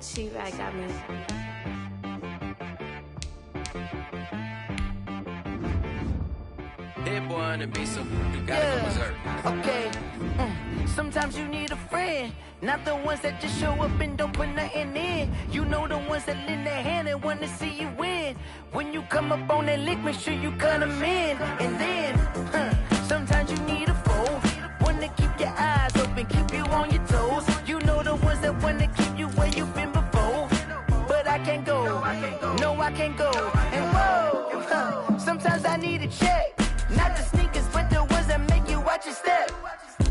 She-Rag got me. Hit boy on the beat, so you gotta go berserk. Okay. Sometimes you need a friend, not the ones that just show up and don't put nothing in. You know the ones that lend their hand and wanna see you win. When you come up on that lick, make sure you cut them in. And then, sometimes you need a foe, one to keep your eyes open, keep you on your toes. You know the ones that wanna keep you where you've been before. But I can't go, no I can't go. And whoa, sometimes I need a check, not the sneakers but the ones that make you watch your step.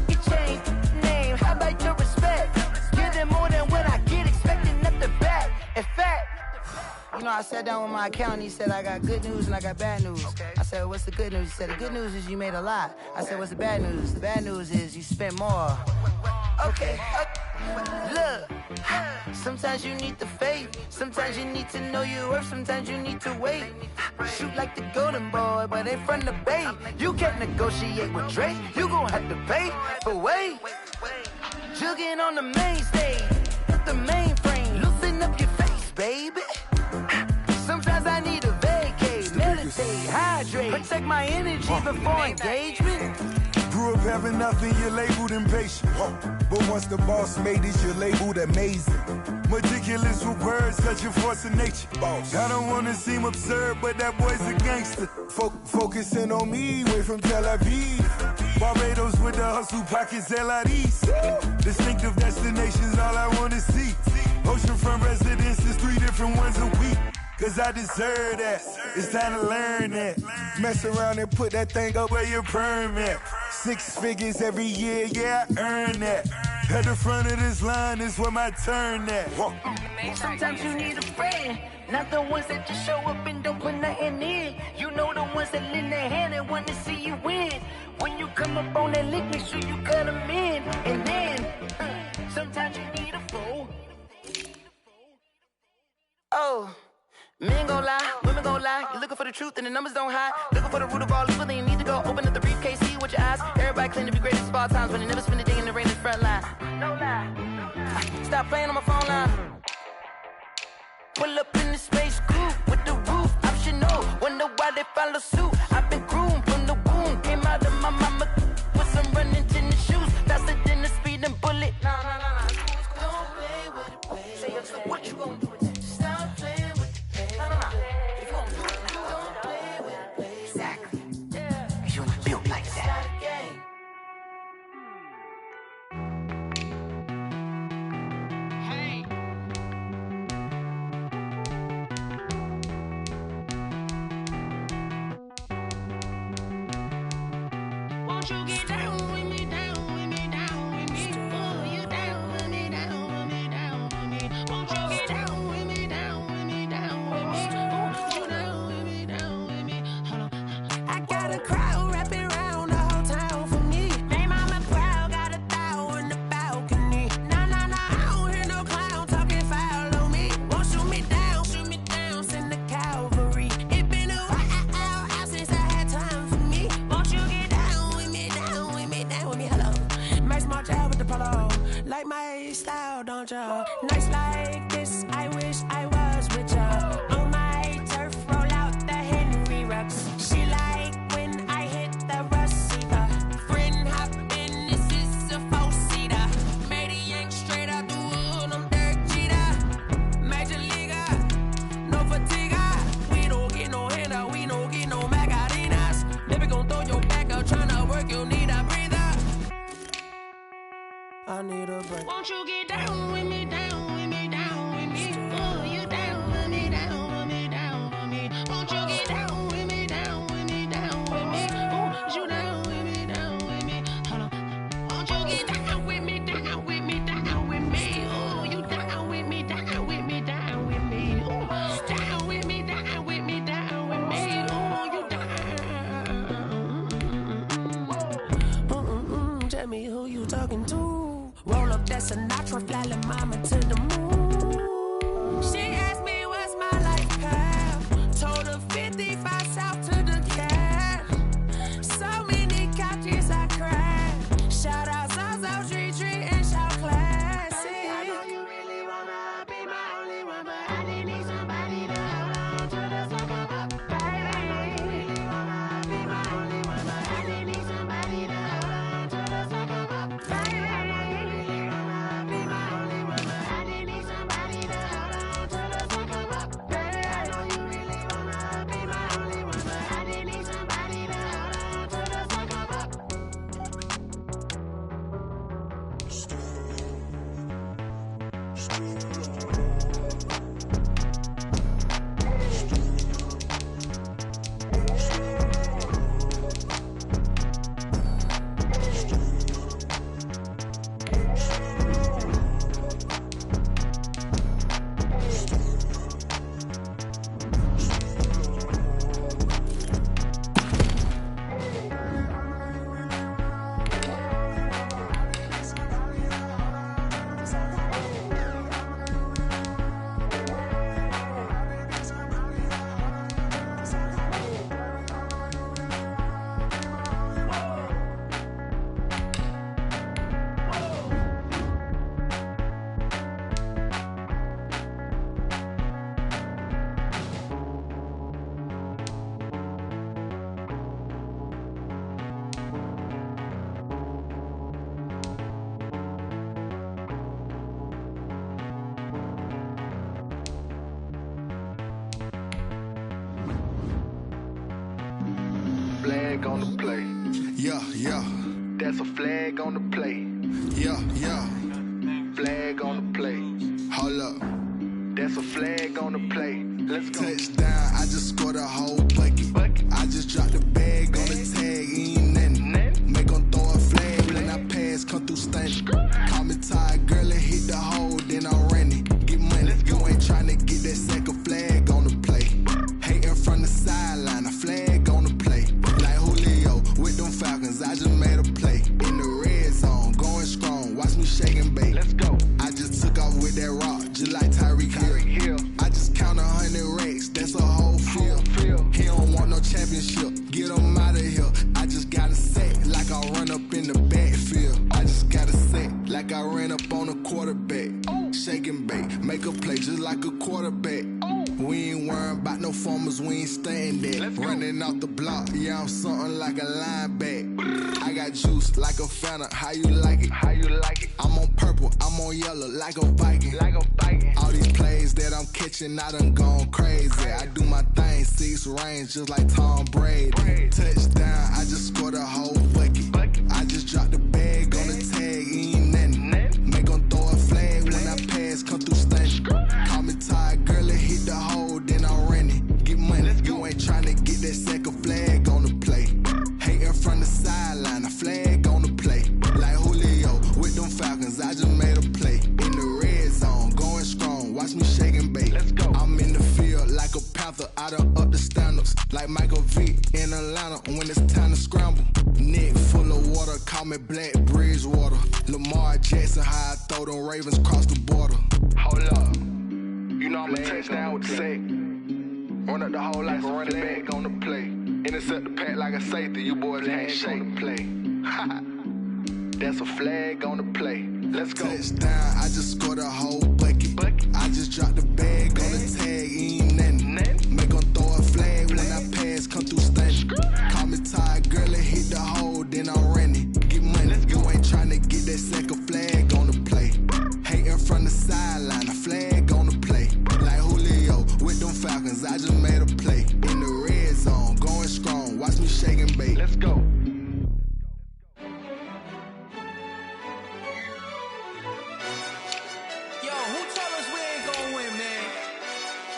You change name, how about your respect? Give them more than what I get, expecting nothing back. In fact, you know, I sat down with my accountant, he said I got good news and I got bad news. I said, what's the good news? He said, the good news is you made a lot. I said, what's the bad news? The bad news is you spent more. Okay, look, sometimes you need the faith, sometimes you need to know your worth, sometimes you need to wait. Shoot like the golden boy, but ain't from the bay. You can't negotiate with Drake, you gon' have to pay. But wait, jugging on the main stage, the mainframe, loosen up your face, baby. Sometimes I need a vacate, meditate, hydrate, protect my energy before engagement. Grew up having nothing, you're labeled impatient. But once the boss made it, you're labeled amazing. Meticulous with words, such a force of nature. I don't wanna seem absurd, but that boy's a gangster. Focusing on me, way from Tel Aviv. Barbados with the hustle pockets, LIDs. Distinctive destinations, all I wanna see. Oceanfront residences, 3 different ones a week. Cause I deserve that, it's time to learn that. Mess around and put that thing up where your permit. 6 figures every year, yeah, I earn that. At the front of this line is where my turn at. Sometimes you need a friend, not the ones that just show up and don't put nothing in. You know the ones that lend their hand and want to see you win. When you come up on that lick, make sure you cut them in. And then, sometimes you need a foe. Oh. Men gon' lie, women gon' lie. You're looking for the truth and the numbers don't hide. Looking for the root of all evil, then you need to go open up the briefcase, see with your eyes. Everybody claim to be greatest of all times, but they never spend a day in the rain in the front line. No lie. Stop playing on my phone line. Pull up in the space coupe with the roof optional. Wonder why they follow suit. I've been groomed from the womb. Came out of my mama with some running tennis shoes. Faster than the speeding bullet. No. Don't play with it, baby. Say what you gon' do? Nights like this, I wish I was with ya. On my turf, roll out the Henry Rux. She like when I hit the receiver. Friend hop in, this is a 4-seater. Made a yank straight out the wood, I'm Derek Jeter. Major leaguer, no fatigue. We don't get no handout, we don't get no Macarinas. Baby gon' throw your back out, tryna work, you need a breather. I need a break. Won't you get down with me, down with me, down with me? Oh, you down with me, down with me, down with me. Won't you get down with me, down with me, down with me? Oh, you down with me, down with me? Hold on. Won't you get down with me, down with me, down with me? Oh, you down with me, down with me, down with me? Oh, down with me, down with me, down with me? Oh, you down. Tell me who you talking to. Roll up that Sinatra, fly flag on the play. Yeah, yeah. That's a flag on the play. Yeah, yeah. Flag on the play. Hold up. That's a flag on the play. Let's go. Touchdown, I just scored a whole bucket. I just dropped the bag on the tag, ain't nothing. Make 'em throw a flag when I pass, come through stunning. Call me tired, girl, and hit the hole, then I'm running. Get money, you ain't tryna get that second flag on the play. Hating from the sideline, a flag on the play. Like Julio with them Falcons, I just made a play. In the red zone, going strong, watch me shake and bake. Let's go. I just took off with that rock, just like Tyreek Hill. I just count 100 racks, that's a whole field. He don't want no championship, get him out of here. I just got a set, like I run up in the backfield. I just got a set, like I ran up on a quarterback. Shake and bake, make a play just like a quarterback. We ain't worrying about no formers, we ain't staying there. Running off the block, yeah, I'm something like a linebacker. I got juice like a Fanta, how you like it? How you like it? I'm on purple, I'm on yellow, like a Viking. Like a Viking. All these plays that I'm catching, I done gone crazy. I do my thing, 6 range, just like Tom Brady. Touchdown, I just scored a whole bucket. I just dropped the bag on the tag, ain't nothing. Make 'em throw a flag when I pass, come through stunning. Call me tired, girl, and hit the hole, then I'm running. Get money, you ain't tryna get that second flag on the play. Hating from the sideline, a flag on the play. Like Julio with them Falcons, I just made a play. In the red zone, going strong, watch me shake and bake. Let's go. I'm in the field like a Panther, I done up the standards. Like Michael Vick in Atlanta when it's time to scramble. Neck full of water, call me Black Bridgewater. Lamar Jackson, how I throw them Ravens cross the border. Hold up. You know I'm a touchdown with the sack. Run up the hole like a running back on the play. Intercept the pack like a safety. You boys can't shake the play. That's a flag on the play. Let's go. Touchdown, I just scored a whole bucket. I just dropped the bag on the tag, ain't nothing. Make 'em throw a flag when I pass, come through stunning. Call me tired, girl, and hit the hole, then I'm running. Get money, you ain't tryna get that second flag on the play. Hating from the sideline, a flag on the play. Like Julio with them Falcons, I just made a play. In the red zone, going strong, watch me shake and bake. Let's go. Yo, who told us we ain't gonna win, man?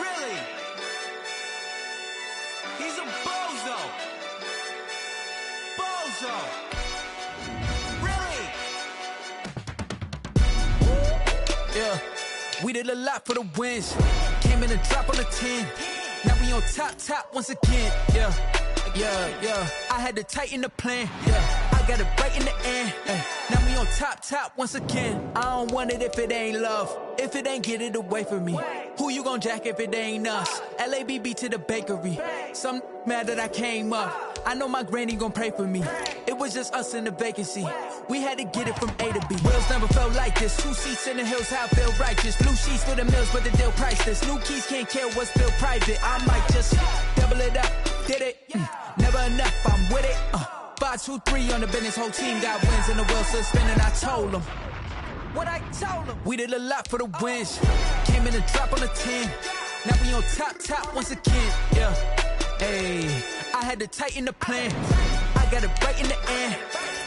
Really? He's a bozo. Bozo. Really? Yeah, we did a lot for the wins. Came in a drop on the 10. Now we on top once again. Yeah. I had to tighten the plan. Yeah, I got it right in the end. Now we on top once again. I don't want it if it ain't love. If it ain't, get it away from me. Who you gon' jack if it ain't us? LABB to the bakery. Some mad that I came up. I know my granny gon' pray for me. It was just us in the vacancy. We had to get it from A to B. Wheels never felt like this. 2 seats in the hills, how I feel righteous. Blue sheets for the mills, but the deal priceless. New keys can't care what's still private. I might just double it up. Did it? Never enough, I'm with it. 5, 2, 3 on the business. Whole team got wins and the wheels still spinning. I told them what I told them. We did a lot for the wins. Came in a drop on the 10. Now we on top once again. Yeah. Hey, I had to tighten the plan. I got it right in the end.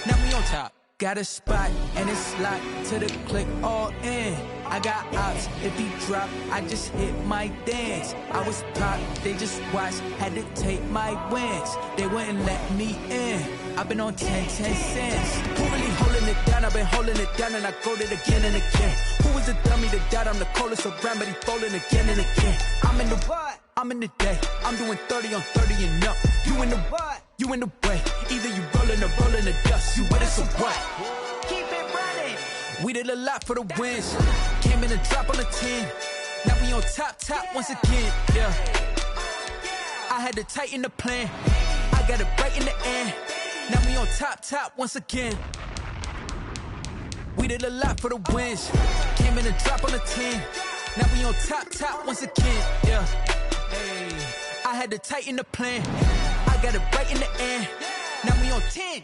Now we on top. Got a spot and it's locked to the click all in. I got ops, if he drop, I just hit my dance. I was top, they just watched, had to take my wins. They wouldn't let me in. I've been on 10 cents. Who really holding it down? I've been holding it down and I go it again and again. Who was the dummy that died? I'm the coldest around, but he folding again and again. I'm in the what? I'm in the day. I'm doing 30 on 30 and up. You in the what? You in the way. Either you rolling or rolling the dust. You with us or what? Keep it running. We did a lot for the wins. Came in a drop on the 10. Now we on top once again. Yeah. I had to tighten the plan. I got it right in the end. Now we on top once again. We did a lot for the wins. Came in a drop on the 10. Now we on top once again. Yeah. Hey, I had to tighten the plan. I got it right in the end. Now we on 10.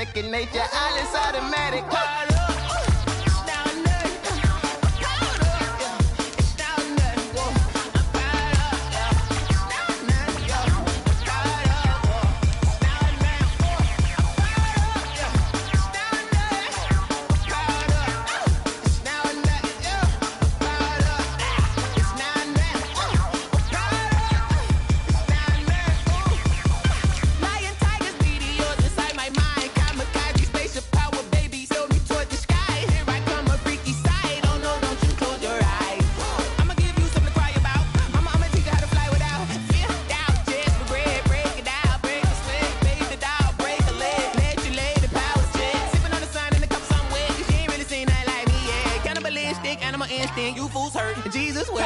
second nature. All is automatic. Caught up. You fools hurt. Jesus will.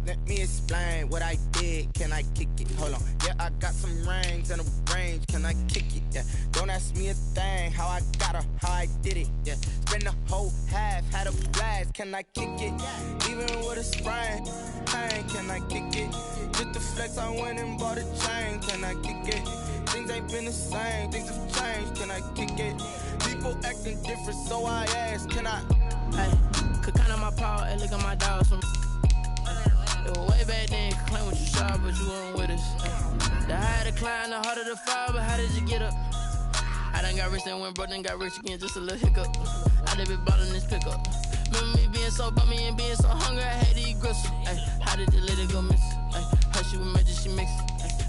Let me explain what I did. Can I kick it? Hold on. Yeah, I got some rings and a range. Can I kick it? Yeah. Don't ask me a thing. How I got her, how I did it. Yeah. Spend the whole half, had a blast. Can I kick it? Even with a sprain, pain. Can I kick it? Just the flex, I went and bought a chain. Can I kick it? Things ain't been the same. Things have changed. Can I kick it? People acting different, so I asked. Can I? Hey, could count on my power and look at my dogs from. It was way back then, could claim what you saw, but you weren't with us. The higher the climb, the harder the fall, but how did you get up? I done got rich and went broke, then got rich again, just a little hiccup. I done been bought in this pickup. Remember me being so bummy and being so hungry, I had to eat gristle. Ay, how did the lady go miss? Ay, her she was magic, she mixed.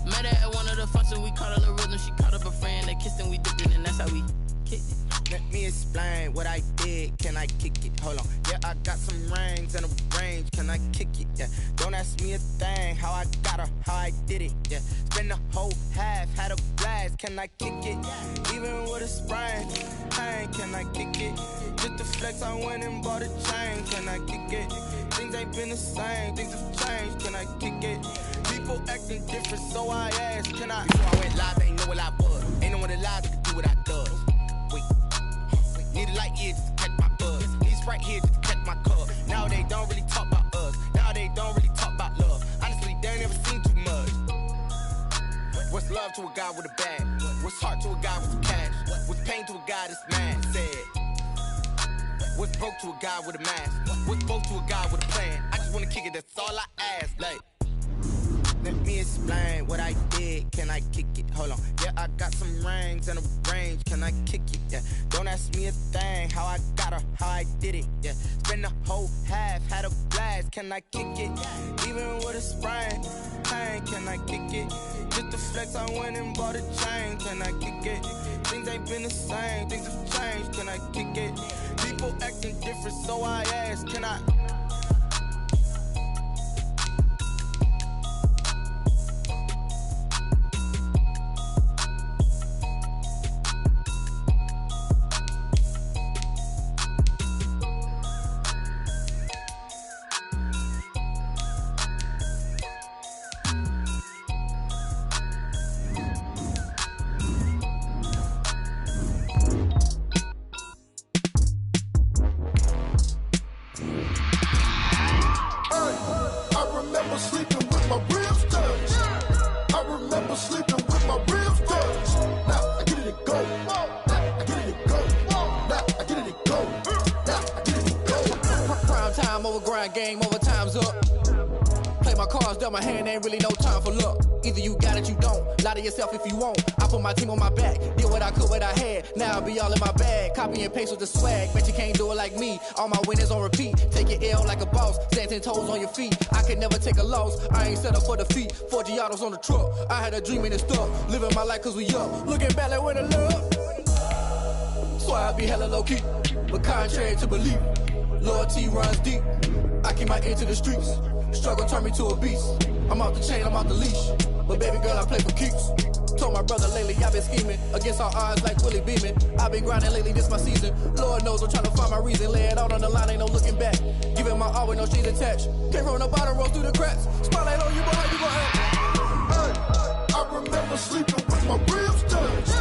Met her at one of the functions, we caught a little rhythm, she caught up a friend, they kissed and we dipped it, and that's how we kicked it. Let me explain what I did. Can I kick it? Hold on. Yeah, I got some rings and a range. Can I kick it? Yeah. Don't ask me a thing. How I got her, how I did it. Yeah. Spend the whole half, had a blast. Can I kick it? Even with a sprain, pain. Can I kick it? Just the flex, I went and bought a chain. Can I kick it? Things ain't been the same. Things have changed. Can I kick it? People acting different, so I asked. Can I? Before I went live, they ain't know what I was. Ain't no one alive that could do what I does. Wait. Need a light here just to catch my buzz. Need Sprite here just to catch my cup. Now they don't really talk about us. Now they don't really talk about love. Honestly, they ain't never seen too much. What's love to a guy with a bag? What's heart to a guy with some cash? What's pain to a guy that's mad? Said. What's broke to a guy with a mask? What's broke to a guy with a plan? I just wanna kick it, that's all I ask. Like, let me explain what I did. Can I kick it? Hold on. Yeah, I got some rings and a range. Can I kick it? Yeah. Don't ask me a thing. How I got her, how I did it. Yeah. Spend the whole half, had a blast. Can I kick it? Even with a sprain, pain. Can I kick it? Just the flex, I went and bought a chain. Can I kick it? Things ain't been the same. Things have changed. Can I kick it? People acting different, so I asked. Can I? remember sleeping with my ribs touched. Now I get it and go. Now I get it and go. Now I get it and go. Now I get it and go. Prime time over grind game, over time's up. Play my cards, dealt my hand, ain't really no time for luck. Either you got it, you don't. Lie to yourself if you won't. I put my team on my back, did what I could, what I had. Now I'll be all in my bag. Copy and paste with the swag. Bet you can't do it like me. All my winners on repeat. Take your L like a boss. Stand 10 toes on your feet. I can never take a loss. I ain't set up for defeat. 4 Giottos on the truck. I had a dream and it stuck. Living my life cause we up. Looking back like where the love. So I be hella low key. But contrary to belief, loyalty runs deep. I keep my ear to the streets. Struggle turned me to a beast. I'm off the chain, I'm off the leash. But baby girl, I play for keeps. Told my brother lately, I've been scheming. Against all odds like Willie Beeman. I've been grinding lately, this my season. Lord knows I'm trying to find my reason. Lay it out on the line, ain't no looking back. Giving my all with no strings attached. Came from the bottom, roll through the cracks. Spotlight on you, boy, how you gon' act? Hey, I remember sleeping with my ribs touched.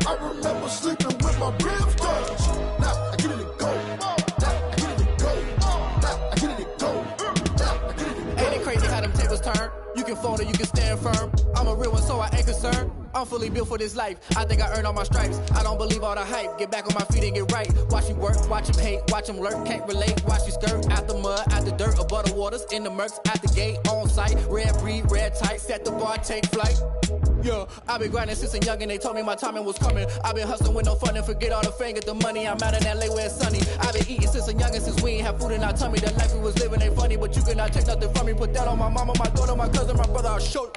I remember sleeping with my ribs touched. Now I get it and go. Now I get it and go. Now I get it and go. Now I get it and go. Ain't it crazy how them tables turn? You can fold or you can stand firm. I'm a real one, so I ain't concerned. I'm fully built for this life. I think I earned all my stripes. I don't believe all the hype. Get back on my feet and get right. Watch you work, watch him hate, watch him lurk. Can't relate, watch you skirt. Out the mud, out the dirt, above the waters, in the murks, at the gate, on site. Red breed, red tight, set the bar, take flight. Yeah, I been grinding since a youngin', they told me my timing was coming. I been hustling with no fun and forget all the fame, get the money. I'm out in LA where it's sunny. I been eating since a youngin', since we ain't have food in our tummy. The life we was living ain't funny, but you cannot take nothing from me. Put that on my mama, my daughter, my cousin, my brother, I'll show you.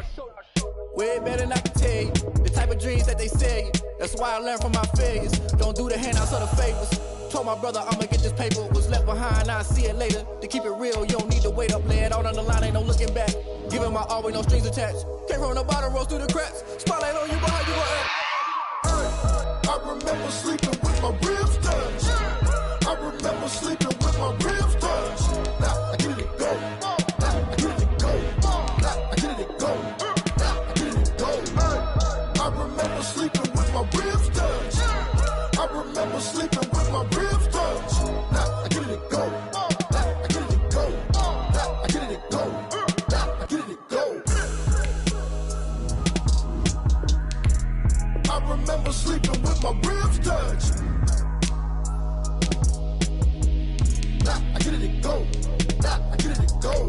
Way better than I can tell you. The type of dreams that they sell you. That's why I learned from my failures. Don't do the handouts or the favors. Told my brother I'ma get this paper. Was left behind, I'll see it later. To keep it real, you don't need to wait up. Lay it out on the line, ain't no looking back. Giving my all with no strings attached. Came from the bottom, rose through the cracks. Spotlight on you, but how you gon' act? Hey, I remember sleeping with my ribs touched. I remember sleeping with my ribs touched. Now I get it and go. Now I get it and go. Now I get it and go. Now I get it and go. Hey, I remember sleeping with my ribs touched. I remember sleeping with my ribs touched. Now I get it and go. Now I get it and go. Now I get it and go. Now I get it and go. I remember sleeping with my ribs touched. Now I get it and go. Now I get it and go.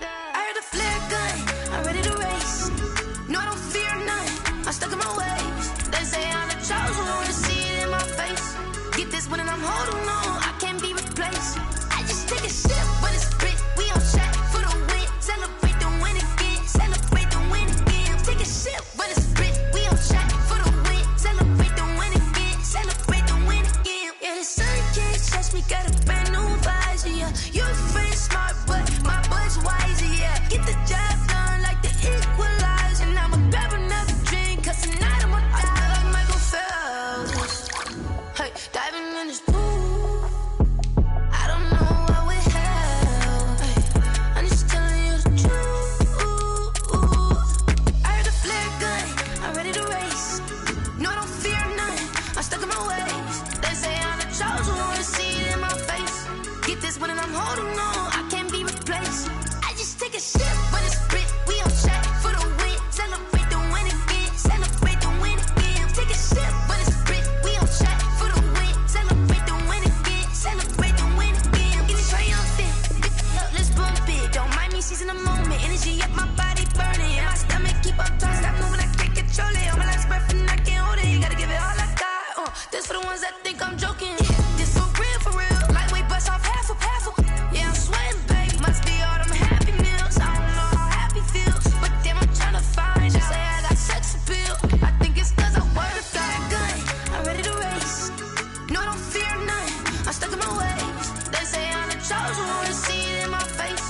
I heard a flare gun, I'm ready to race. No, I don't fear none, I'm stuck in my ways. They say I'm the chosen one, to see it in my face. Get this one and I'm holding on, I can't be replaced. I just take a sip, but it's spit, we on track for the win. Celebrate the win again, celebrate the win again. Take a sip, but it's spit, we on track for the win. Celebrate the win again, celebrate the win again. Yeah, the sun can't touch me, got a brand new visor, yeah. You're friend smart, but my boy's wiser, yeah. Get the job done like the equalizer. And I'ma grab another drink, cause tonight I'ma die like Michael Phelps. Hey, diving in this pool, I don't know what we have. Hey, I'm just telling you the truth. I heard a flare gun, I'm ready to race. No, I don't fear none, I'm stuck in my ways. They say I'm the chosen one, to see it in my face. Get this one and I'm holding on, I can't be replaced. I just take a sip, but it's spit, we on track for the win. Celebrate the win again, celebrate the win again. Take a sip, but it's spit, we on track for the win. Celebrate the win again, celebrate the win again. Get it triumphant, let's bump it. Don't mind me seizing the moment, energy up my body burning. My stomach keep up tight, stop moving, I can't control it. On my last breath and I can't hold it, you gotta give it all I got. This for the ones that think I'm joking. This for real, lightweight bust off half a. Yeah, I'm sweating, babe, must be all them happy meals. I don't know how happy feels, but damn, I'm tryna find out. Say I got sex appeal, I think it's cause I work that gun. I'm ready to race, no, I don't fear none, I'm stuck in my ways. They say I'm the chosen one, to see it in my face.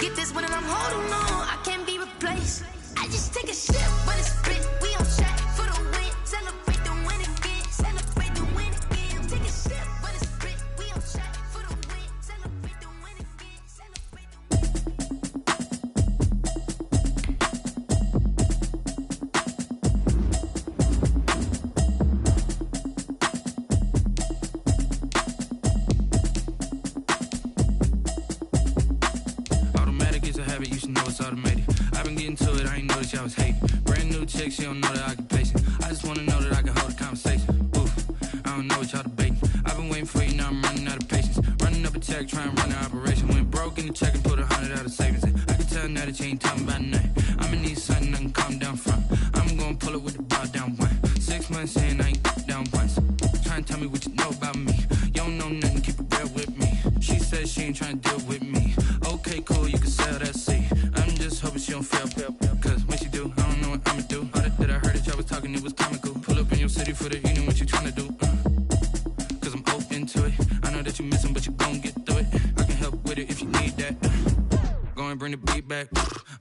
Get this one and I'm holding on, I can't be replaced. I just take a sip, but it's split, we on track for the win. Celebrate the win again, celebrate the win again. I was hating. Brand new chick, she don't know that I can pace it. I just wanna know that I can hold a conversation. Oof, I don't know what y'all debating. I've been waiting for you, now I'm running out of patience. Running up a check, trying to run an operation. Went broke in the check and put 100 out of savings in. I can tell now that you ain't talking about nothing. I'ma need something I can calm down from. I'm gonna pull it with the bar down one. 6 months in, I ain't down once. Trying to tell me what you know about me. You don't know nothing, keep it real with me. She says she ain't trying to deal with me. Okay, cool, you can sell that seat. I'm just hoping she don't fail. Cause when she do, I don't know what I'ma do. All that I heard that y'all was talking, it was comical. Pull up in your city for the evening, what you tryna do? Cause I'm open to it. I know that you missing, but you gon' get through it. I can help with it if you need that. Go and bring the beat back.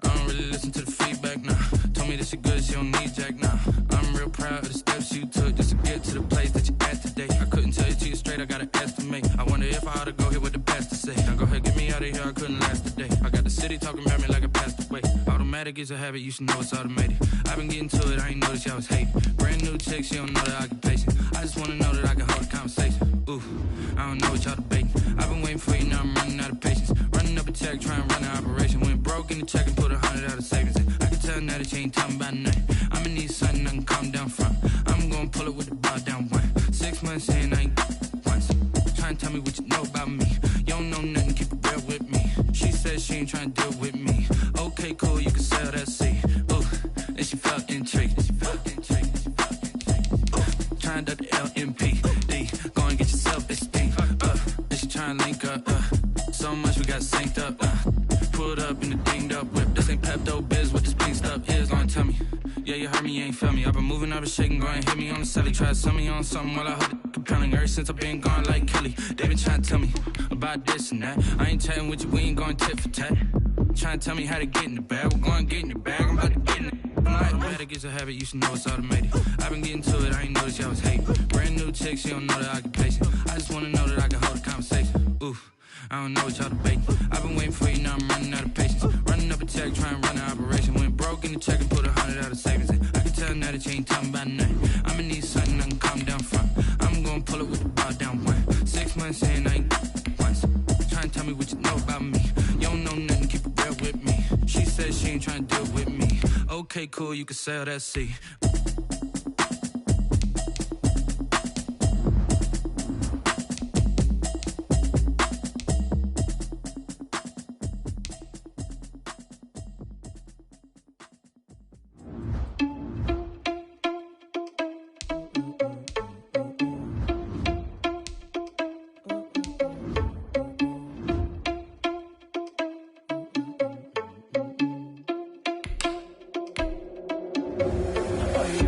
I don't really listen to the feedback, nah. Told me that she good, she don't need jack, nah. I'm real proud of the steps you took just to get to the place that you at today. I couldn't tell you to you straight, I gotta estimate. I wonder if I ought to go here with the best to say. Now go ahead, get me out of here, I couldn't last today. I got the city talking about me like I passed away. Automatic is a habit, you should know it's automated. I've been getting to it, I ain't noticed y'all was hating. Brand new chick, she don't know that I can pace it. I just wanna know that I can hold a conversation. Oof, I don't know what y'all debating. I've been waiting for you, now I'm running out of patience. Running up a check, trying to run an operation. Went broke in the check and put 100 out of savings in. I can tell now that you ain't talking about nothing. I'ma need something I can calm down from. I'm gonna pull it with the bar down one. 6 months in, I ain't once. Trying to tell me what you know about me. You don't know nothing, keep it real with me. She says she ain't trying to deal with me. Okay, cool, you can sell that seat. Ooh, and she felt intrigued. Trying to duck the LMPD. Go and get yourself this thing. And she trying to link up. So much we got synced up. Pulled up in the dinged up whip. This ain't Pepto Biz, what this pink stuff is. Long tell me. Yeah, you heard me, you ain't feel me. I've been moving, I've been shaking, go and hit me on the celly. Try to sell me on something while I hold it compelling. Ever since I've been gone like Kelly, they been trying to tell me about this and that. I ain't chatting with you, we ain't going tit for tat. Trying to tell me how to get in the bag. We're going to get in the bag, I'm about to get in it. Automatic is a habit, you should know it's automated. I've been getting to it, I ain't noticed y'all was hating. Brand new chick, she don't know that I can pace it. I just wanna know that I can hold a conversation. Oof, I don't know what y'all debating. I've been waiting for you, now I'm running out of patience. Running up a check, trying to run an operation. Went broke in the check and put 100 out of savings in. I can tell now that you ain't talking about nothing. I'ma need something I can calm down from. I'm gonna pull it with the bar down one. 6 months in, I ain't once. Trying to tell me what you know about me. You don't know nothing, keep it real with me. She says she ain't trying to deal with me. Okay, cool, you can sell that seat.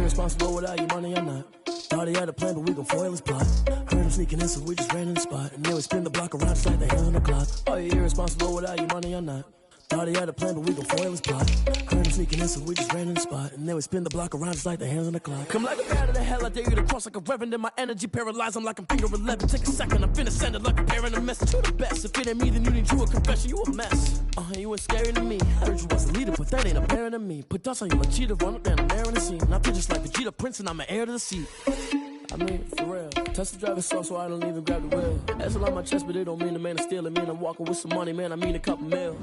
Responsible without your money or not. Thought he had a plan, but we gon' foil his plot. Heard him sneaking in, so we just ran in the spot. And then we spin the block around just like the hands on the clock. Are you irresponsible without your money or not? Thought he had a plan, but we gon' foil his plot. Heard him sneaking in, so we just ran in the spot. And then we spin the block around just like the hands on the clock. Come like a bat of the hell, I dare you to cross like a reverend. In my energy paralyzed, I'm like I'm finger 11. Take a second, I'm finna send it like a parent a message. You the best, if it ain't me, then you need you a confession. You a mess, you ain't scary to me. Heard you was a leader, but that ain't apparent to me. Put dust on you like cheetah, run up down the air in the scene. And I feel just like Vegeta Prince, and I'm an heir to the seat. I mean, for real. Touch the driver's soft, so I don't even grab the wheel. That's a lot on my chest, but it don't mean the man is stealing. Mean I'm walking with some money, man, I mean a couple mil.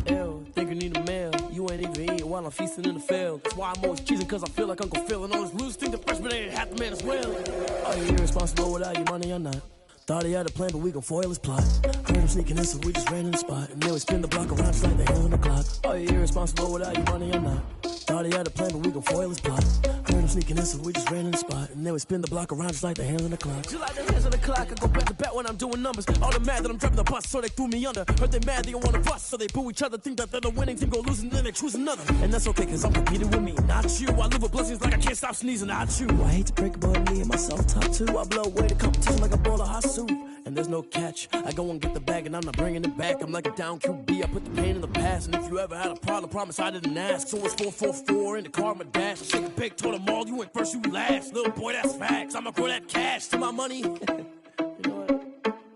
Ew, think you need a meal. You ain't even eating while I'm feasting in the field. That's why I'm always cheesing, cause I feel like Uncle Phil. And all this losers think the freshman ain't half the man as well. Are you irresponsible without your money or not? Thought he had a plan, but we gon' foil his plot. Heard him sneaking in, so we just ran in the spot. And then we spin the block around just like the hands on the clock. Are you irresponsible without your money or not? Thought he had a plan, but we gon' foil his plot. Heard him sneaking in, so we just ran in the spot. And then we spin the block around just like the hands on the clock. Just like the hands on the clock, I go back to back when I'm doing numbers. All the mad that I'm driving the bus, so they threw me under. Heard they mad, they don't wanna bust, so they boo each other. Think that they're the winning team, go losing, then they choose another. And that's okay, cause I'm competing with me, not you. I live with blessings like I can't stop sneezing, not you. I hate to break it, but me and myself top two. I blow away the competition like a bowl of hot soup. And there's no catch, I go and get the bag and I'm not bringing it back. I'm like a down QB, I put the pain in the past. And if you ever had a problem, promise I didn't ask. So it's 444 in the car, my dash. I shake a big, told them all, you went first, you last. Little boy, that's facts, I'ma grow that cash to my money. You know what,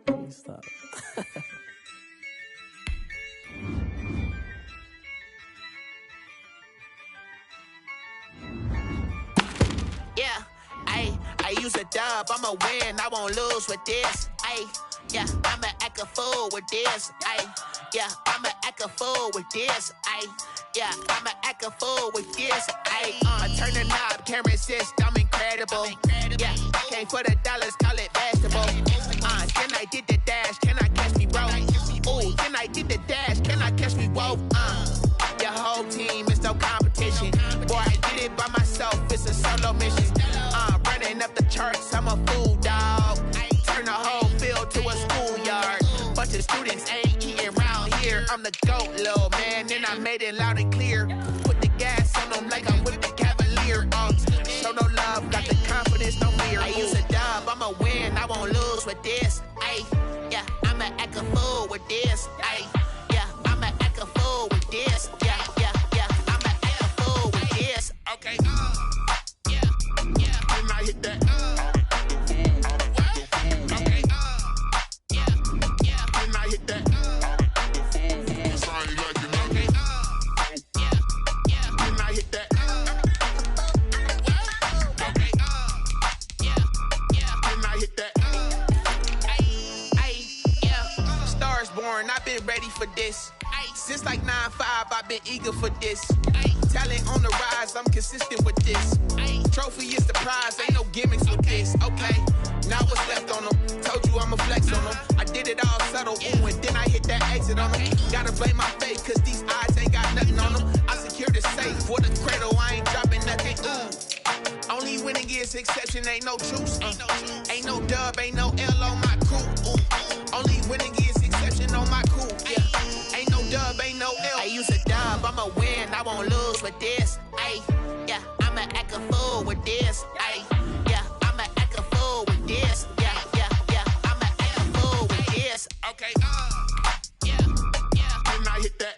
let me stop. Yeah, I use a dub, I'ma win, I won't lose with this. Yeah, I'ma act a fool with this. Yeah, I'ma act a fool with this. yeah, I'ma act a fool with this. I turn the knob, camera assist, I'm incredible. Yeah, came for the dollars, call it vegetable. Then I did the dash, can I catch me, bro? Ooh, then I did the dash, can I catch me, whoa? Your whole team is no competition. Boy, I did it by myself, it's a solo mission. Running up the charts, I'm a fool, dog. Turn the whole field to a schoolyard. Bunch of students ain't eating round here. I'm the GOAT, little man, and I made it loud and clear. Put the gas on them like I'm with the Cavalier. Show no love, got the confidence, no fear. I use a dub, I'ma win, I won't lose with this. Yeah, I'ma act a fool with this. Yeah, I'ma act a fool with this. Yeah, I'ma act a fool with this. Okay, yeah, and I hit that. Okay, yeah, and I hit that. Sorry, like you know. Okay, yeah, and I hit that. Okay, yeah, and I hit that. Yeah, Stars born, I've been ready for this. Since like 9-5, I've been eager for this. Talent on the rise, I'm consistent with this. Trophy is the prize, ain't no gimmicks with this. Okay, now what's left on them? Told you I'ma flex on them. I did it all subtle, ooh, and then I hit that exit on them. Gotta blame my fate, cause these odds ain't got nothing on them. I secure the safe for the cradle, I ain't dropping nothing, ooh. Only winning is exception, ain't no truce. Ain't no dub, ain't no L on my crew. Ooh. Only winning is exception on my crew, yeah. Ain't no dub, ain't no L. I use a dub, I'ma win, I won't lose with this. Yeah, I'ma act a fool with this. Yeah, I'ma act a fool with this. Yeah, I'ma act a fool with this. Okay, yeah, and I hit that.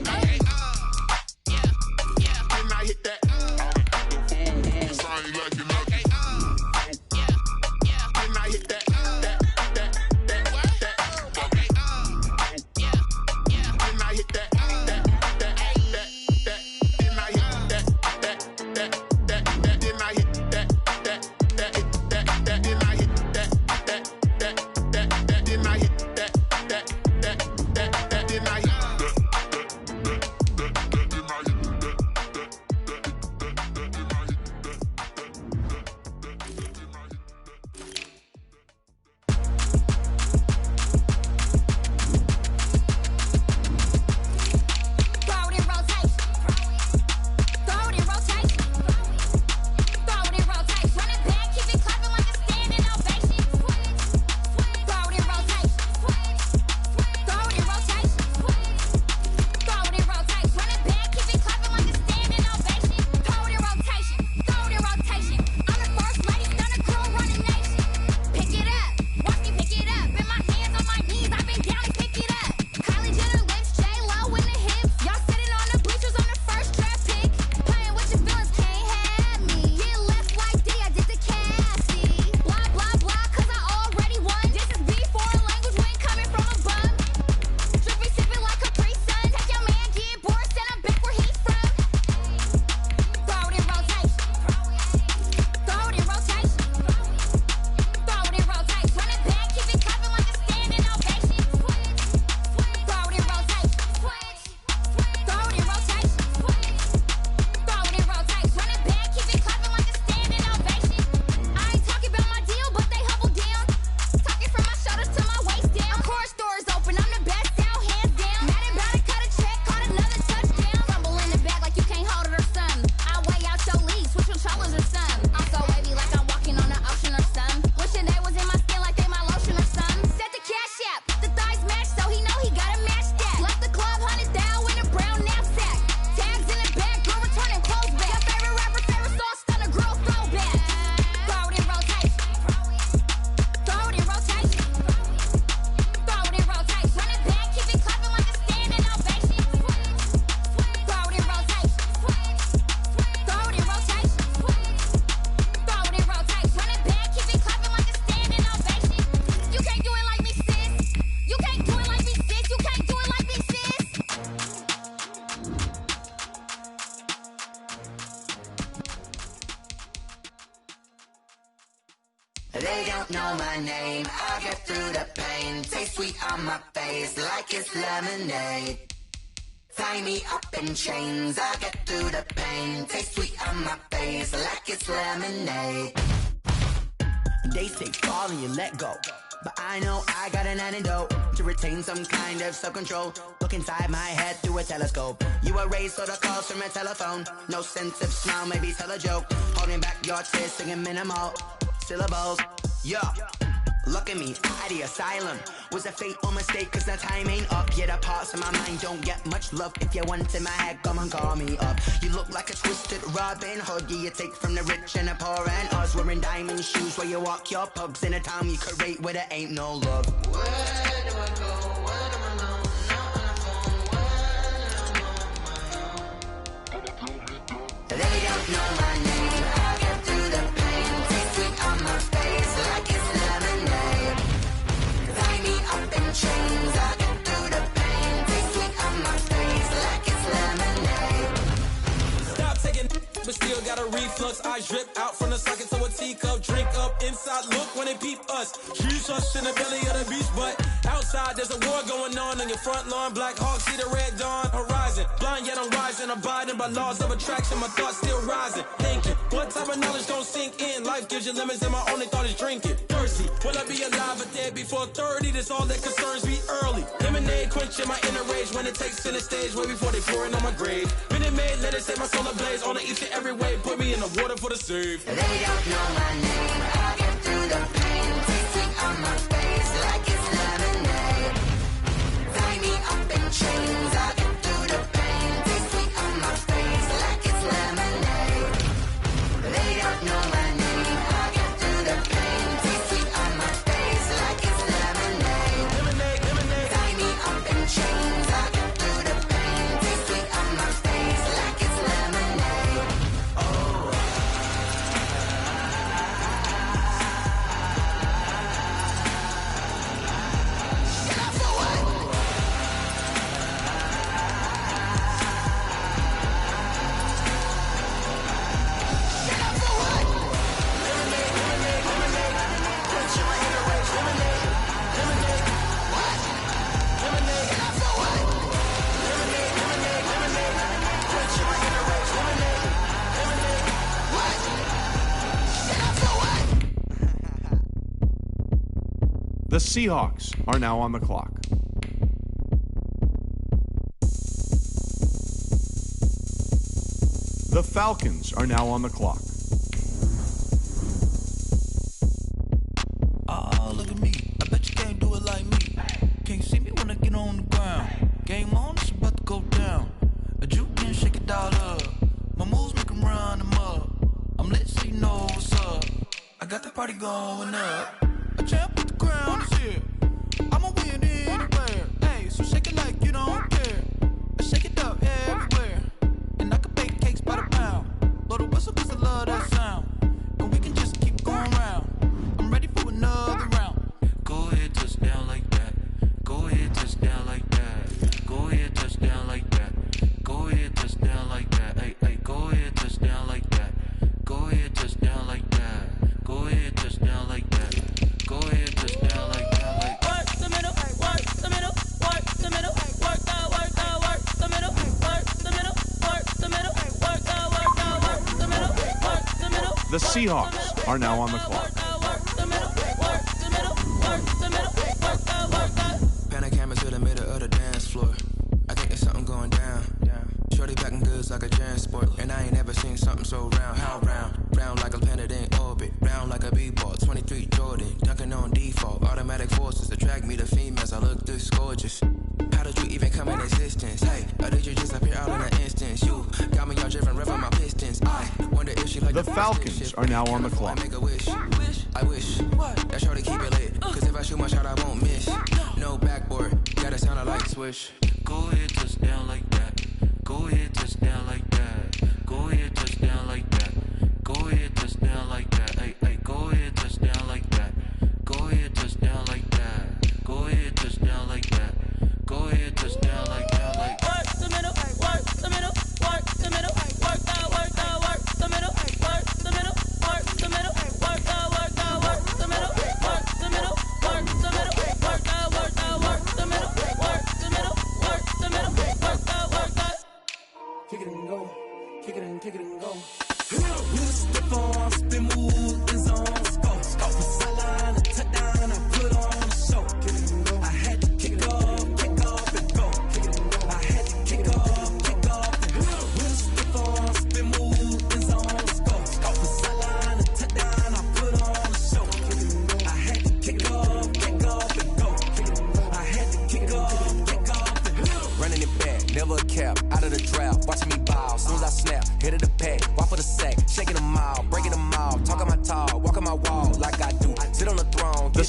Okay, yeah, and I hit that. Sorry, like you know. Okay, yeah, and I hit that. They don't know my name, I get through the pain. Taste sweet on my face like it's lemonade. Tie me up in chains, I get through the pain. Taste sweet on my face like it's lemonade. Days take fall and you let go, but I know I got an antidote to retain some kind of self-control. Look inside my head through a telescope. You erase all the calls from a telephone. No sense of smile, maybe tell a joke. Holding back your tears, singing minimal syllables. Yeah, look at me, at the asylum. Was a fate or mistake, cause the time ain't up. Yeah, the parts of my mind don't get much love. If you want in my head, come and call me up. You look like a twisted Robin Hood. Yeah, you take from the rich and the poor and us. Wearing diamond shoes where you walk your pugs in a town you create where there ain't no love. Where do I go? Where am I alone? Not on the phone. Where am I on my own? They don't know my name. I get through the pain. Taste sweet on my face like it's lemonade. Tie me up in chains. I get through the pain. Taste sweet on my face like it's lemonade. Stop taking, but still got a reflux. I drip out from the socket to a teacup. Drink up inside, look when they peep us. Shoes us in the belly of the beach, but outside there's a war going on your front lawn. Black Hawk, see the red dawn horizon. Blind yet I'm rising, abiding by laws of attraction. My thoughts still rising, thinking what type of knowledge don't sink in. Life gives you limits and my only thought is drinking. Thirsty, will I be alive or dead before 30? That's all that concerns me early. Lemonade quenching my inner rage when it takes center stage way before they pour it on my grave. Minute Maid, let it set my soul ablaze on each and every way. Put me in the water for the save. They don't know my name. I get through the pain. Taste sweet on my face like it's lemonade. Tie me up in chains. I get through the pain. Taste sweet on my face like it's lemonade. They don't know my name. I get through the pain. Taste sweet on my face like it's lemonade. Lemonade, lemonade. Tie me up in chains. I get through the pain. Taste sweet on my face like it's lemonade. The Seahawks are now on the clock. The Falcons are now on the clock. Oh, look at me. I bet you can't do it like me. Can't see me when I get on the ground. Game on, it's about to go down. A juke and shake it all up. My moves make them run them up. I'm lit so you know what's up. I got the party going up. A champ with the crown is here. I'ma win anywhere. Hey, so shake it like you don't care. I shake it up everywhere. And I can bake cakes by the pound. Blow the whistle cause I love that sound. And we can just keep going round. I'm ready for another round. Go ahead, touch down like that. Go ahead, touch down like that. Go ahead, touch down like that. Go ahead, touch down like that. Hey, hey, go ahead, touch down like that. Go ahead, touch down like that. Go ahead, touch down like that. Go ahead, touch down like that. Like Work the middle, work the middle, work the middle, work the middle, work the middle, work the middle, work the middle, work the middle. The Seahawks are now on the clock. Pan a camera to the middle of the dance floor. I think there's something going down. Shorty backing goods like a transport. And I ain't never seen something so round. How round? Round like a planet in orbit. Round like a b-ball. 23 Jordan. Dunking on default. Automatic forces attract me to females. I look this gorgeous. How did you even come in existence? Hey, or did you just appear out in an instance? You got me all driven, revving my pistons. I wonder if she like The Falcons are now on the clock. I make a wish. I wish that shorty keep it lit. Cause if I shoot my shot, I won't miss. No backboard, gotta sound like swish. Go ahead, touch down like that. Go ahead, touch down like that. Go ahead, touch down like that. Go ahead, touch down like that. Hey, hey, go ahead, touch down like that. Go ahead, touch down like that. Go ahead, touch down like that. Go ahead, touch down like that. Like Work the middle, work the middle, work the middle, work the middle, work the middle, work the middle, work the middle, work the middle, work the middle, work the middle, work the middle, work the middle, work the middle, work the middle, work the middle, work the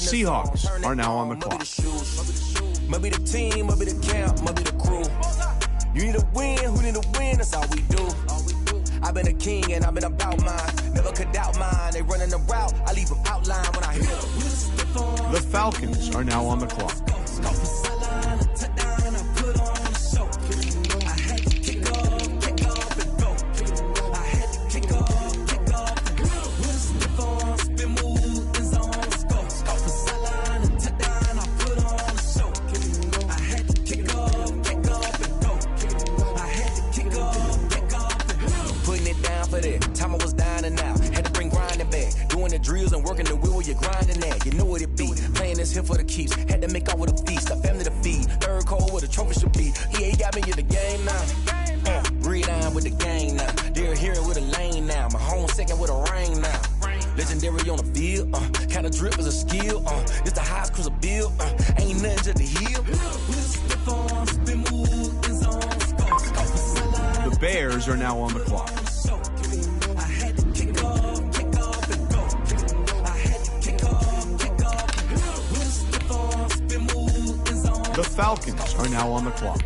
Seahawks are now on the clock. Maybe the team, maybe the camp, maybe the crew. You need a win, who need a win, that's all we do. I've been a king and I've been about mine. Never could doubt mine. They running the route, I leave them outline when I hit them. The Falcons are now on the clock. Time I was dying and out, had to bring grinding back. Doing the drills and working the wheel where you're grinding at. You know what it be, playing this here for the keeps. Had to make off with a feast, a family to feed. Third cold where the trophy should be. EA got me in the game now. Breathe on with the game now. They're here with a lane now. My home second with a rain now. Legendary on the field, kinda drip is a skill. This the highest cruiser bill, ain't nothing to the hill. The Bears are now on the clock. The Falcons are now on the clock.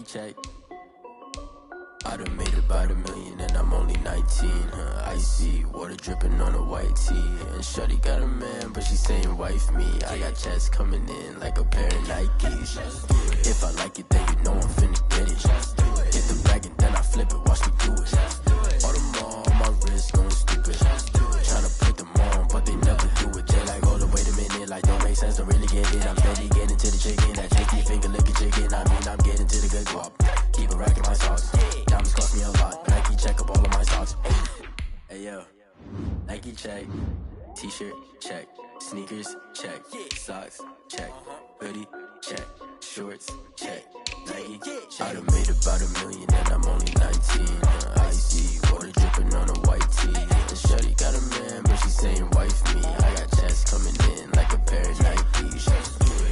Check. I done made about $1 million and I'm only 19. Icy water dripping on a white tee. And shorty got a man, but she saying wife me. I got checks coming in like a pair of Nikes. If I like it, then you know I'm finna get it. Hit the bag and then I flip it, watch me do it. All on my wrist going stupid. Tryna put them on, but they never do it. They like, hold up, wait a minute, like don't make sense, don't really get it. I'm steady getting to the chicken, that tricky finger licking chicken. I mean, I'm getting to the good guap. Keep a rack in my socks. Diamonds cost me a lot. Nike check up all of my socks. Hey yo, Nike check. T-shirt check. Sneakers check. Socks check. Hoodie check. Shorts check. Nike check. I done made about $1 million and I'm only 19. Icy water dripping on a white tee. And shorty got a man, but she saying wife me. I got checks coming in like a pair of Nikes.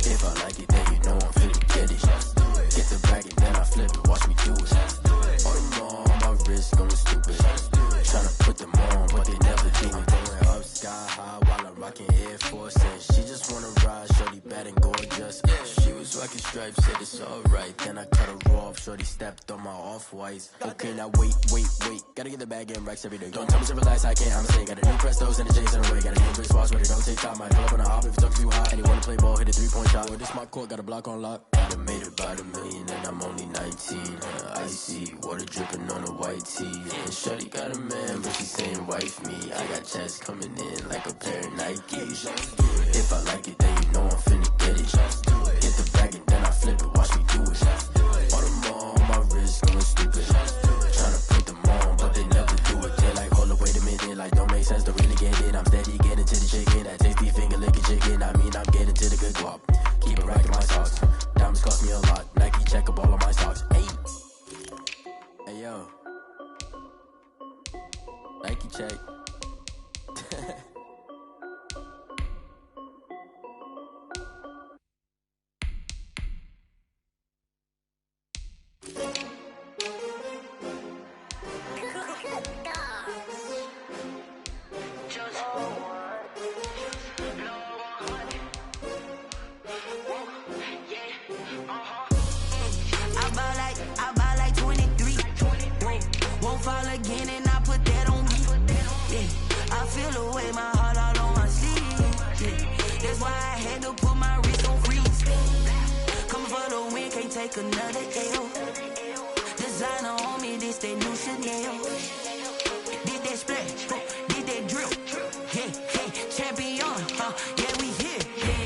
If I like it, then you know I'm finna get it. Get the bag and then I flip it, watch me do it. All them on my wrist going stupid. Tryna put them on, but they never do it. Going up sky high while I'm rocking Air Force. And she just wanna ride, shorty bad and gorgeous. She was rocking stripes, said it's alright. Then I cut her off, shorty stepped on my off-whites. Okay, now wait. Gotta get the bag and racks every day. Don't tell me to relax, I can't, I'm saying. Got a new Prestos and the J's in the way. Got a new Chris Boss, but it don't take time. I pull up on a hop if it talks too hot. And he wanna play ball, hit a 3-point shot. Or this my court, got a block on lock. I done made about $1 million and I'm only 19. Icy water dripping on a white tee. And shorty got a man, but she saying wife me. I got checks coming in like a pair of Nikes. If I like it, then you know I'm finna get it. Get the bag and then I flip it, watch me do it. All them on my wrist going stupid. Tryna put them on, but they never do it. They like, hold up, wait a minute, like don't make sense, don't really get it. I'm steady getting to the chicken, that tasty finger licking chicken. I mean, I'm getting to the good guap. Keep a rack in my socks. Diamonds cost me a lot. Nike check up all of my socks. Hey yo, Nike check. Fall again and I put that on me. Yeah, I feel the way, my heart all on my sleeve. Yeah, that's why I had to put my wrist on freeze. Coming for the win, can't take another L. Designer on me, this that new Chanel. Did that splash, did that drill. Yeah, champion, yeah, we here.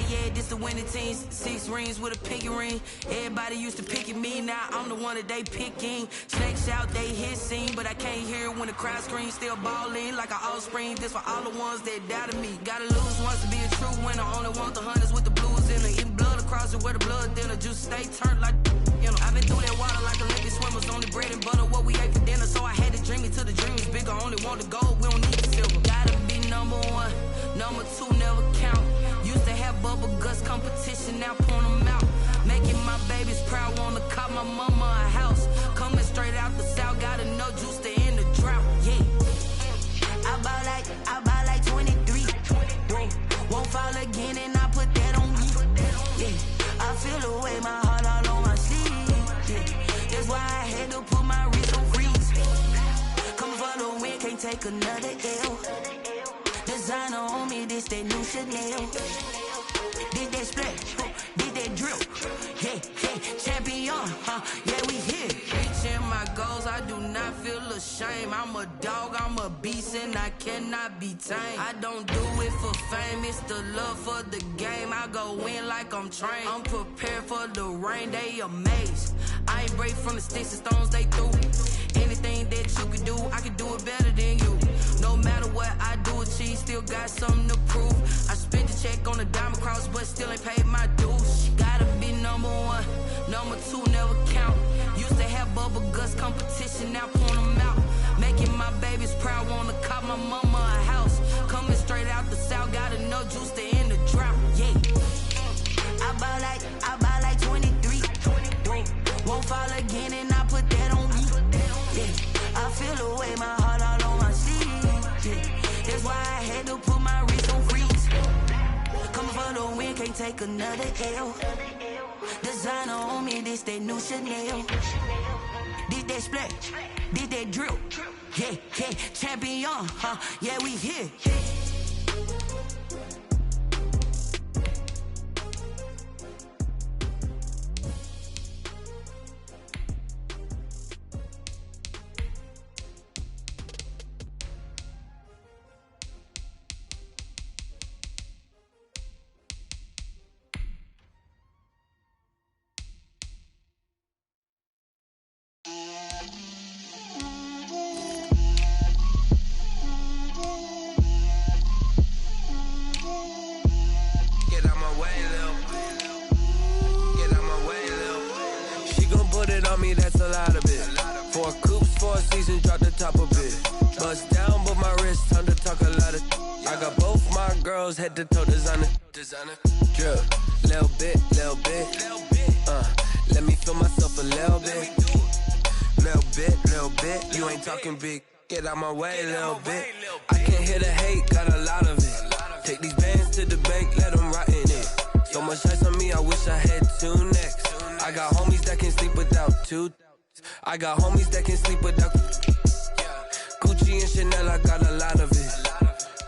Yeah, this the winning 17s, 6 rings with a pinky ring. Everybody used to pick at me, now I'm the one that they picking. Snakes out, they hissing, but I can't hear it when the crowd screams. Still balling like an offspring. This for all the ones that doubted me. Gotta lose once to be a true winner. Only want the hunters with the blues in it. Eating blood across it where the blood dinner. Juice stay turned like, you know. I've been through that water like Olympic swimmers. Only bread and butter, what we ate for dinner. So I had to dream it till the dream was bigger. Only want the gold, we don't need the silver. Gotta be number one, number two never count. Used to have bubble guts competition, now point them out. Making my babies proud, wanna cop my mama a house. Coming straight out the south, gotta know juice to end the drought, yeah. I buy like 23. Won't fall again and I put that on me. Yeah, I feel the way, my heart all on my sleeve. Yeah, that's why I had to put my wrist on freeze. Come for the win, can't take another L. Designer on me, this that new Chanel. Did that splash, did that drill. Yeah, champion, yeah, we here. Reaching my goals, I do not feel ashamed. I'm a dog, I'm a beast, and I cannot be tamed. I don't do it for fame, it's the love for the game. I go in like I'm trained. I'm prepared for the rain, they amazed. I ain't break from the sticks and stones they threw. Anything that you can do, I can do it better than you. No matter what I do, achieve, still got something to prove. I spent the check on the diamond cross, but still ain't paid my dues. Gotta be number one, number two never count. Used to have bubble guts competition, now point them out. Making my babies proud, wanna cop my mama a house. Coming straight out the south, gotta know juice to end the drought, yeah. I buy like 23. Won't fall again and I put that on me. Yeah, I feel the way, my heart all on my sleeve. Yeah, that's why I had to put my wrist on freeze. Coming for the win, can't take another L. Designer on me, this that new Chanel. Did that splash, did that drill. Yeah, champion, yeah, we here. That's a lot of it. 4 coops, 4 seasons, drop the top of it. Bust down, but my wrist, time to talk a lot of. I got both my girls head to toe designer. Drip, little bit. Let me feel myself a little bit. Little bit. You ain't talking big. Get out my way, little bit. I can't hear the hate, got a lot of it. Take these bands to the bank, let them rot in it. So much ice on me, I wish I had 2 necks. I got homies that can sleep without 2. I got homies that can sleep without Gucci and Chanel, I got a lot of it.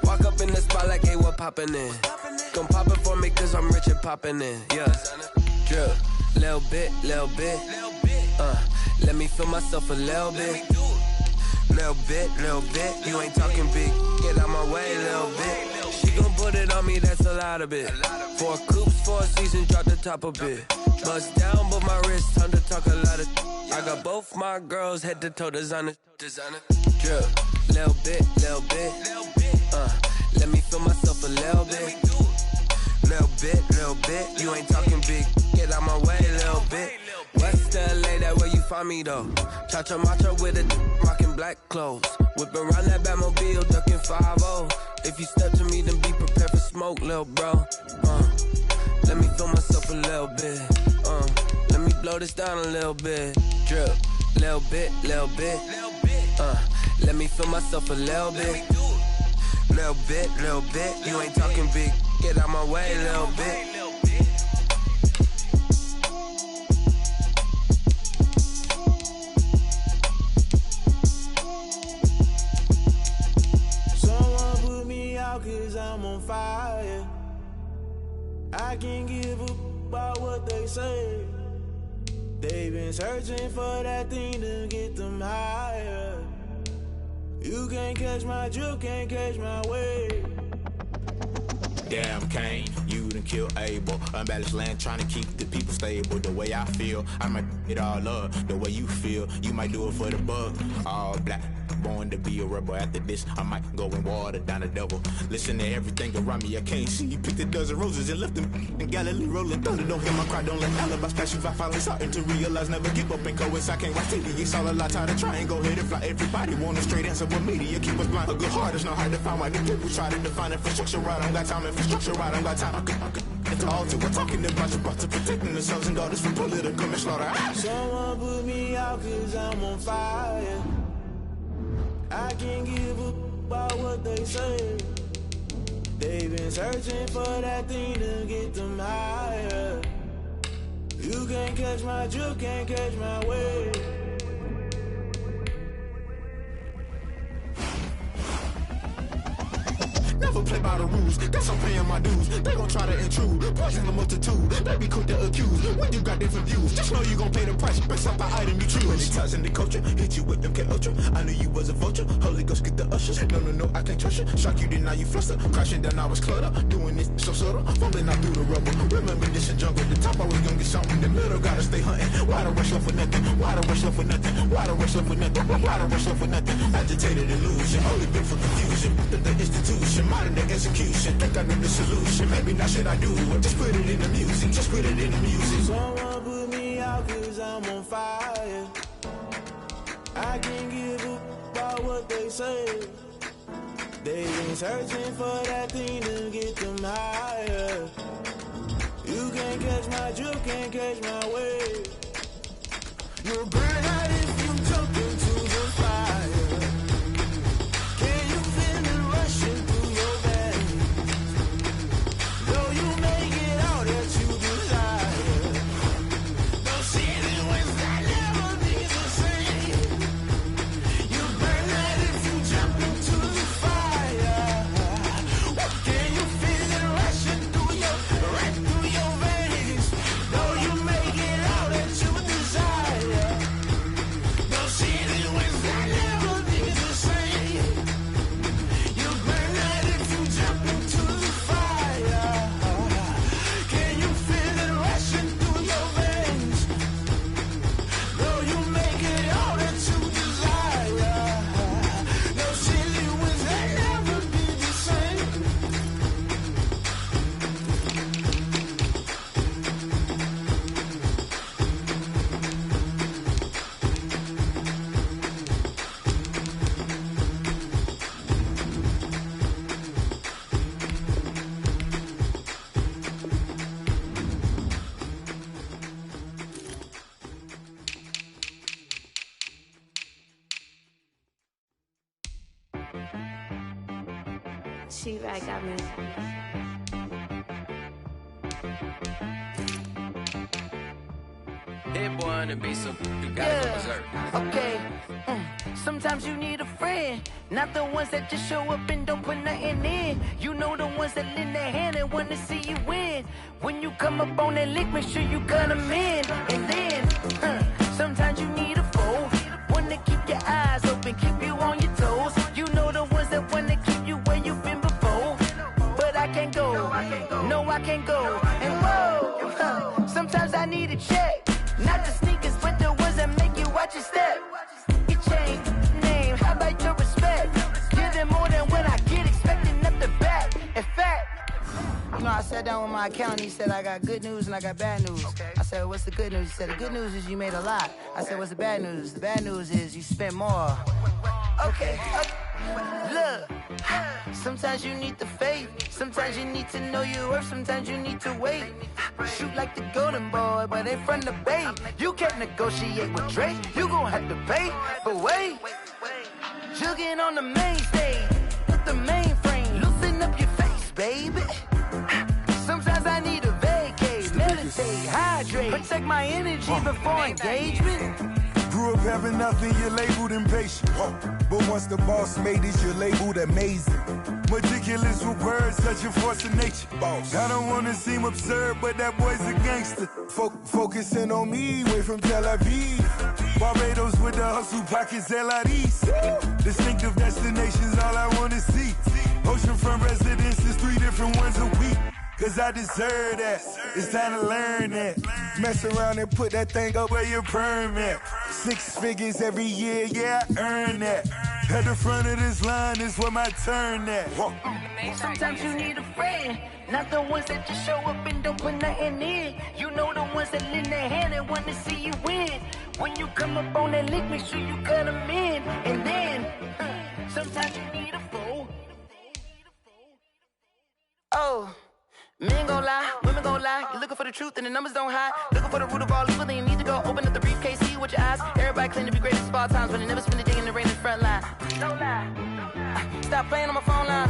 Walk up in the spot like, hey, what poppin' in? Gon' pop it for me cause I'm rich and poppin' in, yeah. Drip, little bit. Let me feel myself a little bit. Little bit. You ain't talking big. Get out my way, little bit. She gon' put it on me, that's a lot of it. 4 coops, 4 seasons, drop the top a bit. Bust down, but my wrist, time to talk a lot of. I got both my girls head to toe designer. Drip, little bit. Let me feel myself a little bit. Little bit. You ain't talking big. Get out my way, little bit. West LA, that where you find me though. Cha-cha matcha with a rockin' black clothes. Whip around that Batmobile, ducking 5-0. If you step to me, then be prepared for smoke, little bro. Let me feel myself a little bit. Let me blow this down a little bit. Drip, little bit. Let me feel myself a little bit. Little bit. You ain't talking big. Get out my way, little bit. Someone put me out 'cause I'm on fire. I can't give a about what they say. They've been searching for that thing to get them higher. You can't catch my drift, can't catch my wave. Damn, Kane, you shoot and kill Abel. Unbalanced land trying to keep the people stable. The way I feel, I might it all up. The way you feel, you might do it for the buck. All black, born to be a rebel. After this, I might go and water down the devil. Listen to everything around me, I can't see. You picked a dozen roses and left them in Galilee rolling thunder. Don't hear my cry, don't let alibis pass you. I finally starting to realize, never give up and coincide. I can't watch TV, it's all a lot. Tired of trying, go ahead and fly. Everybody want a straight answer, but media keep us blind. A good heart is not hard to find. Why the people try to define infrastructure right? I don't got time, infrastructure right, I don't got time. I could it's all to we're talking about you, about to protecting the sons and daughters from political slaughter. Someone put me out cause I'm on fire. I can't give up about what they say. They've been searching for that thing to get them higher. You can't catch my drift, can't catch my wave. Never play by the rules, that's I'm paying my dues. They gon' try to intrude, poison the multitude. They be quick to accuse when you got different views. Just know you gon' pay the price based off the item you choose. Many times in the culture, hit you with them K Ultra. I knew you was a vulture, Holy Ghost get the ushers. No, I can't trust you. Shock you, then now you fluster. Crashing down, I was cluttered. Doing this so subtle, fumbling out through the rubble. Remember this in jungle, the top I was gonna get something. The middle gotta stay hunting. Why the rush left for nothing? Why the rush left for nothing? Why the rush left for nothing? Why the rush left for nothing? Agitated illusion, only been for confusion. The institution, modern day execution. Think I know the solution. Maybe not should I do it? Just put it in the music. Just put it in the music. Someone put me out cause I'm on fire. I can't give up about what they say. They've been searching for that thing to get them higher. You can't catch my drift, can't catch my wave. You'll burn out if you jump into the fire. Can you feel it rushing through your veins? Though you may get all that you desire, those ceiling winds that never be the same. You burn out if you jump into the fire. Can you feel it rushing through your veins? Though you may get all that you desire, those ceiling winds that never be the same. You burn out if you jump into the fire. Can you feel it rushing through your veins? Though you may get all that you desire, those ceiling winds that never be the same. She-Rag got me. Hit boy on the beat, so you gotta go berserk. Okay. Sometimes you need a friend, not the ones that just show up and don't put nothing in. You know the ones that lend their hand and wanna see you win. When you come up on that lick, make sure you cut them in. And then, sometimes you need a foe, one to keep your eyes open, keep you on your toes. You know the ones that wanna keep you where you've been before. But I can't go, no I can't go. And whoa, sometimes I need a check, not the sneakers, but the ones that make you watch your step. You change name, how about your respect? Give them more than what I get, expecting up the back. In fact, you know, I sat down with my accountant, he said I got good news and I got bad news. I said, what's the good news? He said, the good news is you made a lot. I said, what's the bad news? The bad news is you spent more. Okay, look, sometimes you need the faith, sometimes you need to know your worth, sometimes you need to wait. Shoot like the golden boy, but in front of the bay. You can't negotiate with Drake, you gon' have to pay. But wait, jugging on the main stage, with the mainframe, loosen up your face, baby. Sometimes I need a vacate, meditate, hydrate, protect my energy before engagement. Grew up having nothing, you're labeled impatient. But once the boss made it, you're labeled amazing. Meticulous with words, such a force of nature. I don't wanna seem absurd, but that boy's a gangster. Focusing on me, way from Tel Aviv. Barbados with the hustle pockets, LIDs. Distinctive destinations, all I wanna see. Oceanfront residences, 3 different ones a week. cause I deserve that. It's time to learn that. Mess around and put that thing up where your permit. 6 figures every year, yeah, I earn that. At the front of this line is where my turn at. Sometimes you need a friend, not the ones that just show up and don't put nothing in. You know the ones that lend their hand and want to see you win. When you come up on that lick, make sure you cut them in. And then, sometimes you need a fool. Oh, men gon' lie, women gon' lie. You're looking for the truth and the numbers don't hide. Looking for the root of all evil, then you need to go open up the briefcase, see with your eyes. Everybody claim to be greatest of all times, but they never spend a day in the rain in the front line. Don't lie. Stop playing on my phone line.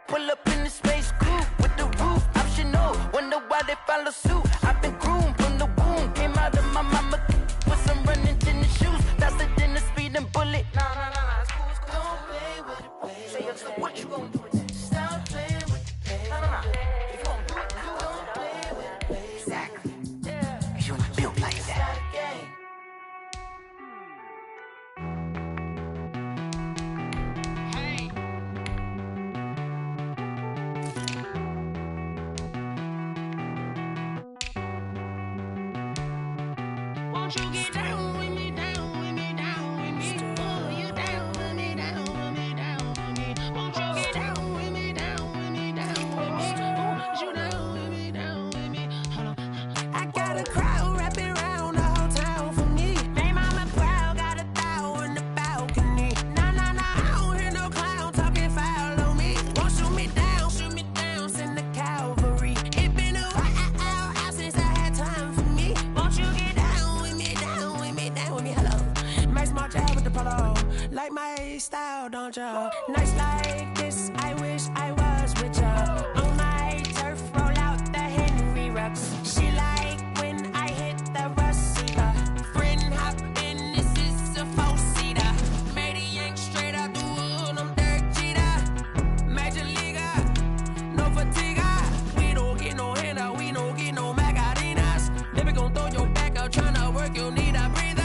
Pull up in the space coupe with the roof optional. Wonder why they follow suit. I've been groomed from the womb. Came out of my mama with some running tennis shoes. Faster than the speeding bullet. Nah, it's cool, it's cool. Don't play with it, play. Say so what you gonna do with it? Stop playing with it, play. Nah. If you gonna do it, don't play with it, play. Exactly. Yeah. You ain't built like that. Won't you get down with me, down with me, down with me? Oh, you down with me, down with me, down with me. Won't you get down with me, down with me, down with me? Oh, you down with me, down with me? Hold on. I got a crowd wrapping around the whole town for me. They mama proud, got a thou on the balcony. Nah, I don't hear no clown talking foul on me. Won't shoot me down, send the cavalry. It been a while since I had time for me. Won't you get down with me, down with me, down with me? Hello. Nice small job with the polo. Like my style, don't ya? Nice like this, I wish I was with ya. On my turf, roll out the Henry Rux. She like when I hit the Rosita. Friend hop in, this is a 4-seater. Made a yank straight out the wood, I'm Dirk Jeter. Major leaguer, no fatigue. We don't get no handout, we don't get no Macarinas. Never gon' throw your back out, tryna work, you need a breather.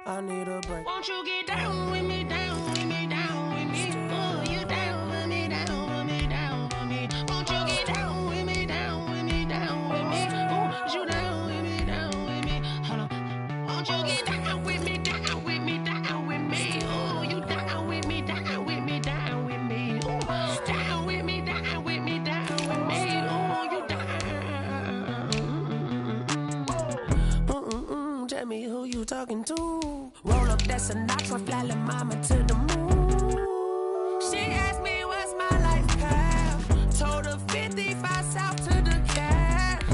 I need a break. Won't you get down with me, down with me, down with me? Oh, you down with me, down with me, down with me? Won't you get down with me, down with me, down with me? Oh, you down with me, down with me? Hold on. Won't you get down with me, down with me, down with me? Oh, you down with me, down with me, down with me? Oh, down with me, down with me, down with me? Oh, you down. Tell me who you talking to. Roll up, that's a Sinatra, fly la mama to the moon. She asked me what's my life path. Told her 55 south to the cat.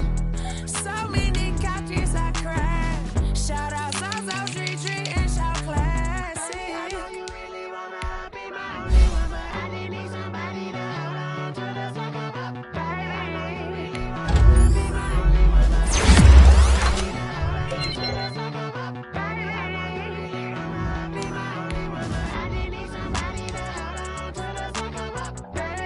So many couches I cried. Shout out South Street and shout classic. I know you really wanna be my only one, but I didn't need somebody to hold on to the fuck up, baby. I know you really wanna be my only one, but I didn't need somebody to hold on to the fuck up, baby.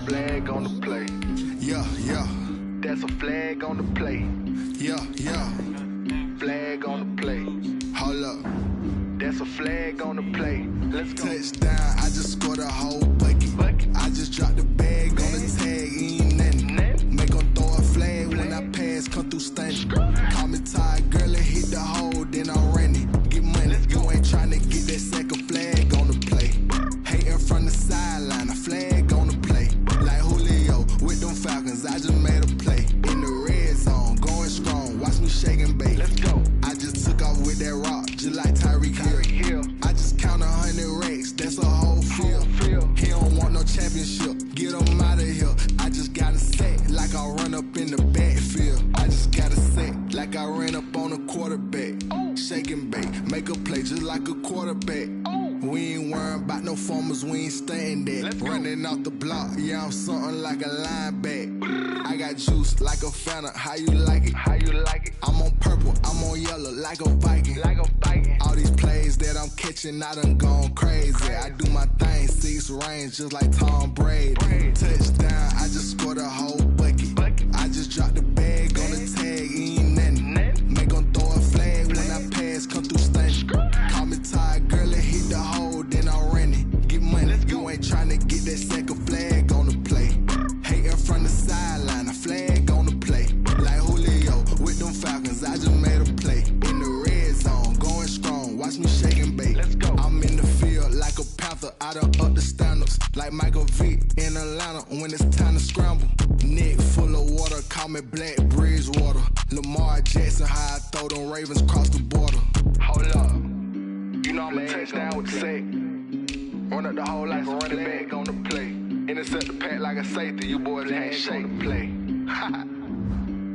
Flag on the play. Yeah. That's a flag on the play. Yeah. Flag on the play. Hold up. That's a flag on the play. Let's go. Touchdown, I just scored a whole bucket. I just dropped the bag on the tag, ain't nothing. Make 'em throw a flag when I pass, come through stunning. Call me tired, girl, and hit the hole, then I'm running. Get money, you ain't tryna get that second flag on the play. Hating from the sideline, a flag on the play. Like Julio with them Falcons, I just made a play. In the red zone, going strong, watch me shake and bake. Let's go. I just took off with that rock, just like Tyreek Hill. I just count 100 racks, that's a whole field. He don't want no championship, get him out of here. I just gotta set like I run up in the backfield. I just gotta set like I ran up on a quarterback. Shake and bake, make a play just like a quarterback. We ain't worrying about no formers, we ain't staying there. Running off the block, yeah, I'm something like a linebacker. I got juice like a Fanta, how you like it? How you like it? I'm on purple, I'm on yellow like a Viking. Like a Viking. All these plays that I'm catching, I done gone crazy. I do my thing, 6 range just like Tom Brady. Touchdown, I just scored a whole bucket. I just dropped the bag on the tag, ain't nothing. Make 'em throw a flag when I pass, come through stunning. Call me tired, girl, and hit the hole, then I'm running. Get money, you ain't tryna get that second flag on the play. Hating from the sideline, a flag on the play. Like Julio with them Falcons, I just made a play. In the red zone, going strong, watch me shake and bake. Let's go. I'm in the field like a panther, I done up the standards. Like Michael Vick in Atlanta when it's time to scramble. Neck full of water, call me Black Bridgewater. Lamar Jackson, how I throw them Ravens cross the border. Hold up, you know I'm a touchdown with the sack. Run up the whole like a running back on the play. Intercept the pack like a safety, you boys can't shake the play.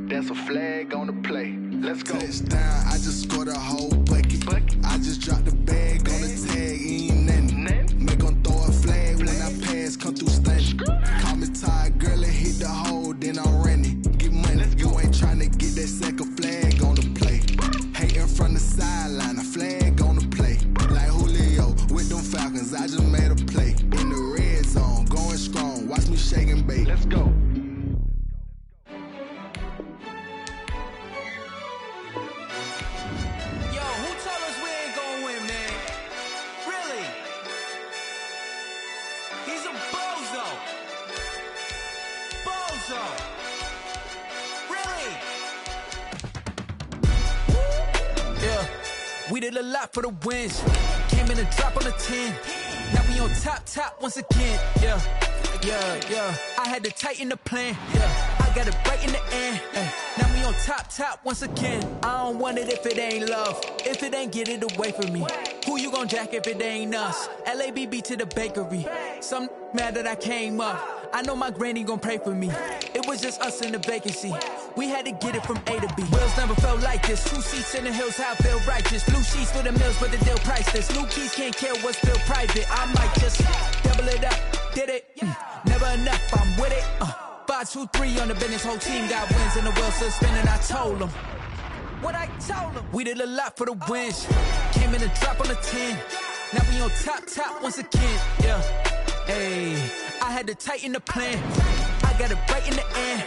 That's a flag on the play. Let's go. Touchdown, I just scored a whole bucket. I just dropped the bag on the tag, ain't nothing. Make 'em throw a flag when I pass, come through stunning. Call me tired, girl, and hit the hole, then I'm running. Get money, you ain't tryna get that second flag on the play. Hating from the sideline, a flag on the play. Like Julio with them Falcons, I just made a play. In the red zone, going strong, watch me shake and bake. Let's go. Yo, who told us we ain't gonna win, man? Really? He's a bozo. Bozo. Really? Yeah, we did a lot for the wins. Came in a drop on the 10. Now we on top once again. Yeah. I had to tighten the plan. Yeah, I got it right in the end. Now we on top once again. I don't want it if it ain't love. If it ain't, get it away from me. Who you gon' jack if it ain't us? LABB to the bakery. Some mad that I came up. I know my granny gon' pray for me. It was just us in the vacancy. We had to get it from A to B. Wheels never felt like this. 2 seats in the hills, how I feel righteous. Blue sheets for the mills, but the deal priceless. New keys can't care what's still private. I might just double it up. Did it? Never enough, I'm with it. 5, 2, 3 on the business. Whole team got wins and the wheels still spinning. I told them what I told them. We did a lot for the wins. Came in a drop on the 10. Now we on top once again. Yeah. Hey, I had to tighten the plan. I got it right in the end.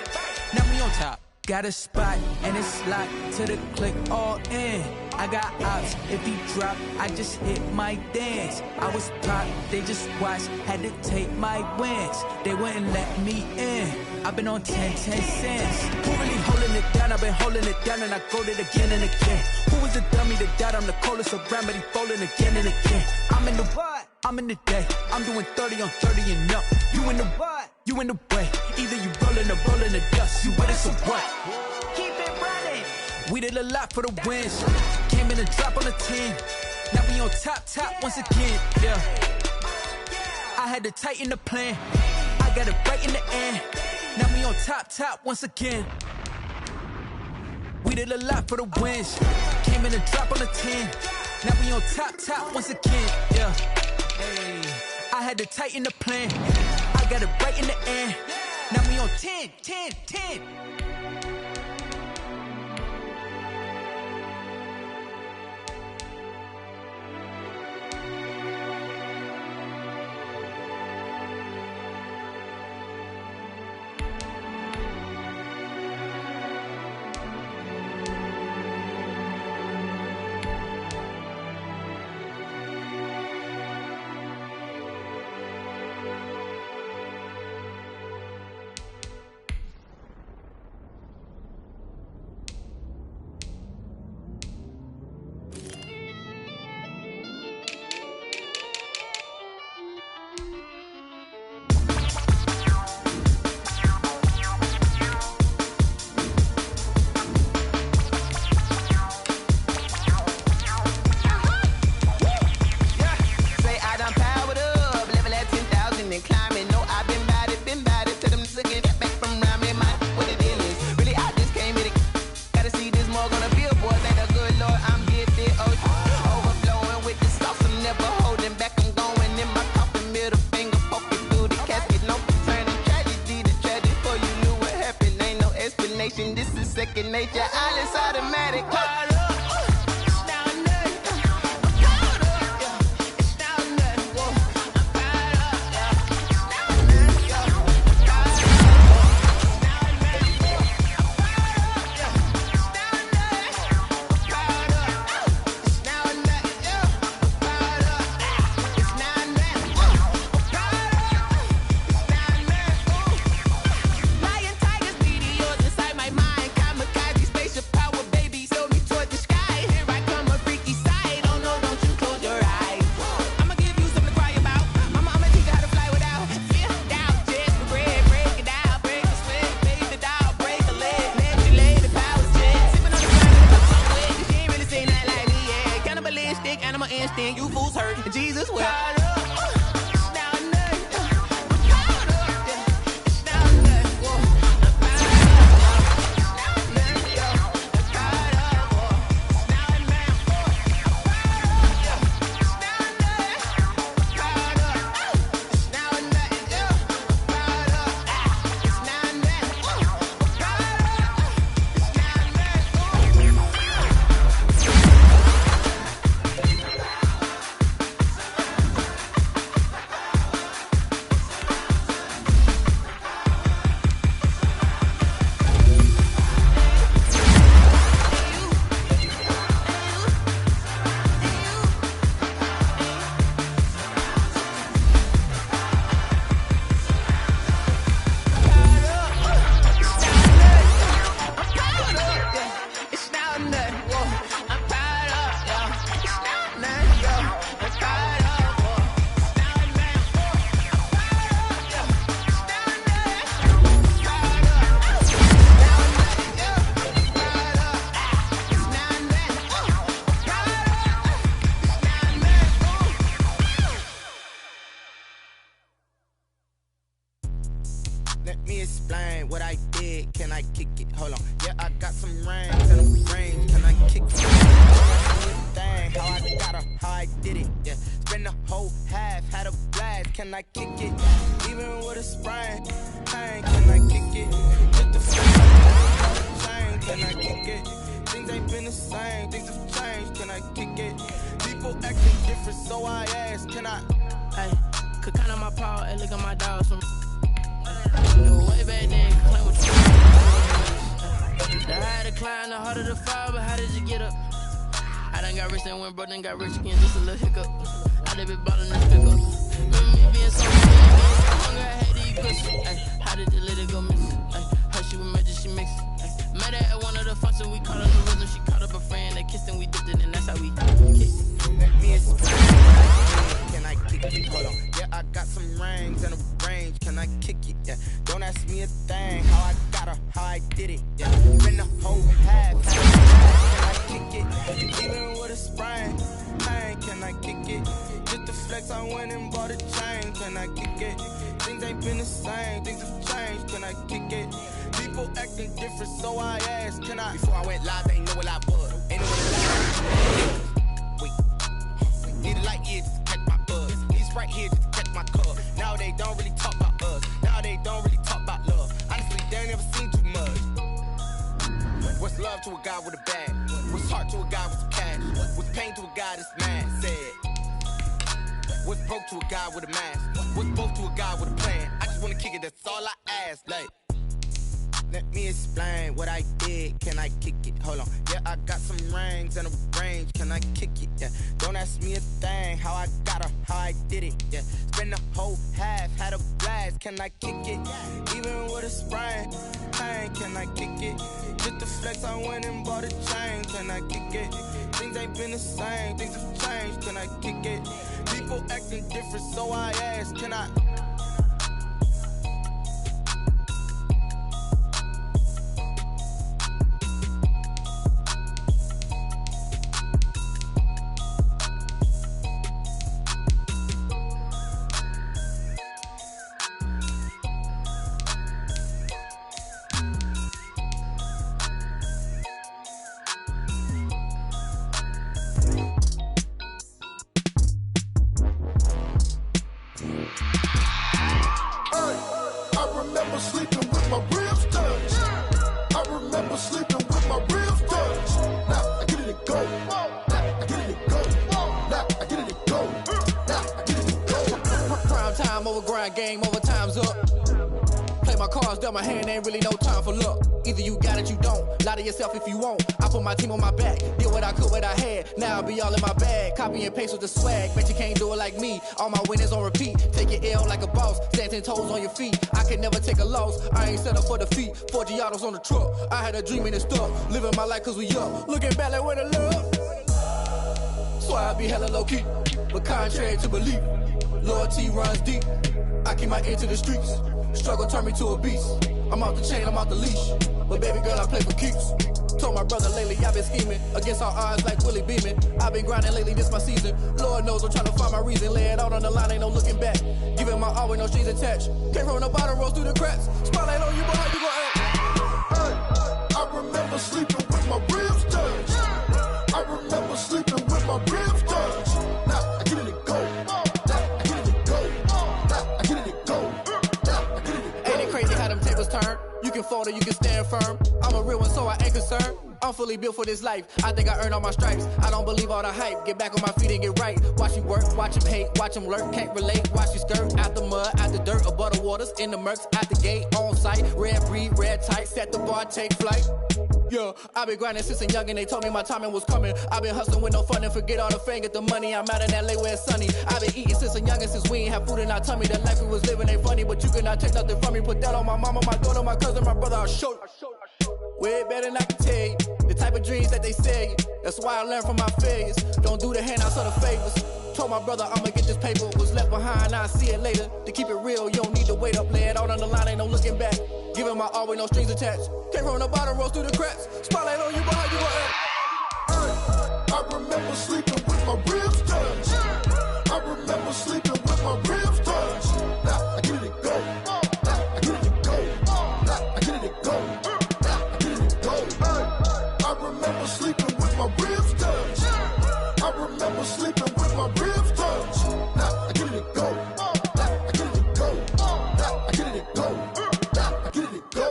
Now we on top. Got a spot and it's locked to the click all in. I got ops, if he drop, I just hit my dance. I was top, they just watched, had to take my wins. They wouldn't let me in. I've been on 10 cents. Who really holding it down? I've been holding it down and I go it again and again. Who was the dummy to doubt? I'm the coldest around, but he folding again and again. I'm in the what? I'm in the day. I'm doing 30 on 30 and up. You in the what? You in the way. Either you rolling or rolling the dust. You with us or what? Keep it running. We did a lot for the wins. Came in a drop on the 10. Now we on top once again. Yeah. I had to tighten the plan. I got it right in the end. Now we on top once again. We did a lot for the wins. Came in a drop on the 10. Now we on top once again. Yeah. Hey, I had to tighten the plan. I got it right in the end. Now we on 10. second nature. All is automatic. You fools hurt, Jesus well. Let me explain what I did. Can I kick it? Hold on. Yeah, I got some rings and a range. Can I kick it? Thing, how I got her, how I did it. Yeah, spend the whole half, had a blast. Can I kick it? Even with a sprain, pain. Can I kick it? Just the chain. Can I kick it? Things ain't been the same. Things have changed. Can I kick it? People acting different, so I ask. Can I? Hey, could count on my paw and look at my dogs from. Way back then, claim what you The higher the climb, the harder the fall, but how did you get up? I done got rich and went broke, then got rich again, just a little hiccup. I done been ballin' this pickup. Remember me being so hungry, I had to eat pussy. How did you let it go miss? How she was magic, she mixed. Met her at one of the functions, we caught up the rhythm. She caught up a friend, they kissed and we dipped it, and that's how we kicked. Let me explain. Can I kick it? Hold on. Yeah, I got some rings and a range. Can I kick it? Yeah. Don't ask me a thing. How I got her, how I did it. Yeah. Been the whole half. Can I kick it? Even with a sprain. Pain. Can I kick it? Just the flex, I went and bought a chain. Can I kick it? Things ain't been the same. Things have changed. Can I kick it? People acting different, so I asked. Can I? Before I went live, they ain't know what I was. Ain't know what I was. Need a light here just to catch my buzz. He's right here just to catch my cup. Now they don't really talk about us. Now they don't really talk about love. Honestly, they ain't never seen too much. What's love to a guy with a bag? What's heart to a guy with some cash? What's pain to a guy that's mad? Said. What's broke to a guy with a mask? What's broke to a guy with a plan? I just wanna kick it, that's all I ask. Like, let me explain what I did. Can I kick it? Hold on. Yeah, I got some rings and a range. Can I kick it? Yeah. Don't ask me a thing. How I got her, how I did it. Yeah. Spend the whole half, had a blast. Can I kick it? Even with a sprain, pain. Can I kick it? Just the flex, I went and bought a chain. Can I kick it? Things ain't been the same. Things have changed. Can I kick it? People acting different, so I ask. Can I? Sleeping with my ribs touched. I remember remember sleeping with my ribs touched. Now I get it and go. Now I get it and go. Now I get it and go. Now I get it and go. Prime time over grind game, over time's up. Play my cards, dealt my hand, ain't really no time for luck. Either you got it, you don't. Lie to yourself if you won't. I put my team on my back, did what I could, what I had. Now I be all in my bag, copy and paste with the swag. Bet you can't do it like me. All my winners on repeat. Take your L like a boss, stand 10 toes on your feet. I can never take a loss. I ain't set up for defeat. 4 Giottos on the truck. I had a dream and it stuck. Living my life cause we up. Looking back like where the love. So I be hella low key, but contrary to belief, loyalty runs deep. I keep my ear to the streets. Struggle turned me to a beast. I'm off the chain, I'm off the leash. But baby girl, I play for keeps. Told my brother lately, I've been scheming against all odds like Willie Beeman. I've been grinding lately, this my season. Lord knows I'm trying to find my reason. Lay it out on the line, ain't no looking back. Giving my all with no strings attached. Came from the bottom, rose through the cracks. Spotlight on you, boy, how you gon' act? Hey, I remember sleeping with my ribs touched. I remember sleeping with my ribs touched. Now I get it and go. Now I get it and go. Now I get it and go. Now I get it and go. Ain't it crazy how them tables turn? You can fold or you can stand firm. I'm a real one, so I ain't concerned. I'm fully built for this life. I think I earned all my stripes. I don't believe all the hype. Get back on my feet and get right. Watch you work, watch him hate, watch him lurk. Can't relate, watch you skirt. Out the mud, out the dirt, above the waters, in the murks, out the gate, on site. Red breed, red tight, set the bar, take flight. Yeah, I been grinding since a young and they told me my timing was coming. I been hustling with no fun and forget all the fame, get the money. I'm out in LA where it's sunny. I been eating since a young and since we ain't have food in our tummy. The life we was living ain't funny, but you cannot take nothing from me. Put that on my mama, my daughter, my cousin, my brother, I'll show you. Way better than I can tell you. The type of dreams that they sell you. That's why I learned from my failures. Don't do the handouts or the favors. Told my brother I'ma get this paper. Was left behind, I'll see it later. To keep it real, you don't need to wait up. Lay it out on the line, ain't no looking back. Giving my all with no strings attached. Came from the bottom, rose through the cracks. Spotlight on you, boy, how you gon' act? Hey, I remember sleeping with my ribs touched. I remember sleeping with my ribs touched. Now I get it and go. Now I get it and go. Now I get it and go. Now I get it and go. Hey, I remember sleeping with my ribs touched. I remember sleeping with my ribs touched. Now I get it and go. Now I get it and go. Now I get it and go. Now I get it and go.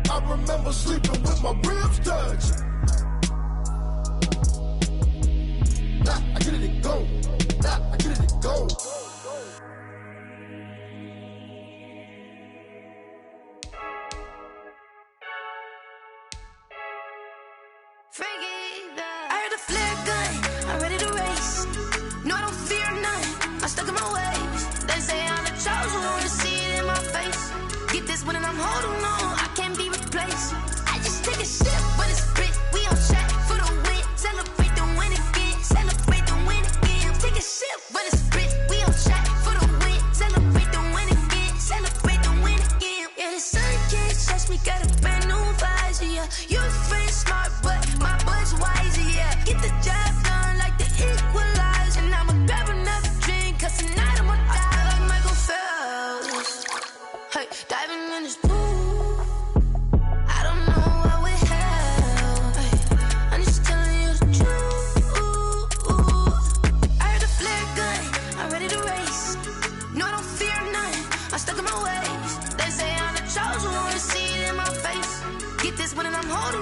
I remember sleeping with my ribs touched. Now I get it and go. Now I get it and go. I heard a flare gun, I'm ready to race. No, I don't fear none, I'm stuck in my ways. They say I'm the chosen one, to see it in my face. Get this one and I'm holding on, I can't be replaced. I just take a sip, but it's spit. We on track for the win. Celebrate the win again, celebrate the win again. Take a sip, but it's spit. We on track for the win. Celebrate the win again, celebrate the win again. Yeah, the sun can't touch me, got a brand new visor, yeah. You friend smart, but my bud's wiser, yeah. Get the job done like the equalizer. And I'ma grab another drink, cause tonight I'ma die like Michael Phelps. Hey, diving in this pool, I don't know what would help. Hey, I'm just telling you the truth. I heard a flare gun, I'm ready to race. No, I don't fear none, I'm stuck in my ways. They say I'm the chosen one, to see it in my face. Get this one and I'm holding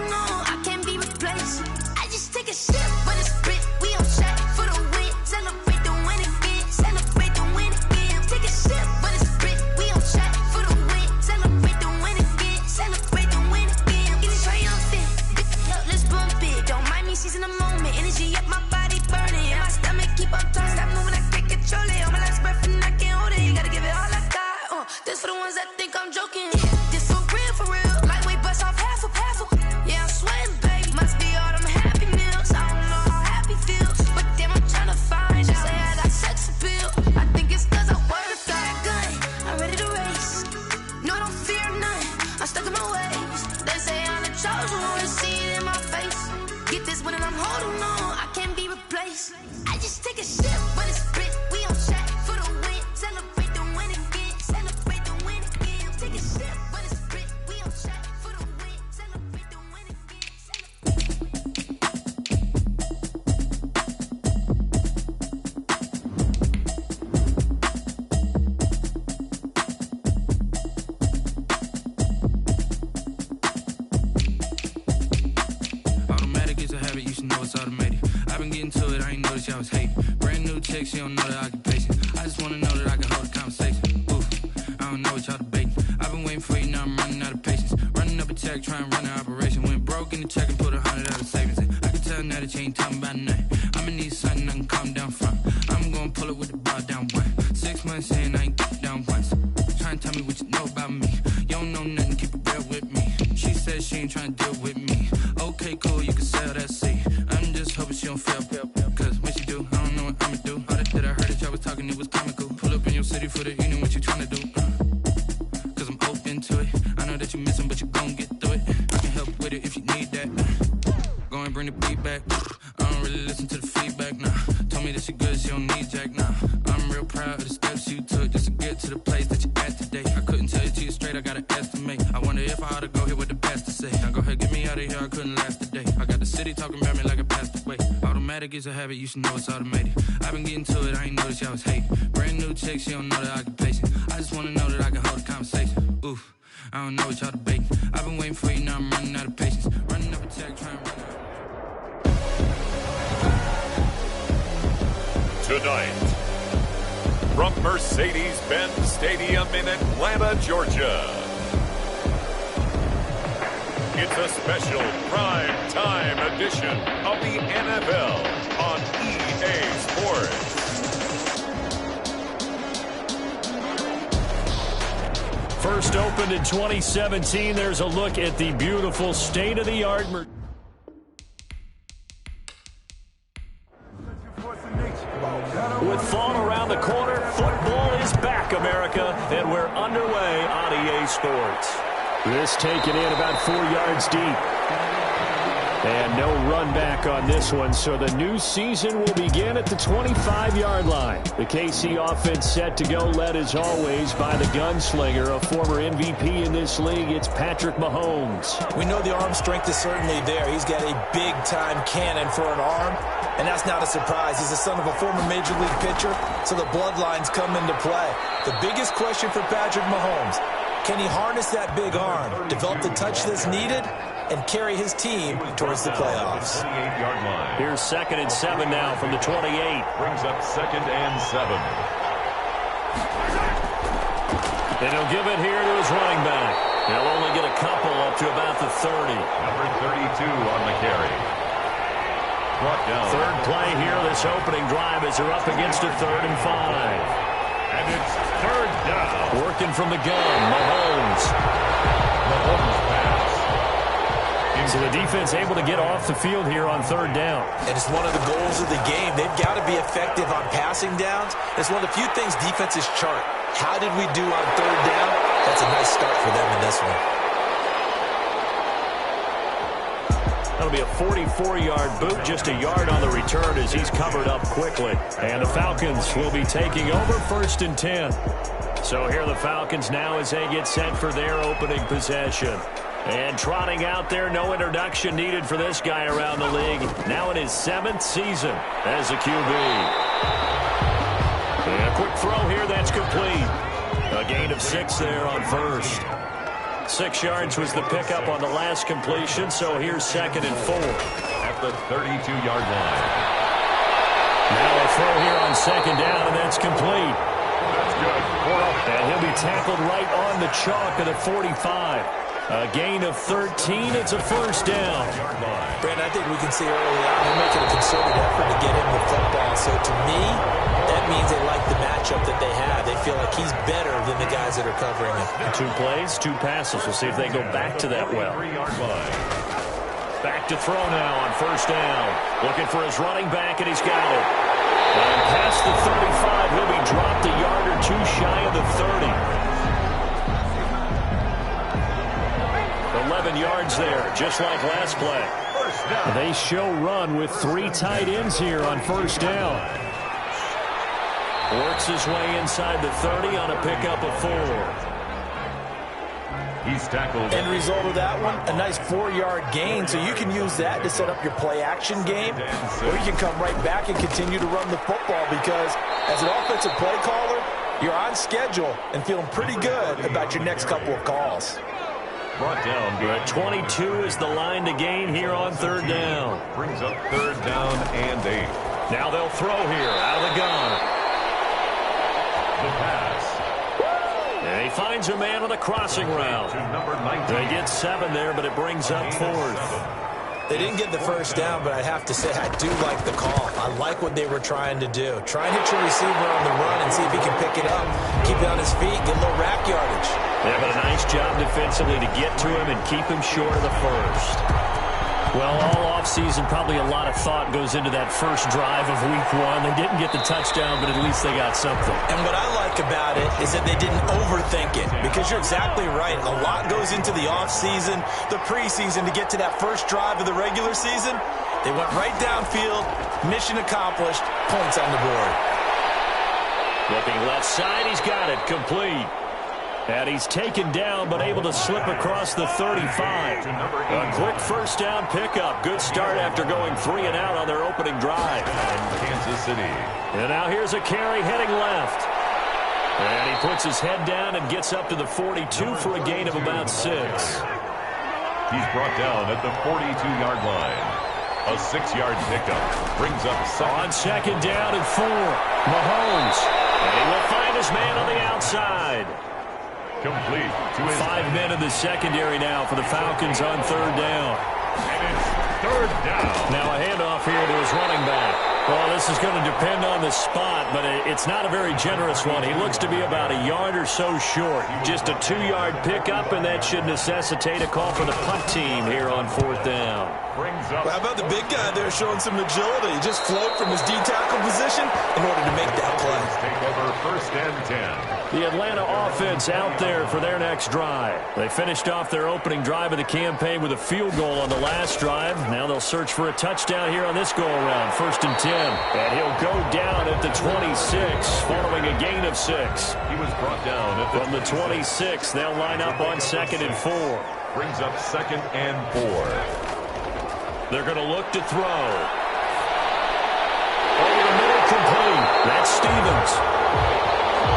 she don't know that I can patient. I just wanna know that I can hold a conversation. Oof, I don't know what y'all debating. I've been waiting for you, now I'm running out of patience. Running up a check, trying to run an operation. Went broke in the check and put 100 out of savings in. I can tell now that you ain't talking about nothing. I'ma need something I can calm down from. I'm gonna pull it with the bar down one. 6 months in, I ain't down once. Trying to tell me what you know about me. You don't know nothing, keep it real with me. She said she ain't trying to deal with me. Okay, cool, you can sell that seat. I'm just hoping she don't fail. Cause when she do, I don't know what I'ma do. All that I heard that y'all was talking, it was comical. Pull up in your city for the evening, what you trying to do? Cause I'm open to it. I know that you missing, but you gon' get through it. I can help with it if you need that. Go and bring the beat back. I don't really listen to the feedback, nah. Told me that she good, she don't need Jack, nah. I'm real proud of the steps you took just to get to the place that you at today. I couldn't tell you to you straight, I gotta estimate. I wonder if I ought to go here with the pastor say. Now go ahead, get me out of here, I couldn't last a day. I got the city talking about me like I passed away. Automatic is a habit, you should know it's automated. I've been getting to it, I ain't noticed y'all was hating. Brand new chick, she don't know that I can patient. I just wanna know that I can hold a conversation. Oof, I don't know what y'all debating. I've been waiting for you, now I'm running out of patience. Running up a check, trying to run out. Tonight, from Mercedes-Benz Stadium in Atlanta, Georgia, it's a special prime time edition of the NFL on EA Sports. First opened in 2017, there's a look at the beautiful state-of-the-art With fall around the corner, football is back, America, and we're underway on EA Sports. This taken in about 4 yards deep. And no run back on this one, so the new season will begin at the 25-yard line. The KC offense set to go, led as always by the gunslinger, a former MVP in this league. It's Patrick Mahomes. We know the arm strength is certainly there. He's got a big-time cannon for an arm, and that's not a surprise. He's the son of a former Major League pitcher, so the bloodlines come into play. The biggest question for Patrick Mahomes, can he harness that big arm, develop the touch that's needed, and carry his team towards the playoffs? Here's 2nd and 7 now from the 28. Brings up 2nd and 7. And he'll give it here to his running back. He'll only get a couple up to about the 30. Number 32 on the carry. Brought down. Third play here, this opening drive as they're up against a 3rd and 5. And it's 3rd down. Working from the gun, Mahomes pass. So the defense able to get off the field here on 3rd down. And it's one of the goals of the game. They've got to be effective on passing downs. It's one of the few things defenses chart. How did we do on 3rd down? That's a nice start for them in this one. That'll be a 44-yard boot, just a yard on the return as he's covered up quickly. And the Falcons will be taking over 1st and 10. So here are the Falcons now as they get set for their opening possession. And trotting out there, no introduction needed for this guy around the league. Now in his 7th season as a QB. And a quick throw here, that's complete. A gain of 6 there on 1st. 6 yards was the pickup on the last completion, so here's 2nd and 4. At the 32-yard line. Now a throw here on 2nd down, and that's complete. That's good. And he'll be tackled right on the chalk of the 45. A gain of 13. It's a 1st down. Brandon, I think we can see early on they're making a concerted effort to get him the football. So to me, that means they like the matchup that they have. They feel like he's better than the guys that are covering him. 2 plays, 2 passes. We'll see if they go back to that well. Back to throw now on 1st down. Looking for his running back, and he's got it. And past the 35, he'll be dropped a yard or 2 shy of the 30. 11 yards there, just like last play. They show run with 3 tight ends here on 1st down. Works his way inside the 30 on a pickup of 4. He's tackled. End result of that one, a nice 4-yard gain, so you can use that to set up your play-action game, or you can come right back and continue to run the football because as an offensive play caller, you're on schedule and feeling pretty good about your next couple of calls. Brought down. But 22 is the line to gain here on 3rd down. Brings up 3rd down and 8. Now they'll throw here out of the gun. The pass. And he finds a man on a crossing route. They get 7 there, but it brings up 4th. They didn't get the first down, but I have to say I do like the call. I like what they were trying to do. Try and hit your receiver on the run and see if he can pick it up. Keep it on his feet, get a little rack yardage. Yeah, but a nice job defensively to get to him and keep him short of the first. Well, all offseason, probably a lot of thought goes into that first drive of week 1. They didn't get the touchdown, but at least they got something. And what I like about it is that they didn't overthink it, because you're exactly right. A lot goes into the offseason, the preseason to get to that first drive of the regular season. They went right downfield, mission accomplished, points on the board. Looking left side, he's got it, complete. And he's taken down, but able to slip across the 35. A quick first down pickup. Good start after going 3 and out on their opening drive. Kansas City. And now here's a carry heading left. And he puts his head down and gets up to the 42 for a gain of about 6. He's brought down at the 42-yard line. A 6-yard pickup brings up on second down and 4. Mahomes. And he will find his man on the outside. Complete to his 5 men in the secondary now for the Falcons on third down. And it's third down. Now a handoff here to his running back. Well, this is going to depend on the spot, but it's not a very generous one. He looks to be about a yard or so short. Just a 2-yard pickup, and that should necessitate a call for the punt team here on fourth down. Well, how about the big guy there showing some agility? He just float from his D-tackle position in order to make that play. Take over first and 10. The Atlanta offense out there for their next drive. They finished off their opening drive of the campaign with a field goal on the last drive. Now they'll search for a touchdown here on this go-around, first and 10. And he'll go down at the 26, following a gain of 6. He was brought down at from the 26. They'll line up on second and 4. Brings up second and 4. They're going to look to throw. Over the middle, complete. That's Stevens.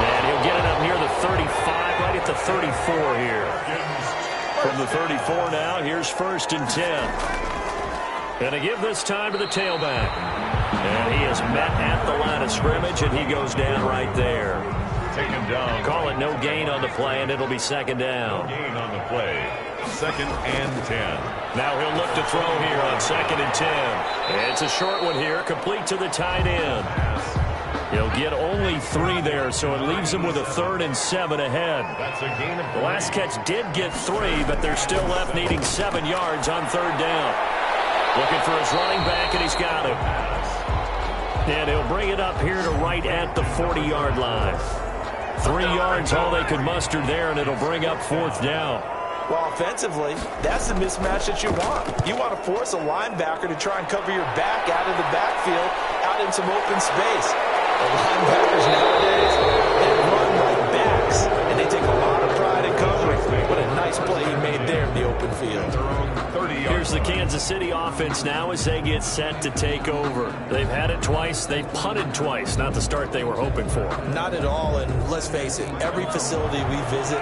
And he'll get it up near the 35, right at the 34 here. From the 34 now, here's first and 10. And to give this time to the tailback. And he is met at the line of scrimmage, and he goes down right there. Taken down. Call it no gain on the play, and it'll be second down. No gain on the play. Second and 10. Now he'll look to throw here on second and 10. And it's a short one here, complete to the tight end. He'll get only 3 there, so it leaves him with a 3rd and 7 ahead. That's a gain of 3. The last catch did get 3, but they're still left needing 7 yards on third down. Looking for his running back, and he's got him. And he'll bring it up here to right at the 40-yard line. 3 yards, all they could muster there, and it'll bring up fourth down. Well, offensively, that's the mismatch that you want. You want to force a linebacker to try and cover your back out of the backfield, out in some open space. The linebackers nowadays, they run like backs, and they take a lot of pride in covering. What a nice play he made there in the open field. Here's the Kansas City offense now as they get set to take over. They've had it twice. They've punted twice. Not the start they were hoping for. Not at all, and let's face it, every facility we visit,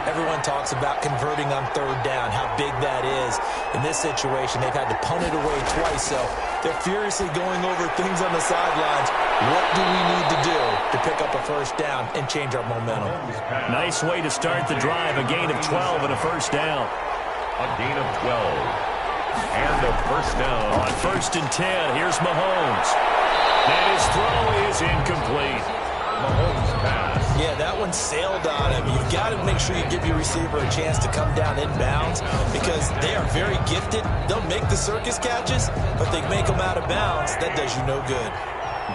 everyone talks about converting on third down, how big that is. In this situation, they've had to punt it away twice, so they're furiously going over things on the sidelines. What do we need to do to pick up a first down and change our momentum? Nice way to start the drive, a gain of 12 and a first down. A gain of 12. And a first down. On first and 10, here's Mahomes. And his throw is incomplete. Mahomes pass. Yeah, that one sailed on him. You've got to make sure you give your receiver a chance to come down inbounds because they are very gifted. They'll make the circus catches, but they make them out of bounds. That does you no good.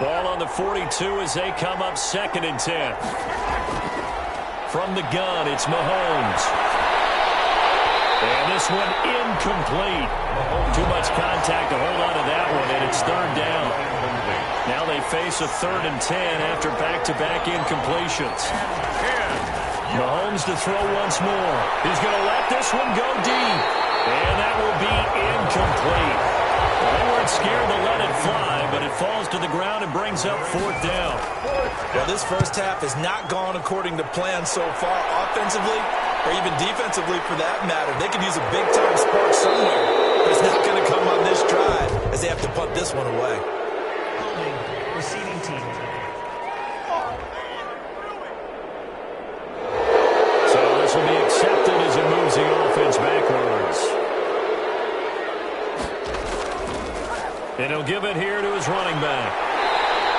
Ball on the 42 as they come up second and 10. From the gun, it's Mahomes. And this one incomplete. Too much contact to hold on to that one, and it's third down. Now they face a 3rd and 10 after back-to-back incompletions. Mahomes to throw once more. He's going to let this one go deep. And that will be incomplete. They weren't scared to let it fly, but it falls to the ground and brings up fourth down. Well, this first half has not gone according to plan so far offensively or even defensively for that matter. They could use a big-time spark somewhere, but it's not going to come on this drive as they have to punt this one away. And he'll give it here to his running back.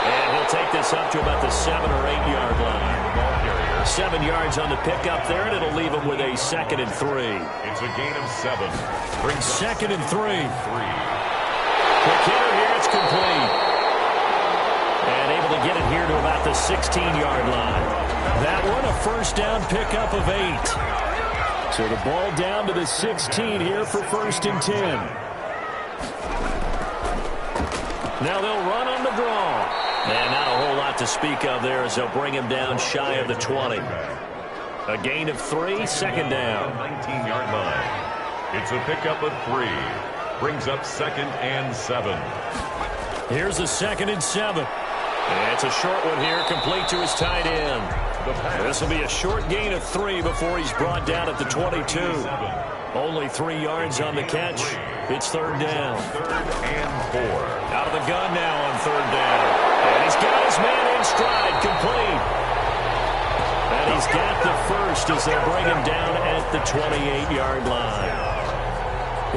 And he'll take this up to about the 7 or 8 yard line. 7 yards on the pickup there, and it'll leave him with a 2nd and 3. It's a gain of 7. Brings 2nd and 3. Quick hitter here, it's complete. And able to get it here to about the 16-yard line. That one, a first down pickup of 8. So the ball down to the 16 here for 1st and 10. Now they'll run on the draw. And not a whole lot to speak of there as they'll bring him down shy of the 20. A gain of 3, 2nd down. 19-yard line. It's a pickup of 3. Brings up 2nd and 7. Here's a 2nd and 7. And it's a short one here, complete to his tight end. This will be a short gain of 3 before he's brought down at the 22. Only 3 yards on the catch. It's 3rd down. 3rd and 4. Out of the gun now on 3rd down. And he's got his man in stride, complete. And he's got the first as they bring him down at the 28-yard line.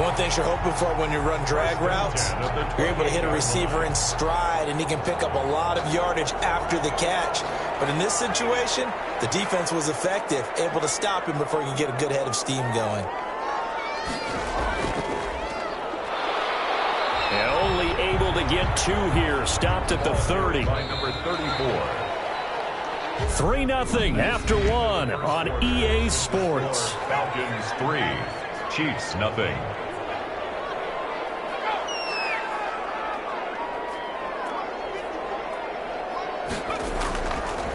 One thing you're hoping for when you run drag routes, you're able to hit a receiver in stride, and he can pick up a lot of yardage after the catch. But in this situation, the defense was effective, able to stop him before he could get a good head of steam going. And only able to get 2 here, stopped at the 30. By number 34. 3-0 after 1 on EA Sports. Falcons 3, Chiefs nothing.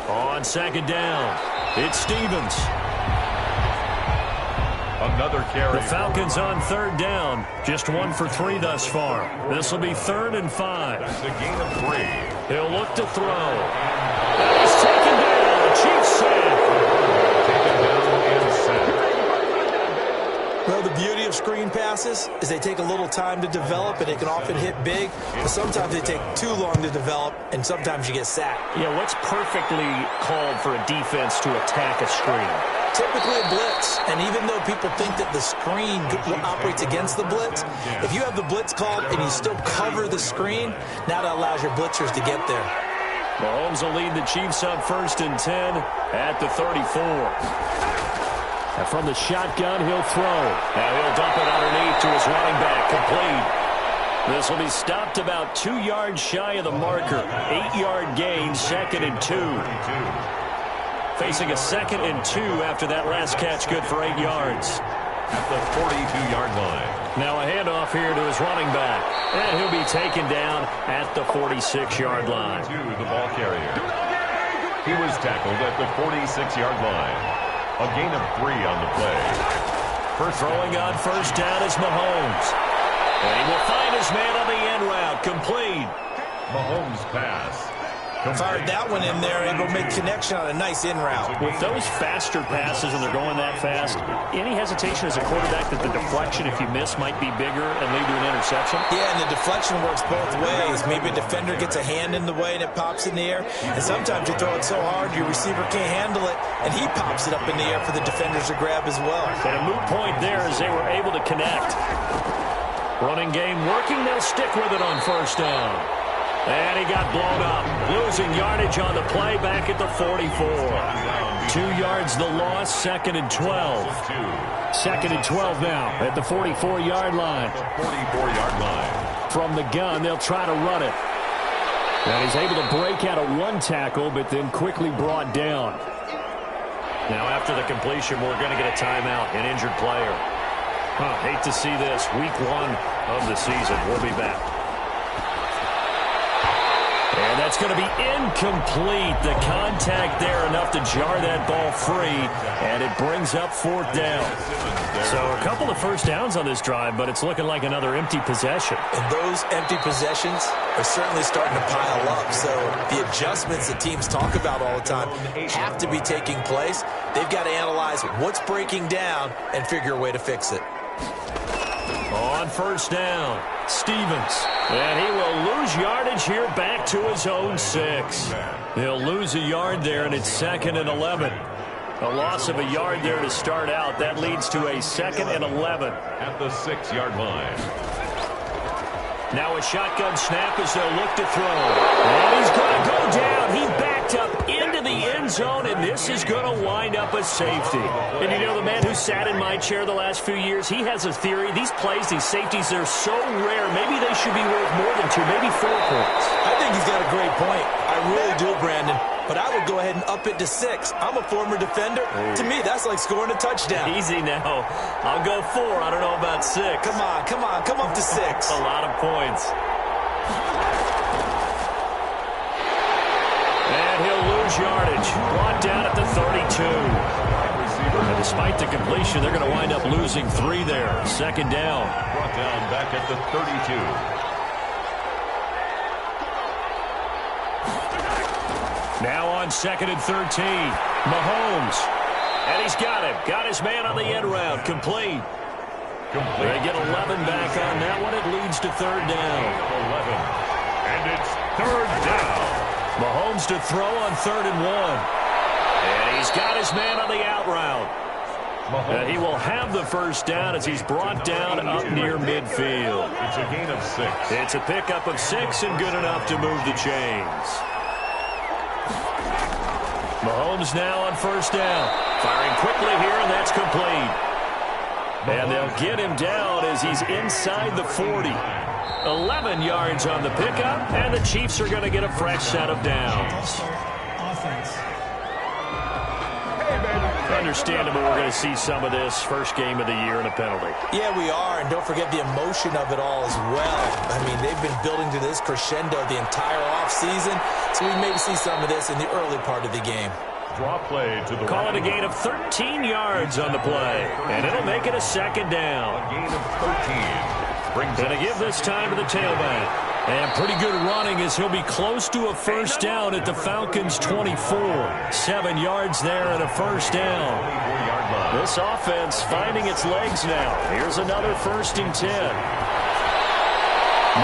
On 2nd down, it's Stevens. Another carry. The Falcons on 3rd down. Just 1 for 3 thus far. This will be 3rd and 5. That's a gain of 3. He'll look to throw. And he's taken down. Chiefs sack. Taken down and set. Well, the beauty of screen passes is they take a little time to develop, and they can often hit big, but sometimes they take too long to develop, and sometimes you get sacked. Yeah, what's perfectly called for a defense to attack a screen? Typically a blitz, and even though people think that the screen operates against the blitz, if you have the blitz called and you still cover the screen, now that allows your blitzers to get there. Mahomes will lead the Chiefs up 1st and 10 at the 34. And from the shotgun, he'll throw. Now he'll dump it underneath to his running back, complete. This will be stopped about 2 yards shy of the marker. 8-yard gain, 2nd and 2. Facing a 2nd and 2 after that last catch, good for 8 yards. At the 42-yard line. Now a handoff here to his running back. And he'll be taken down at the 46-yard line. To the ball carrier. He was tackled at the 46-yard line. A gain of 3 on the play. First throwing on 1st down is Mahomes. And he will find his man on the end route, complete. Mahomes pass. Fired that one in there, able to make connection on a nice in route. With those faster passes and they're going that fast, any hesitation as a quarterback that the deflection, if you miss, might be bigger and lead to an interception? Yeah, and the deflection works both ways. Maybe a defender gets a hand in the way and it pops in the air, and sometimes you throw it so hard your receiver can't handle it, and he pops it up in the air for the defenders to grab as well. And a moot point there as they were able to connect. Running game working, they'll stick with it on 1st down. And he got blown up, losing yardage on the play back at the 44. 2 yards the loss, 2nd and 12. 2nd and 12 now at the 44-yard line. 44-yard line. From the gun, they'll try to run it. And he's able to break out of 1 tackle, but then quickly brought down. Now after the completion, we're going to get a timeout, an injured player. Hate to see this. Week 1 of the season. We'll be back. And that's going to be incomplete. The contact there enough to jar that ball free, and it brings up 4th down. So a couple of first downs on this drive, but it's looking like another empty possession. And those empty possessions are certainly starting to pile up. So the adjustments that teams talk about all the time have to be taking place. They've got to analyze what's breaking down and figure a way to fix it. On 1st down, Stevens. And he will lose yardage here back to his own 6. He'll lose a yard there, and it's 2nd and 11. A loss of a yard there to start out. That leads to a 2nd and 11. At the 6-yard line. Now a shotgun snap as they'll look to throw. And he's going to go down. He backed up into the end zone, and this is going to wind up a safety. And you know, the man who sat in my chair the last few years, he has a theory. These plays, these safeties, they're so rare. Maybe they should be worth more than 2, maybe 4 points. I think he's got a great point. I really do, Brandon. But I would go ahead and up it to 6. I'm a former defender. To me, that's like scoring a touchdown. Easy now. I'll go 4. I don't know about 6. Come on. Come up to 6. A lot of points. And he'll lose yardage. Brought down at the 32. And despite the completion, they're going to wind up losing 3 there. Second down. Brought down back at the 32. Now on 2nd and 13. Mahomes. And he's got him. Got his man on the end round. Complete. They get 11 back on that one. It leads to 3rd down. 11. And it's 3rd down. Mahomes to throw on 3rd and 1. And he's got his man on the out route. And he will have the first down as he's brought down up near midfield. It's a gain of 6. It's a pickup of 6 and good enough to move the chains. Mahomes now on 1st down. Firing quickly here, and that's complete. And they'll get him down as he's inside the 40. 11 yards on the pickup, and the Chiefs are going to get a fresh set of downs. Understandable we're going to see some of this first game of the year and a penalty. Yeah, we are, and don't forget the emotion of it all as well. I mean, they've been building to this crescendo the entire offseason, so we may see some of this in the early part of the game. Draw play to the Call it a gain of 13 yards on the play, and it'll make it a 2nd down. A gain of 13. Going to give this time to the tailback. And pretty good running as he'll be close to a 1st down at the Falcons' 24. 7 yards there and a 1st down. This offense finding its legs now. Here's another 1st and 10.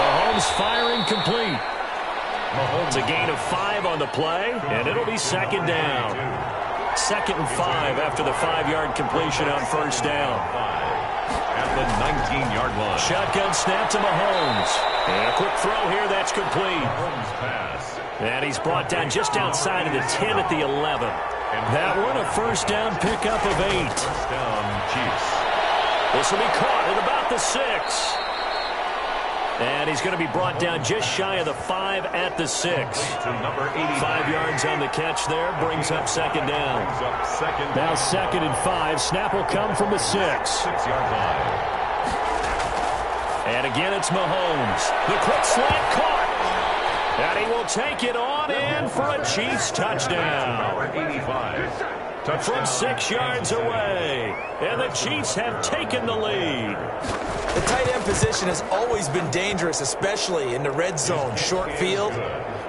Mahomes firing complete. It's a gain of 5 on the play, and it'll be 2nd down. 2nd and 5 after the 5-yard completion on 1st down. At the 19-yard line. Shotgun snap to Mahomes. And a quick throw here, that's complete. Mahomes pass. And he's brought down just outside of the 10 at the 11. And that one a 1st down pickup of 8. 1st down, Chiefs. This will be caught at about the 6. And he's going to be brought down just shy of the 5 at the 6. To number 85. 5 yards on the catch there, brings up 2nd down. Brings up 2nd. Now 2nd and 5. Snap will come from the 6. 6-yard line. And again, it's Mahomes. The quick slant caught. And he will take it on in for a Chiefs touchdown. Number 85. From 6 yards away. And the Chiefs have taken the lead. The tight end position has always been dangerous, especially in the red zone, short field.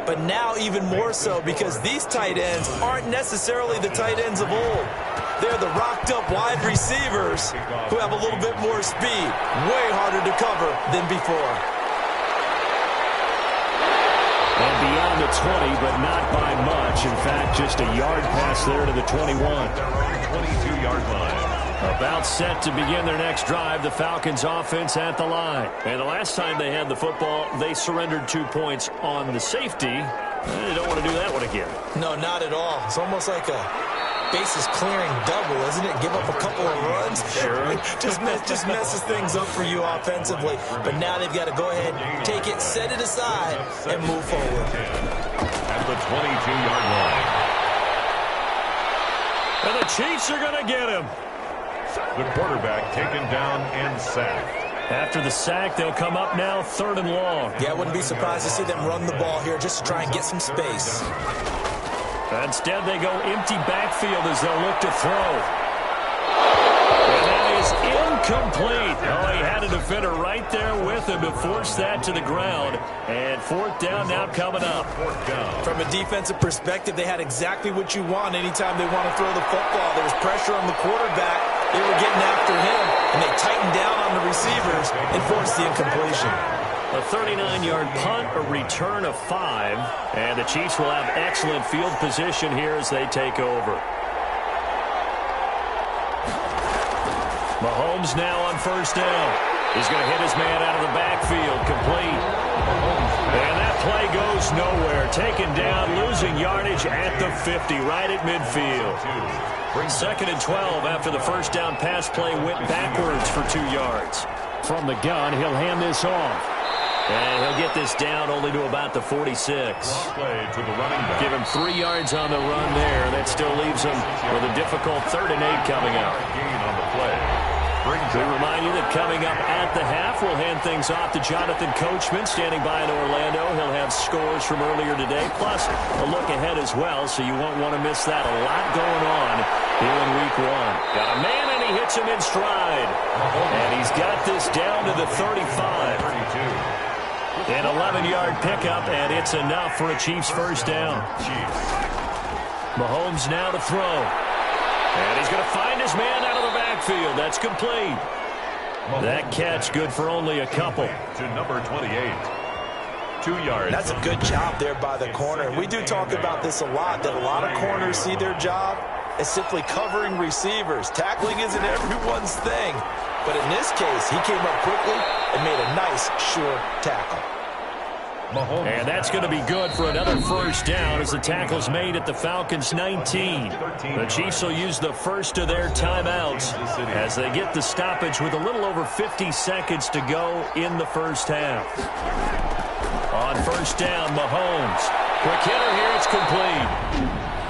But now even more so because these tight ends aren't necessarily the tight ends of old. They're the rocked-up wide receivers who have a little bit more speed, way harder to cover than before. And beyond the 20, but not by much. In fact, just a yard pass there to the 21. 22-yard line. About set to begin their next drive, the Falcons offense at the line. And the last time they had the football, they surrendered 2 points on the safety. They don't want to do that one again. No, not at all. It's almost like a bases clearing double, isn't it? Give up a couple of runs. Sure. just messes things up for you offensively. But now they've got to go ahead, take it, set it aside, and move forward. At the 22-yard line. And the Chiefs are going to get him. The quarterback taken down and sacked. After the sack, they'll come up now 3rd and long. Yeah, I wouldn't be surprised to see them run the ball here just to try and get some space. Instead, they go empty backfield as they'll look to throw. And that is incomplete. Oh, he had a defender right there with him to force that to the ground. And 4th down now coming up. 4th down. From a defensive perspective, they had exactly what you want anytime they want to throw the football. There was pressure on the quarterback. They were getting after him, and they tightened down on the receivers and forced the incompletion. A 39-yard punt, a return of 5, and the Chiefs will have excellent field position here as they take over. Mahomes now on 1st down. He's going to hit his man out of the backfield, complete. And that play goes nowhere. Taken down, losing yardage at the 50, right at midfield. 2nd and 12 after the first down pass play went backwards for 2 yards. From the gun, he'll hand this off. And he'll get this down only to about the 46. Give him 3 yards on the run there. That still leaves him with a difficult 3rd and 8 coming up. We remind you that coming up at the half, we'll hand things off to Jonathan Coachman, standing by in Orlando. He'll have scores from earlier today, plus a look ahead as well, so you won't want to miss that. A lot going on here in Week 1. Got a man, and he hits him in stride. And he's got this down to the 35. An 11-yard pickup, and it's enough for a Chiefs first down. Mahomes now to throw. And he's going to find his man out of the backfield. That's complete. That catch good for only a couple. To number 28. 2 yards. That's a good job there by the corner. We do talk about this a lot, that a lot of corners see their job as simply covering receivers. Tackling isn't everyone's thing. But in this case, he came up quickly and made a nice, sure tackle. And that's going to be good for another first down as the tackle's made at the Falcons' 19. The Chiefs will use the first of their timeouts as they get the stoppage with a little over 50 seconds to go in the first half. On first down, Mahomes. Quick hitter here, it's complete.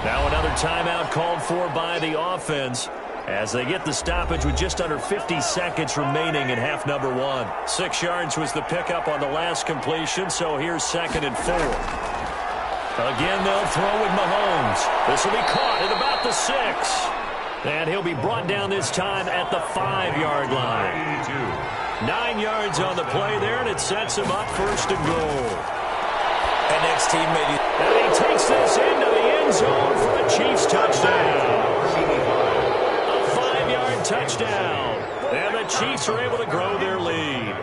Now another timeout called for by the offense as they get the stoppage with just under 50 seconds remaining in half number 1. 6 yards was the pickup on the last completion, so here's 2nd and 4. Again, they'll throw with Mahomes. This will be caught at about the 6. And he'll be brought down this time at the 5-yard line. 9 yards on the play there, and it sets him up 1st and goal. And next teammate. And he takes this into the end zone for a Chiefs touchdown. Touchdown, and the Chiefs are able to grow their lead.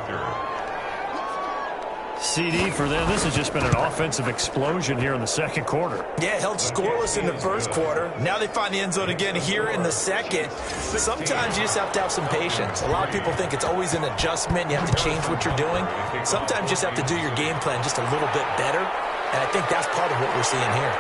CD for them. This has just been an offensive explosion here in the second quarter. Yeah, held scoreless in the first quarter. Now they find the end zone again here in the second. Sometimes you just have to have some patience. A lot of people think it's always an adjustment. You have to change what you're doing. Sometimes you just have to do your game plan just a little bit better, and I think that's part of what we're seeing here.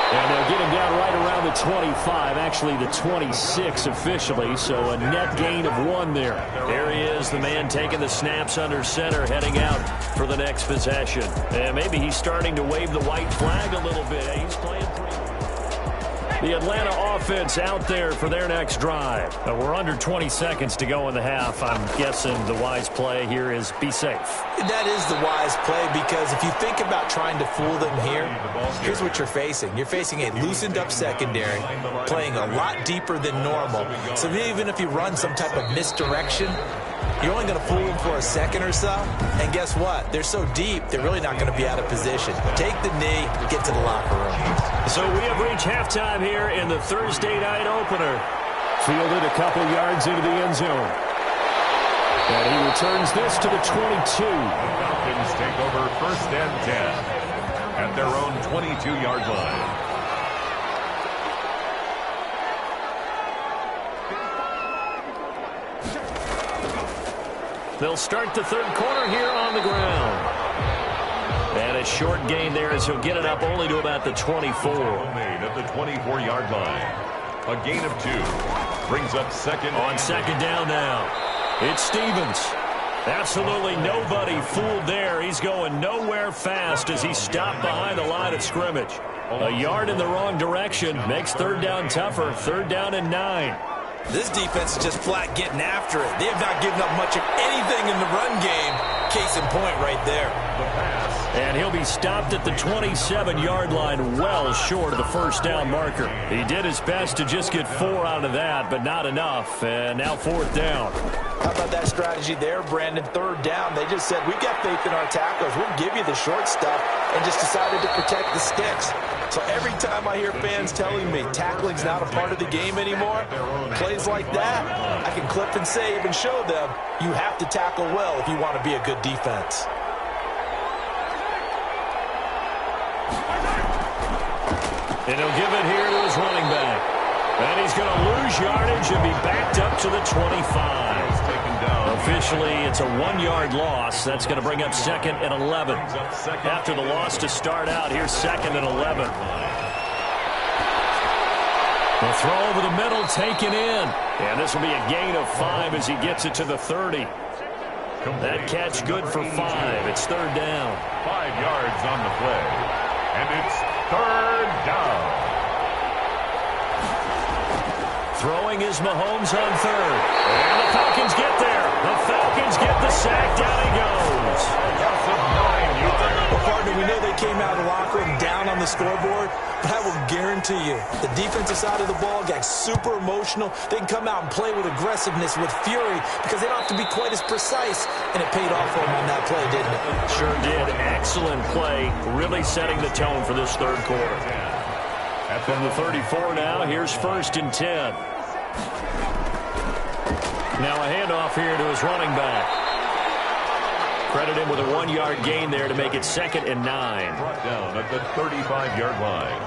And they'll get him down right around the 25, actually the 26 officially, so a net gain of 1 there. There he is, the man taking the snaps under center, heading out for the next possession. And maybe he's starting to wave the white flag a little bit. He's playing pretty. The Atlanta offense out there for their next drive. We're under 20 seconds to go in the half. I'm guessing the wise play here is be safe. That is the wise play, because if you think about trying to fool them here, here's what you're facing. You're facing a loosened up secondary, playing a lot deeper than normal. So even if you run some type of misdirection, you're only going to fool them for a second or so. And guess what? They're so deep, they're really not going to be out of position. Take the knee, get to the locker room. So we have reached halftime here in the Thursday night opener. Fielded a couple yards into the end zone. And he returns this to the 22. Falcons take over 1st and 10 at their own 22-yard line. They'll start the third quarter here on the ground. And a short gain there as he'll get it up only to about the 24. Made at the 24-yard line. A gain of 2. Brings up second. On second down now. It's Stevens. Absolutely nobody fooled there. He's going nowhere fast as he stopped behind the line of scrimmage. A yard in the wrong direction makes third down tougher. 3rd down and 9. This defense is just flat getting after it. They have not given up much of anything in the run game. Case in point right there. And he'll be stopped at the 27-yard line, well short of the first down marker. He did his best to just get 4 out of that, but not enough. And now 4th down. How about that strategy there, Brandon? 3rd down. They just said, we got faith in our tackles. We'll give you the short stuff, and just decided to protect the sticks. So every time I hear fans telling me tackling's not a part of the game anymore, plays like that, I can clip and save and show them you have to tackle well if you want to be a good defense. And he'll give it here to his running back. And he's going to lose yardage and be backed up to the 25. Officially, it's a 1-yard loss. That's going to bring up 2nd and 11. After the loss to start out, here's 2nd and 11. The throw over the middle taken in. And this will be a gain of 5 as he gets it to the 30. That catch good for 5. It's 3rd down. 5 yards on the play. And it's 3rd down. Throwing is Mahomes on 3rd. And the Falcons get there. The Falcons get the sack. Down he goes. Well, partner, we know they came out of the locker room down on the scoreboard, but I will guarantee you the defensive side of the ball got super emotional. They can come out and play with aggressiveness, with fury, because they don't have to be quite as precise, and it paid off for them on that play, didn't it? Sure did. Excellent play, really setting the tone for this 3rd quarter. From the 34 now, here's 1st and 10. Now a handoff here to his running back. Credit him with a 1-yard gain there to make it 2nd and 9. Brought down at the 35-yard line.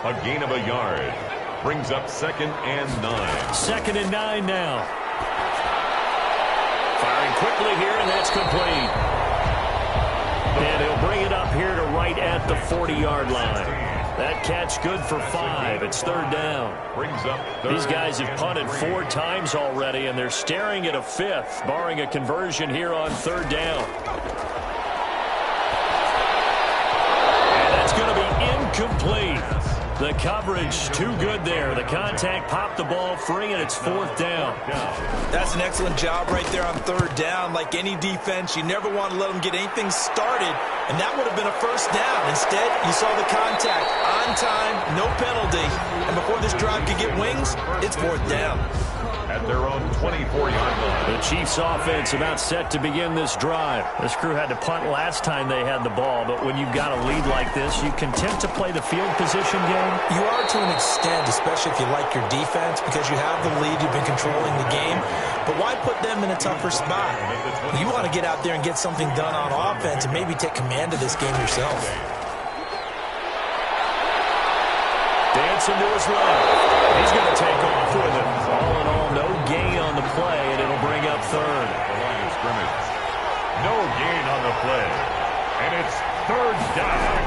A gain of a yard. Brings up 2nd and 9. 2nd and 9 now. Firing quickly here, and that's complete. And he'll bring it up here to right at the 40-yard line. That catch good for 5. It's 3rd down. Brings up These guys have punted 4 times already, and they're staring at a 5th, barring a conversion here on 3rd down. And that's going to be incomplete. The coverage too good there. The contact popped the ball free, and it's 4th down. That's an excellent job right there on 3rd down. Like any defense, you never want to let them get anything started, and that would have been a 1st down. Instead, you saw the contact on time, no penalty, and before this drive could get wings, it's 4th down. At their own 24-yard line. The Chiefs offense about set to begin this drive. This crew had to punt last time they had the ball, but when you've got a lead like this, you content to play the field position game? You are to an extent, especially if you like your defense, because you have the lead, you've been controlling the game. But why put them in a tougher spot? You want to get out there and get something done on offense and maybe take command of this game yourself. Dancing to his left. He's going to take off with it. All in all, no gain on the play, and it'll bring up 3rd. The line of scrimmage. No gain on the play. And it's 3rd down.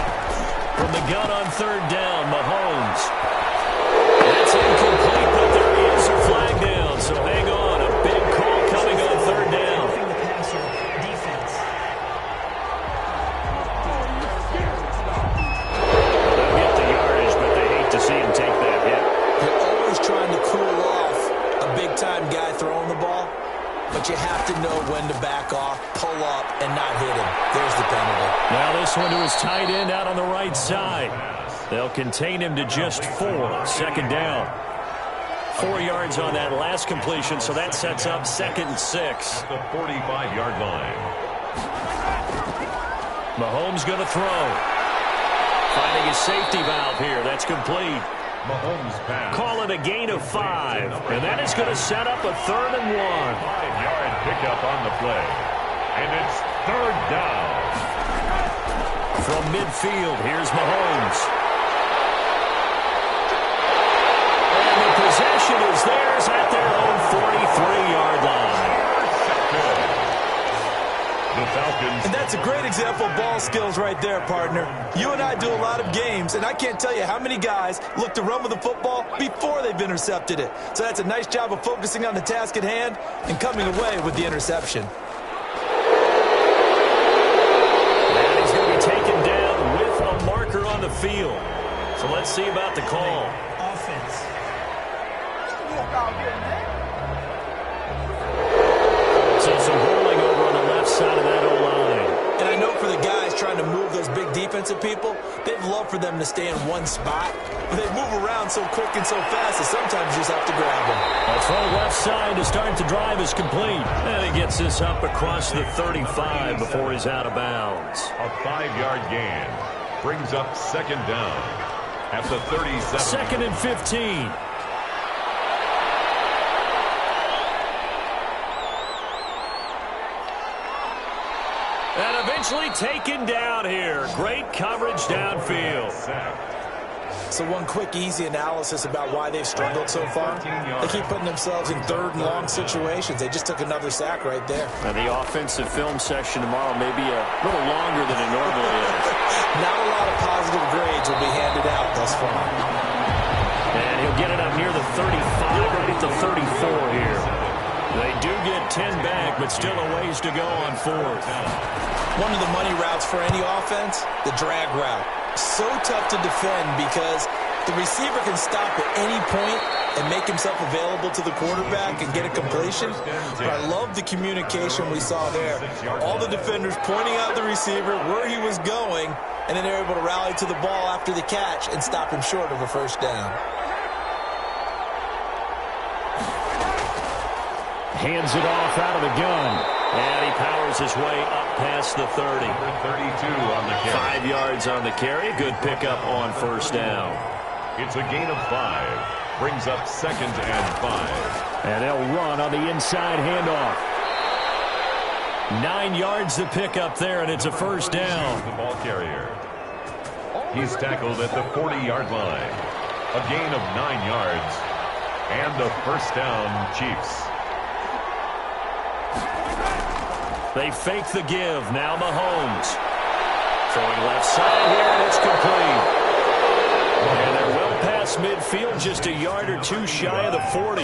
From the gun on 3rd down, Mahomes. That's incomplete, but there is a flag down, so hang on. A big call coming on 3rd down. They'll get the yardage, but they hate to see him take that hit. You're always trying to cool off a big-time guy throwing the ball, but you have to know when to back off, pull up, and not hit him. There's the penalty. Now this one to his tight end out on the right side. They'll contain him to just 4. 2nd down. 4 yards on that last completion, so that sets up 2nd and 6. The 45-yard line. Mahomes going to throw. Finding his safety valve here. That's complete. Mahomes pass. Call it a gain of 5. And that is going to set up a 3rd and 1. 5-yard pickup on the play. And it's 3rd down. From midfield, here's Mahomes. And the possession is theirs at their own 43-yard line. The Falcons. And that's a great example of ball skills right there, partner. You and I do a lot of games, and I can't tell you how many guys look to run with the football before they've intercepted it. So that's a nice job of focusing on the task at hand and coming away with the interception. And he's going to be taken down with a marker on the field. So let's see about the call. Offense. So some holding over on the left side of that O-line. And I know for the guys trying to move those big defensive people, they'd love for them to stay in one spot. But they move around so quick and so fast that sometimes you just have to grab them. A throw left side to start the drive is complete. And he gets this up across the 35 before he's out of bounds. A 5-yard gain brings up 2nd down at the 37. 2nd and 15. And eventually taken down here. Great coverage downfield. So one quick, easy analysis about why they've struggled so far. They keep putting themselves in third and long situations. They just took another sack right there. Now the offensive film session tomorrow may be a little longer than it normally is. Not a lot of positive grades will be handed out thus far. And he'll get it up near the 35, right at the 34 here. They do get 10 back, but still a ways to go on fourth. One of the money routes for any offense, the drag route. So tough to defend because the receiver can stop at any point and make himself available to the quarterback and get a completion. But I love the communication we saw there. All the defenders pointing out the receiver, where he was going, and then they're able to rally to the ball after the catch and stop him short of a first down. Hands it off out of the gun. And he powers his way up past the 30. 32 on the carry. 5 yards on the carry. Good pickup on first down. It's a gain of 5. Brings up 2nd and 5. And they'll run on the inside handoff. 9 yards to pick up there, and it's a first down. The ball carrier. He's tackled at the 40-yard line. A gain of 9 yards. And the first down, Chiefs. They fake the give. Now Mahomes. Throwing left side here, and it's complete. And they're well past midfield, just a yard or two shy of the 40.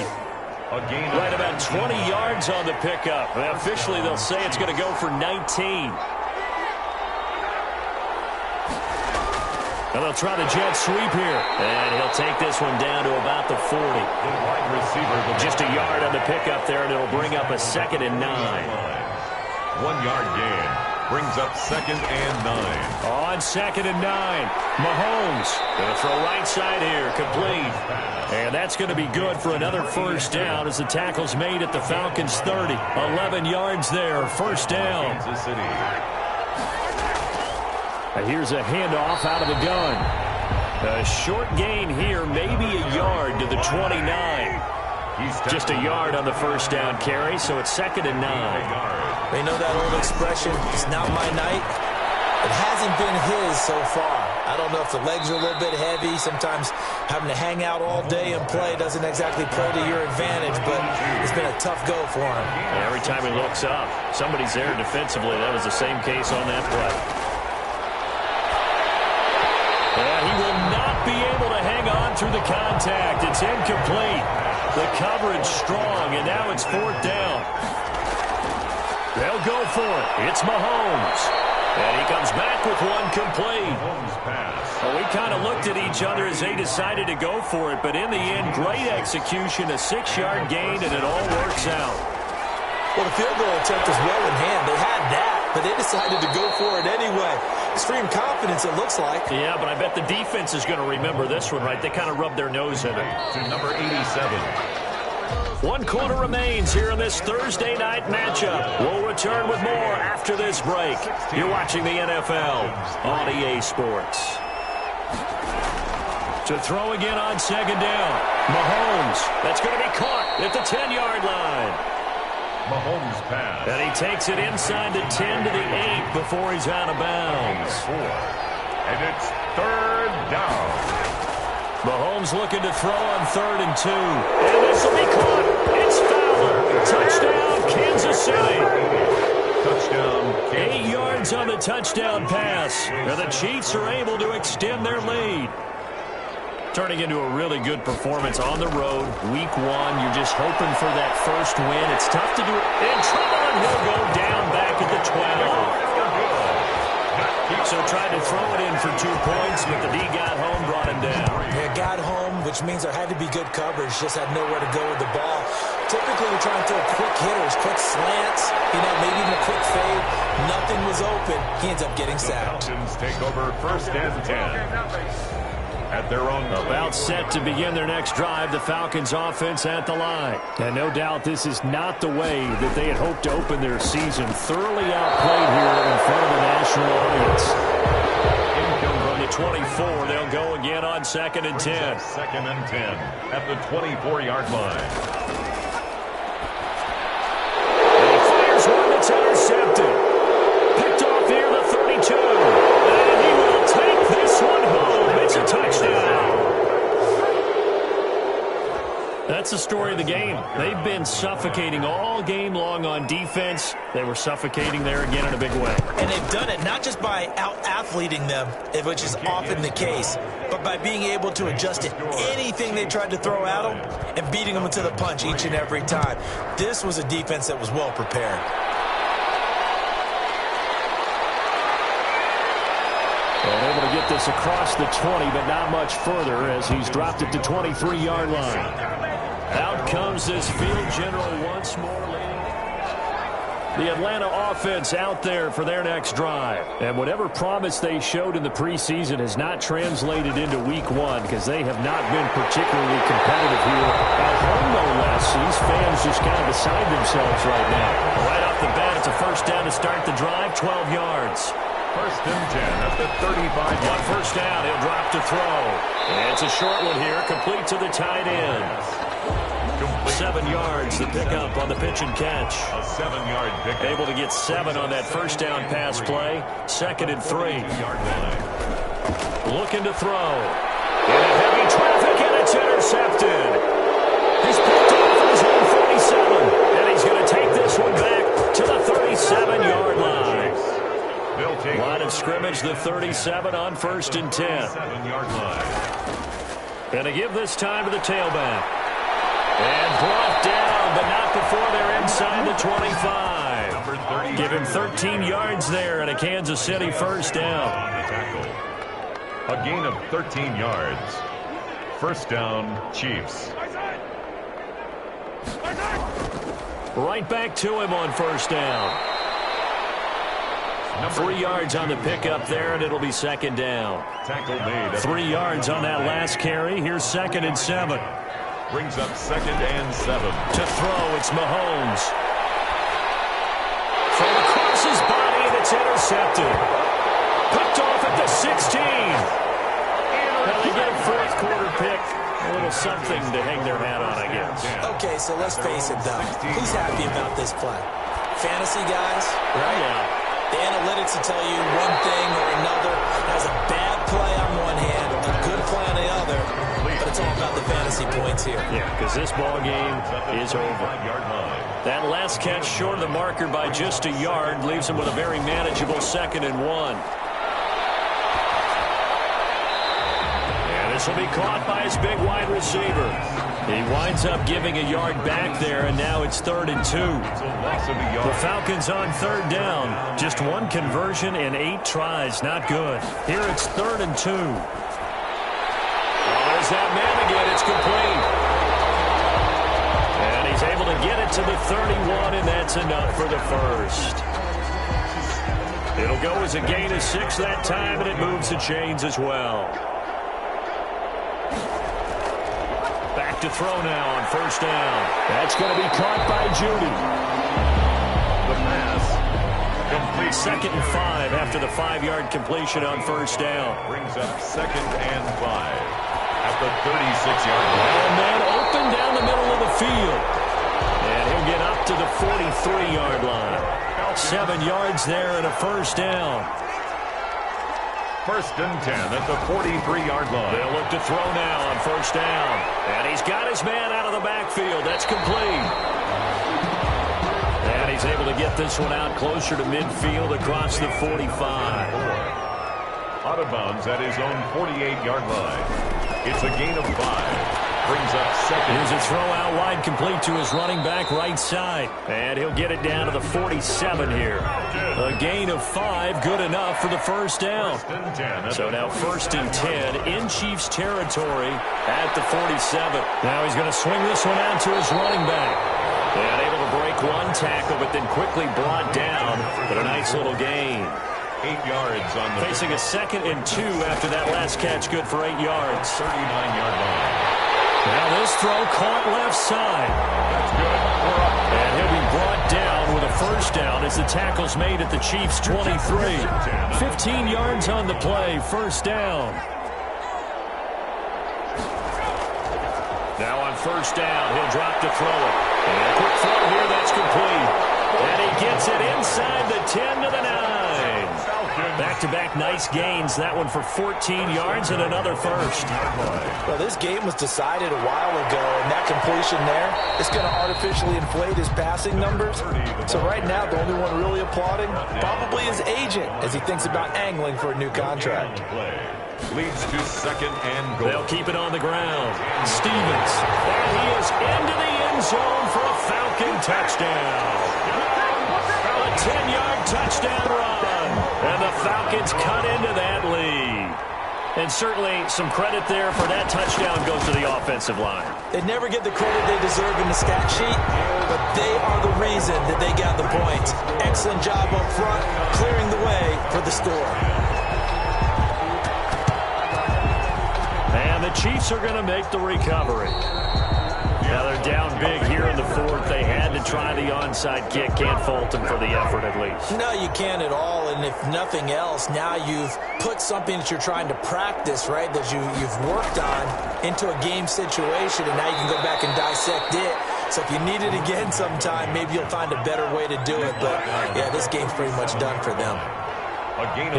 Right about 20 yards on the pickup. And officially, they'll say it's going to go for 19. And they'll try the jet sweep here. And he'll take this one down to about the 40. The wide receiver. Just a yard on the pickup there, and it'll bring up a 2nd and 9. 1 yard gain. Brings up 2nd and 9. On 2nd and 9. Mahomes going to throw right side here. Complete. And that's going to be good for another first down as the tackle's made at the Falcons' 30. 11 yards there. First down. Kansas City. Here's a handoff out of the gun. A short gain here, maybe a yard to the 29. Just a yard on the first down carry, so it's 2nd and 9. They know that old expression, it's not my night. It hasn't been his so far. I don't know if the legs are a little bit heavy. Sometimes having to hang out all day and play doesn't exactly play to your advantage, but it's been a tough go for him. And every time he looks up, somebody's there defensively. That was the same case on that play. And he will not be able to hang on through the contact. It's incomplete. The coverage strong, and now it's 4th down. They'll go for it. It's Mahomes. And he comes back with one complete. Well, we kind of looked at each other as they decided to go for it, but in the end, great execution, a 6-yard gain, and it all works out. Well, the field goal attempt was well in hand. They had that, but they decided to go for it anyway. Extreme confidence, it looks like. Yeah, but I bet the defense is going to remember this one, right? They kind of rubbed their nose in it. To number 87. 1 quarter remains here in this Thursday night matchup. We'll return with more after this break. You're watching the NFL on EA Sports. To throw again on 2nd down. Mahomes. That's going to be caught at the 10-yard line. Mahomes pass. And he takes it inside the 10 to the 8 before he's out of bounds. And it's 3rd down. Mahomes looking to throw on 3rd and 2. And this will be caught. It's Fowler. Touchdown, Kansas City. Touchdown, 8 yards on the touchdown pass. And the Chiefs are able to extend their lead. Turning into a really good performance on the road. Week 1, you're just hoping for that first win. It's tough to do it. And Trevon will go down back at the 12. So tried to throw it in for 2 points, but the D got home, brought him down. Yeah, got home, which means there had to be good coverage. Just had nowhere to go with the ball. Typically, we're trying to throw quick hitters, quick slants, maybe even a quick fade. Nothing was open. He ends up getting sacked. The Falcons take over 1st and 10. At their own about set to begin their next drive, the Falcons offense at the line. And no doubt this is not the way that they had hoped to open their season. Thoroughly outplayed here in front of the national audience. From the 24, they'll go again on 2nd and 10. 2nd and 10 at the 24-yard line. And he fires one that's intercepted. Picked off here the 32. And he will take this one home. It's a touchdown. That's the story of the game. They've been suffocating all game long on defense. They were suffocating there again in a big way. And they've done it not just by out-athleting them, which is often the case, but by being able to adjust to anything they tried to throw at them and beating them to the punch each and every time. This was a defense that was well prepared. And able to get this across the 20, but not much further as he's dropped it to 23-yard line. Out comes this field general once more. The Atlanta offense out there for their next drive. And whatever promise they showed in the preseason has not translated into week one because they have not been particularly competitive here. At home, no less. These fans just kind of beside themselves right now. Right off the bat, it's a first down to start the drive, 12 yards. First and 10 at the 35. On first down, he'll drop to throw. And it's a short one here, complete to the tight end. 7 yards, the pickup on the pitch and catch. A 7-yard pickup. Able to get 7 on that first down pass play. 2nd and 3. Looking to throw. Into heavy traffic, and it's intercepted. He's picked off at his own 47. And he's going to take this one back to the 37-yard line. Line of scrimmage, the 37 on first and 10. 7-yard line. Going to give this time to the tailback. And brought down, but not before they're inside the 25. Give him 13 yards there and a Kansas City first down. A gain of 13 yards. First down, Chiefs. Right back to him on first down. 3 yards on the pickup there, and it'll be second down. 3 yards on that last carry. Here's 2nd and 7. Brings up 2nd and 7. To throw, it's Mahomes. From across his body, and it's intercepted. Picked off at the 16. Now they get a fourth quarter pick. A little something to hang their hat on, I guess. Okay, so let's face it, though. Who's happy about this play? Fantasy guys, right? Yeah. The analytics will tell you one thing or another. Has a bad play on one hand, a good play on the other, but it's all about the fantasy points here. Yeah, because this ball game is over. That last catch short of the marker by just a yard leaves him with a very manageable 2nd and 1. And this will be caught by his big wide receiver. He winds up giving a yard back there, and now it's 3rd and 2. The Falcons on 3rd down. Just 1 conversion and 8 tries. Not good. Here it's 3rd and 2. There's that man again. It's complete. And he's able to get it to the 31, and that's enough for the first. It'll go as a gain of 6 that time, and it moves the chains as well. Back to throw now on first down. That's going to be caught by Judy. The pass complete. 2nd and 5 after the 5-yard completion on first down. Brings up 2nd and 5 at the 36-yard line. And then open down the middle of the field. And he'll get up to the 43-yard line. 7 yards there and a first down. First and 10 at the 43-yard line. They'll look to throw now on first down. And he's got his man out of the backfield. That's complete. And he's able to get this one out closer to midfield across the 45. Out of bounds at his own 48-yard line. It's a gain of 5. Brings up 2nd. Here's a throw out wide, complete to his running back right side. And he'll get it down to the 47 here. A gain of 5, good enough for the first down. So now 1st and 10 in Chiefs territory at the 47. Now he's going to swing this one out to his running back. And able to break 1 tackle, but then quickly brought down. But a nice little gain. 8 yards on the... Facing a 2nd and 2 after that last catch, good for 8 yards. 39-yard line. Now this throw caught left side. That's good. And he'll be brought down with a first down as the tackle's made at the Chiefs' 23. 15 yards on the play, first down. Now on first down, he'll drop to throw it. And a quick throw here, that's complete. And he gets it inside the 10 to the 9. Back-to-back nice gains. That one for 14 yards and another first. Well, this game was decided a while ago, and that completion there is going to artificially inflate his passing numbers. So right now, the only one really applauding probably his agent as he thinks about angling for a new contract. Leads to second and goal. They'll keep it on the ground. Stevens. And he is into the end zone for a Falcon touchdown. A 10-yard touchdown run. And the Falcons cut into that lead. And certainly some credit there for that touchdown goes to the offensive line. They never get the credit they deserve in the stat sheet, but they are the reason that they got the points. Excellent job up front, clearing the way for the score. And the Chiefs are going to make the recovery. Now they're down big here in the fourth. They had to try the onside kick. Can't fault them for the effort at least. No, you can't at all. And if nothing else, now you've put something that you're trying to practice, right, that you've worked on into a game situation, and now you can go back and dissect it. So if you need it again sometime, maybe you'll find a better way to do it. But, yeah, this game's pretty much done for them.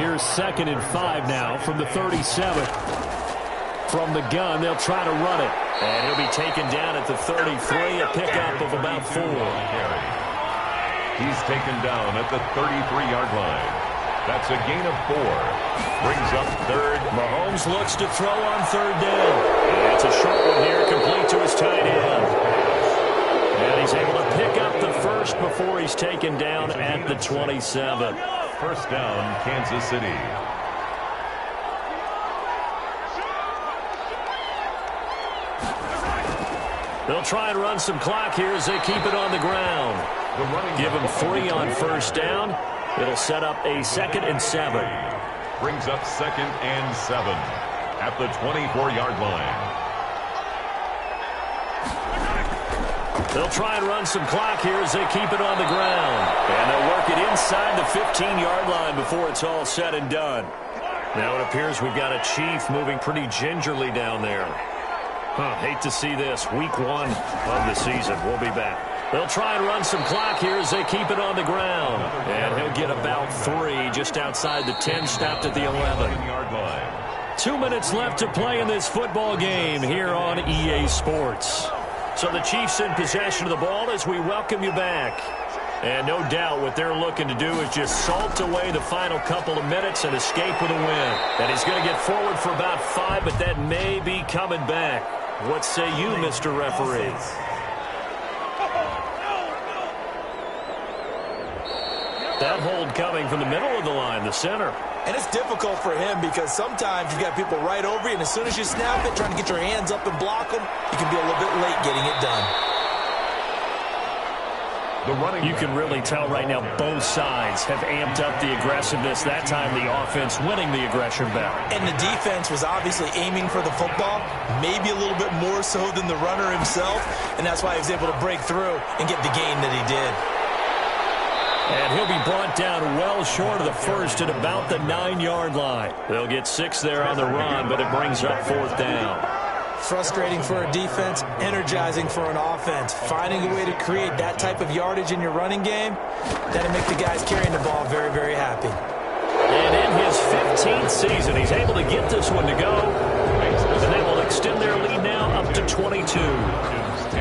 Here's 2nd and 5 now from the 37. From the gun, they'll try to run it. And he'll be taken down at the 33, a pickup of about 4. He's taken down at the 33-yard line. That's a gain of 4. Brings up 3rd. Mahomes looks to throw on 3rd down. And it's a short one here, complete to his tight end. And he's able to pick up the first before he's taken down at the 27. First down, Kansas City. They'll try and run some clock here as they keep it on the ground. Give them 3 on first down. It'll set up a 2nd and 7. Brings up 2nd and 7 at the 24-yard line. They'll try and run some clock here as they keep it on the ground. And they'll work it inside the 15-yard line before it's all said and done. Now it appears we've got a Chief moving pretty gingerly down there. Hate to see this. Week 1 of the season. We'll be back. They'll try and run some clock here as they keep it on the ground. And he'll get about 3 just outside the 10, stopped at the 11. 2 minutes left to play in this football game here on EA Sports. So the Chiefs in possession of the ball as we welcome you back. And no doubt what they're looking to do is just salt away the final couple of minutes and escape with a win. And he's going to get forward for about 5, but that may be coming back. What say you, Mr. Referee? That hold coming from the middle of the line, the center. And it's difficult for him because sometimes you've got people right over you, and as soon as you snap it, trying to get your hands up and block them, you can be a little bit late getting it done. You can really tell right now both sides have amped up the aggressiveness. That time the offense winning the aggression battle. And the defense was obviously aiming for the football, maybe a little bit more so than the runner himself, and that's why he was able to break through and get the gain that he did. And he'll be brought down well short of the first at about the 9-yard line. They'll get 6 there on the run, but it brings up 4th down. Frustrating for a defense, energizing for an offense. Finding a way to create that type of yardage in your running game, that'll make the guys carrying the ball very, very happy. And in his 15th season, he's able to get this one to go. And they will extend their lead now up to 22.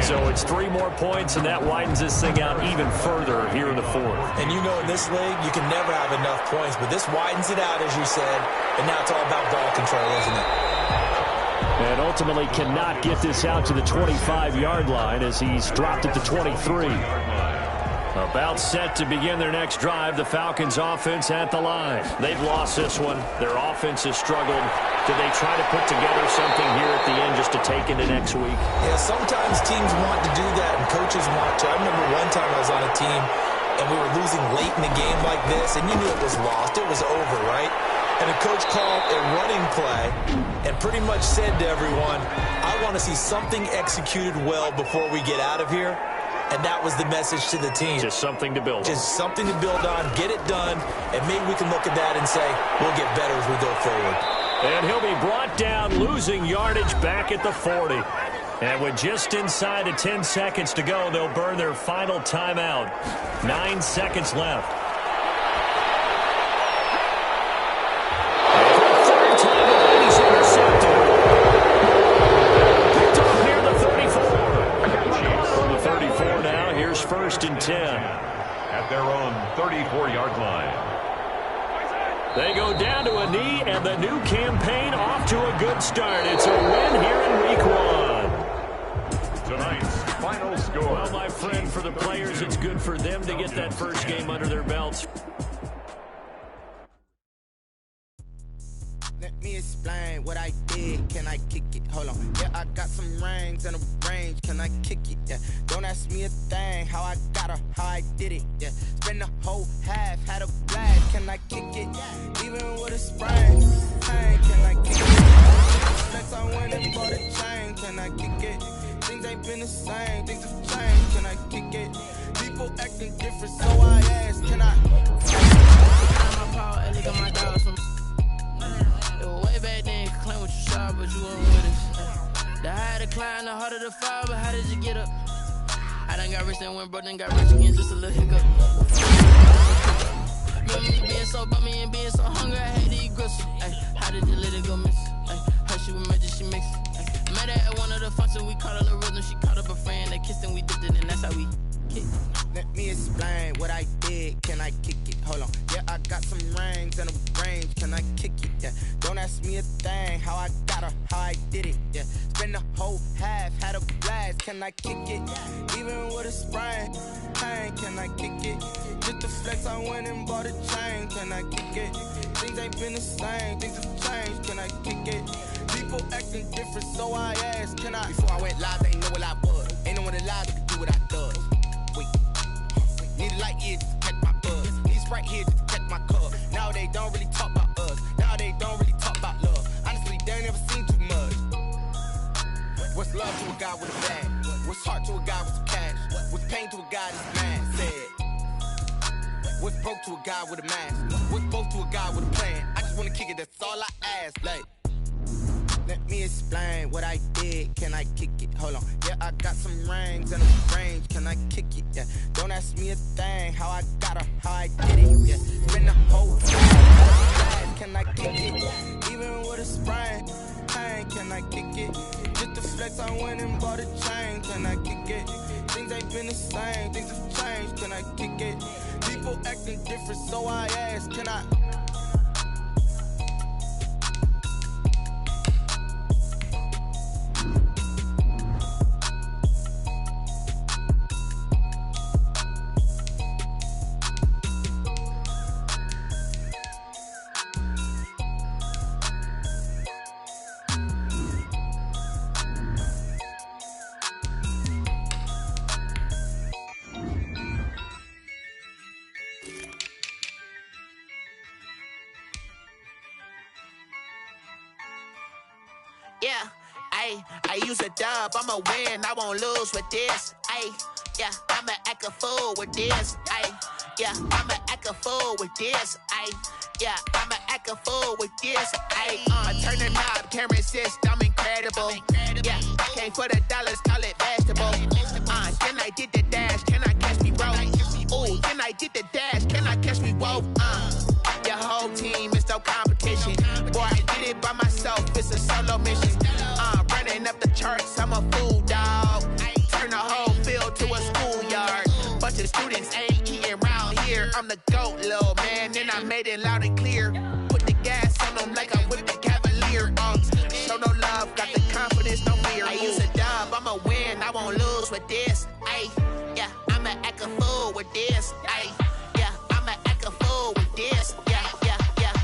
So it's 3 more points, and that widens this thing out even further here in the 4th. And you know in this league, you can never have enough points, but this widens it out, as you said, and now it's all about ball control, isn't it? And ultimately cannot get this out to the 25-yard line as he's dropped it to 23. About set to begin their next drive, the Falcons offense at the line. They've lost this one. Their offense has struggled. Do they try to put together something here at the end just to take into next week? Yeah, sometimes teams want to do that and coaches want to. I remember one time I was on a team and we were losing late in the game like this, and you knew it was lost. It was over, right? And a coach called a running play and pretty much said to everyone, I want to see something executed well before we get out of here. And that was the message to the team. Just something to build on. Just something to build on, get it done, and maybe we can look at that and say, we'll get better as we go forward. And he'll be brought down, losing yardage back at the 40. And with just inside of 10 seconds to go, they'll burn their final timeout. 9 seconds left. 10. At their own 34-yard line. They go down to a knee, and the new campaign off to a good start. It's a win here in week 1. Tonight's final score. Well, my friend, for the players, it's good for them to get that first game under their belts. Let me explain what I did. Can I kick it? Hold on. Yeah, I got some rings and a range. Can I kick it? Yeah. Don't ask me a thing. How I got her, how I did it. Yeah. Spend the whole half, had a blast. Can I kick it? Even with a sprain. Hey, can I kick it? Next I went and bought a chain. Can I kick it? Things ain't been the same. Things have changed. Can I kick it? People acting different, so I asked. Can I? My power, and look at my dogs from. Way back then, you could claim what you saw, but you weren't with us. The higher the climb, the harder the fall, but how did you get up? I done got rich and went broke, then got rich again, just a little hiccup. Me being so bummy and being so hungry, I had to eat gristle. How did you let it go miss? Her she was magic, she mixed. Met her at one of the functions, we caught her rhythm, she caught up a friend, they kissed and we dipped it, and that's how we kicked. Let me explain what I did. Can I kick it? Hold on. Yeah, I got some rings and a range. Can I kick it? Yeah. Don't ask me a thing. How I got her, how I did it. Yeah. Spend the whole half, had a blast. Can I kick it? Even with a sprain. Hey, can I kick it? Just the flex, I went and bought a chain. Can I kick it? Things ain't been the same. Things have changed. Can I kick it? People acting different, so I asked. Can I? Before I went live, they ain't know what I was. Ain't no one alive that could do what I does. Need a light here just to catch my buzz. Need Sprite here just to catch my cup. Now they don't really talk about us. Now they don't really talk about love. Honestly, they ain't never seen too much. What's love to a guy with a bag? What's heart to a guy with some cash? What's pain to a guy that's mad? Said. What's broke to a guy with a mask? What's both to a guy with a plan? I just wanna kick it, that's all I ask. Like, let me explain what I did. Can I kick it? Hold on. Yeah, I got some rings and a range. Can I kick it? Yeah. Don't ask me a thing. How I got her, how I did it. Yeah. Spend the whole time. Can I kick it? Even with a sprain. Hey, can I kick it? Just the flex, I went and bought a chain. Can I kick it? Things ain't been the same. Things have changed. Can I kick it? People acting different, so I asked. Can I? Yeah, I use a dub, I'ma win, I won't lose with this. Yeah, I'ma act a fool with this. Yeah, I'ma act a fool with this. Yeah, I'ma act a fool with this. I turn the knob, camera assist, I'm incredible. Yeah, came for the dollars, call it vegetable. Then I did the dash, can I catch me, bro? Ooh, then I did the dash, can I catch me, whoa? Your whole team is no competition. Boy, I did it by myself, it's a solo mission. Running up the charts, I'm a fool, dog. Turn the whole field to a schoolyard. Bunch of students ain't eating round here. I'm the GOAT, little man, and I made it loud and clear. Put the gas on them like I'm with the Cavalier. Show no love, got the confidence, no fear. I use a dub, I'ma win, I won't lose with this. Yeah, I'ma act a fool with this. Yeah, I'ma act a fool with this. Yeah,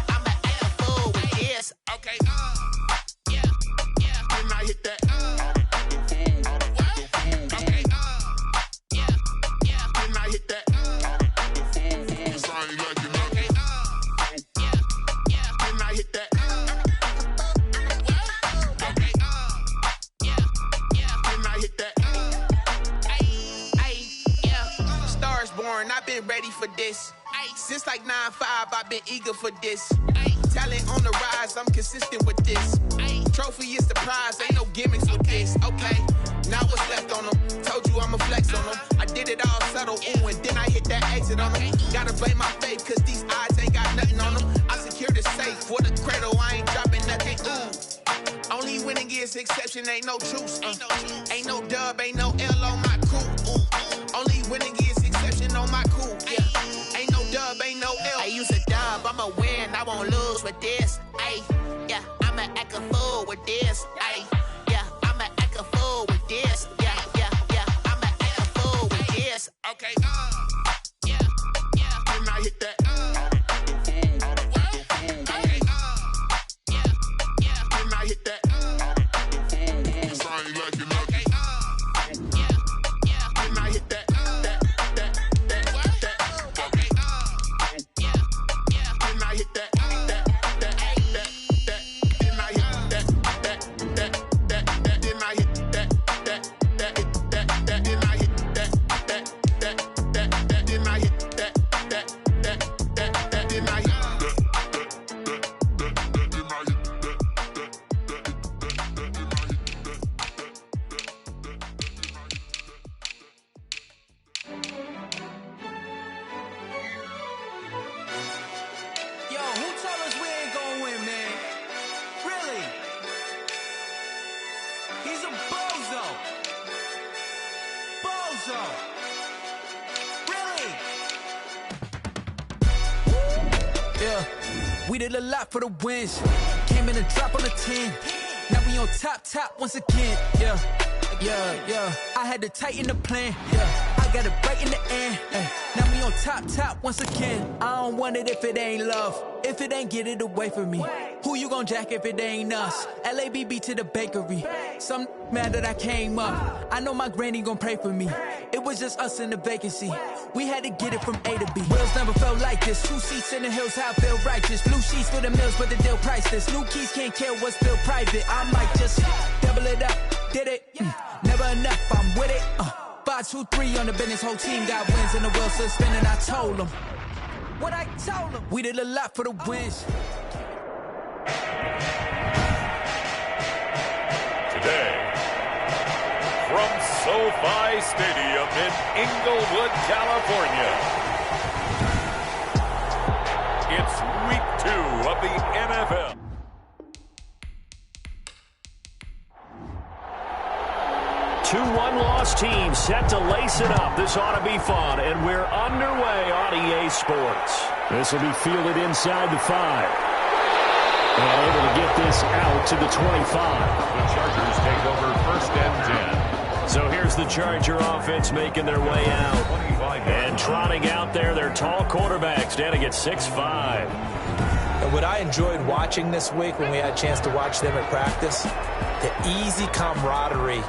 I'ma act a fool with this. Okay, yeah, can I hit that? Okay, yeah, can I hit that? Cause I ain't like it, okay, yeah, can I hit that? Okay, yeah, can I hit that? Yeah, Stars born, I've been ready for this. Since like 9-5, I've been eager for this. Talent on the rise, I'm consistent with this. Trophy is the prize, ain't no gimmicks with this. Okay, now what's left on them? Told you I'ma flex on them. I did it all subtle, ooh, and then I hit that exit on them. Gotta blame my faith, cause these odds ain't got nothing on them. I secure the safe for the cradle, I ain't dropping nothing, ooh. Only winning is exception, ain't no truce. Ain't no dub, ain't no L on my crew. Ooh. Only winning is exception. with this, ayy. Yeah, I'ma act a fool with this, ayy. Yeah, I'ma act a fool with this. Yeah, yeah, yeah, I'ma act a fool with this. Okay, yeah, yeah. Can I hit that? Okay, yeah, yeah. Can I hit that? Sound like you know. Okay, yeah, yeah. Can I hit that? We did a lot for the wins. Came in a drop on the 10. Now we on top once again. Yeah, yeah, yeah. I had to tighten the plan. Yeah, I got it right in the end. Now we on top once again. I don't want it if it ain't love. If it ain't, get it away from me. Who you gon' jack if it ain't us? LABB to the bakery. Some mad that I came up. I know my granny gon' pray for me. It was just us in the vacancy. We had to get it from A to B. Wheels never felt like this. 2 seats in the hills, how I feel righteous. Blue sheets for the mills, but the deal priceless. New keys can't care what's still private. I might just double it up. Did it? Never enough, I'm with it. 5, 2, 3 on the business. Whole team got wins and the wheels still spinning. I told them what I told them. We did a lot for the wins. Today, from SoFi Stadium in Inglewood, California, it's week 2 of the NFL. Two one-loss teams set to lace it up. This ought to be fun, and we're underway on EA Sports. This will be fielded inside the 5. And able to get this out to the 25. The Chargers take over 1st and 10. So here's the Charger offense making their way out. And trotting out there, their tall quarterback standing at 6'5". And what I enjoyed watching this week when we had a chance to watch them at practice, the easy camaraderie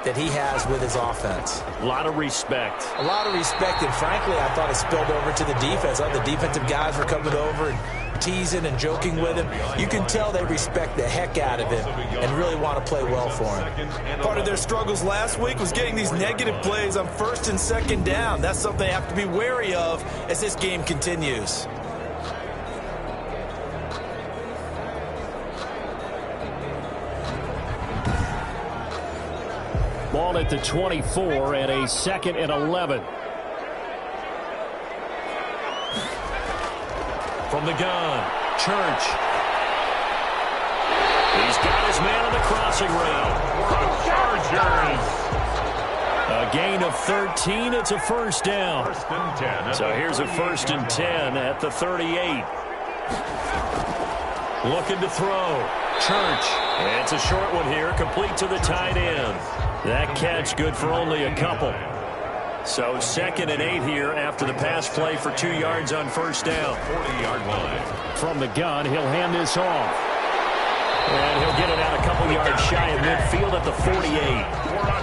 that he has with his offense. A lot of respect. A lot of respect, and frankly, I thought it spilled over to the defense. The defensive guys were coming over and teasing and joking with him. You can tell they respect the heck out of him and really want to play well for him. Part of their struggles last week was getting these negative plays on 1st and 2nd down. That's something they have to be wary of as this game continues. Ball at the 24 and a 2nd and 11. From the gun, Church. He's got his man on the crossing route. The Chargers. A gain of 13. It's a 1st down. 1st and 10. So here's a 1st and 10 at the 38. Looking to throw. Church. It's a short one here, complete to the tight end. That catch good for only a couple. So 2nd and 8 here after the pass play for 2 yards on 1st down. 40-yard line. From the gun, he'll hand this off. And he'll get it out a couple yards shy of midfield at the 48.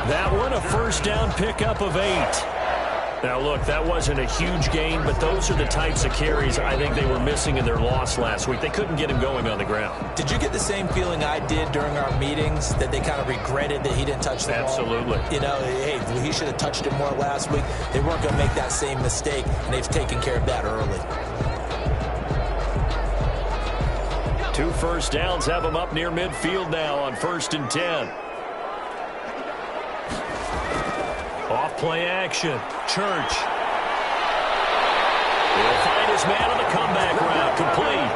That one, a 1st down pickup of 8. Now, look, that wasn't a huge gain, but those are the types of carries I think they were missing in their loss last week. They couldn't get him going on the ground. Did you get the same feeling I did during our meetings, that they kind of regretted that he didn't touch the ball? Absolutely. You know, hey, he should have touched it more last week. They weren't going to make that same mistake, and they've taken care of that early. 2 first downs have them up near midfield now on 1st and 10. Off play action. Church. He'll find his man on the comeback route. Complete.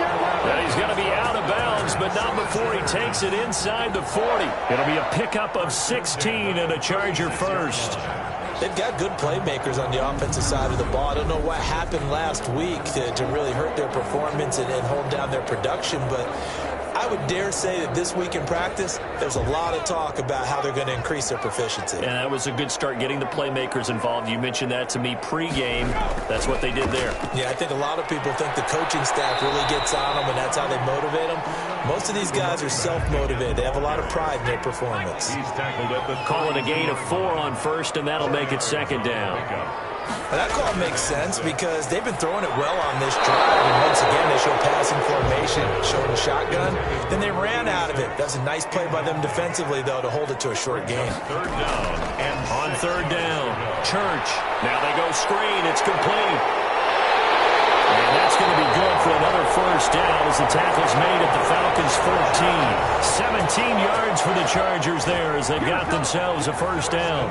And he's going to be out of bounds, but not before he takes it inside the 40. It'll be a pickup of 16 and a Charger 1st. They've got good playmakers on the offensive side of the ball. I don't know what happened last week to really hurt their performance and hold down their production, but I would dare say that this week in practice, there's a lot of talk about how they're going to increase their proficiency. And that was a good start, getting the playmakers involved. You mentioned that to me pregame. That's what they did there. Yeah, I think a lot of people think the coaching staff really gets on them, and that's how they motivate them. Most of these guys are self-motivated. They have a lot of pride in their performance. He's tackled at the Call it a gain of 4 on first, and that'll make it second down. Well, that call makes sense because they've been throwing it well on this drive. And once again, they show passing formation, showing a shotgun. Then they ran out of it. That's a nice play by them defensively, though, to hold it to a short gain. third down. And on third down, Church. Now they go screen. It's complete. And that's going to be good for another first down as the tackle's made at the Falcons' 14. 17 yards for the Chargers there as they've got themselves a first down.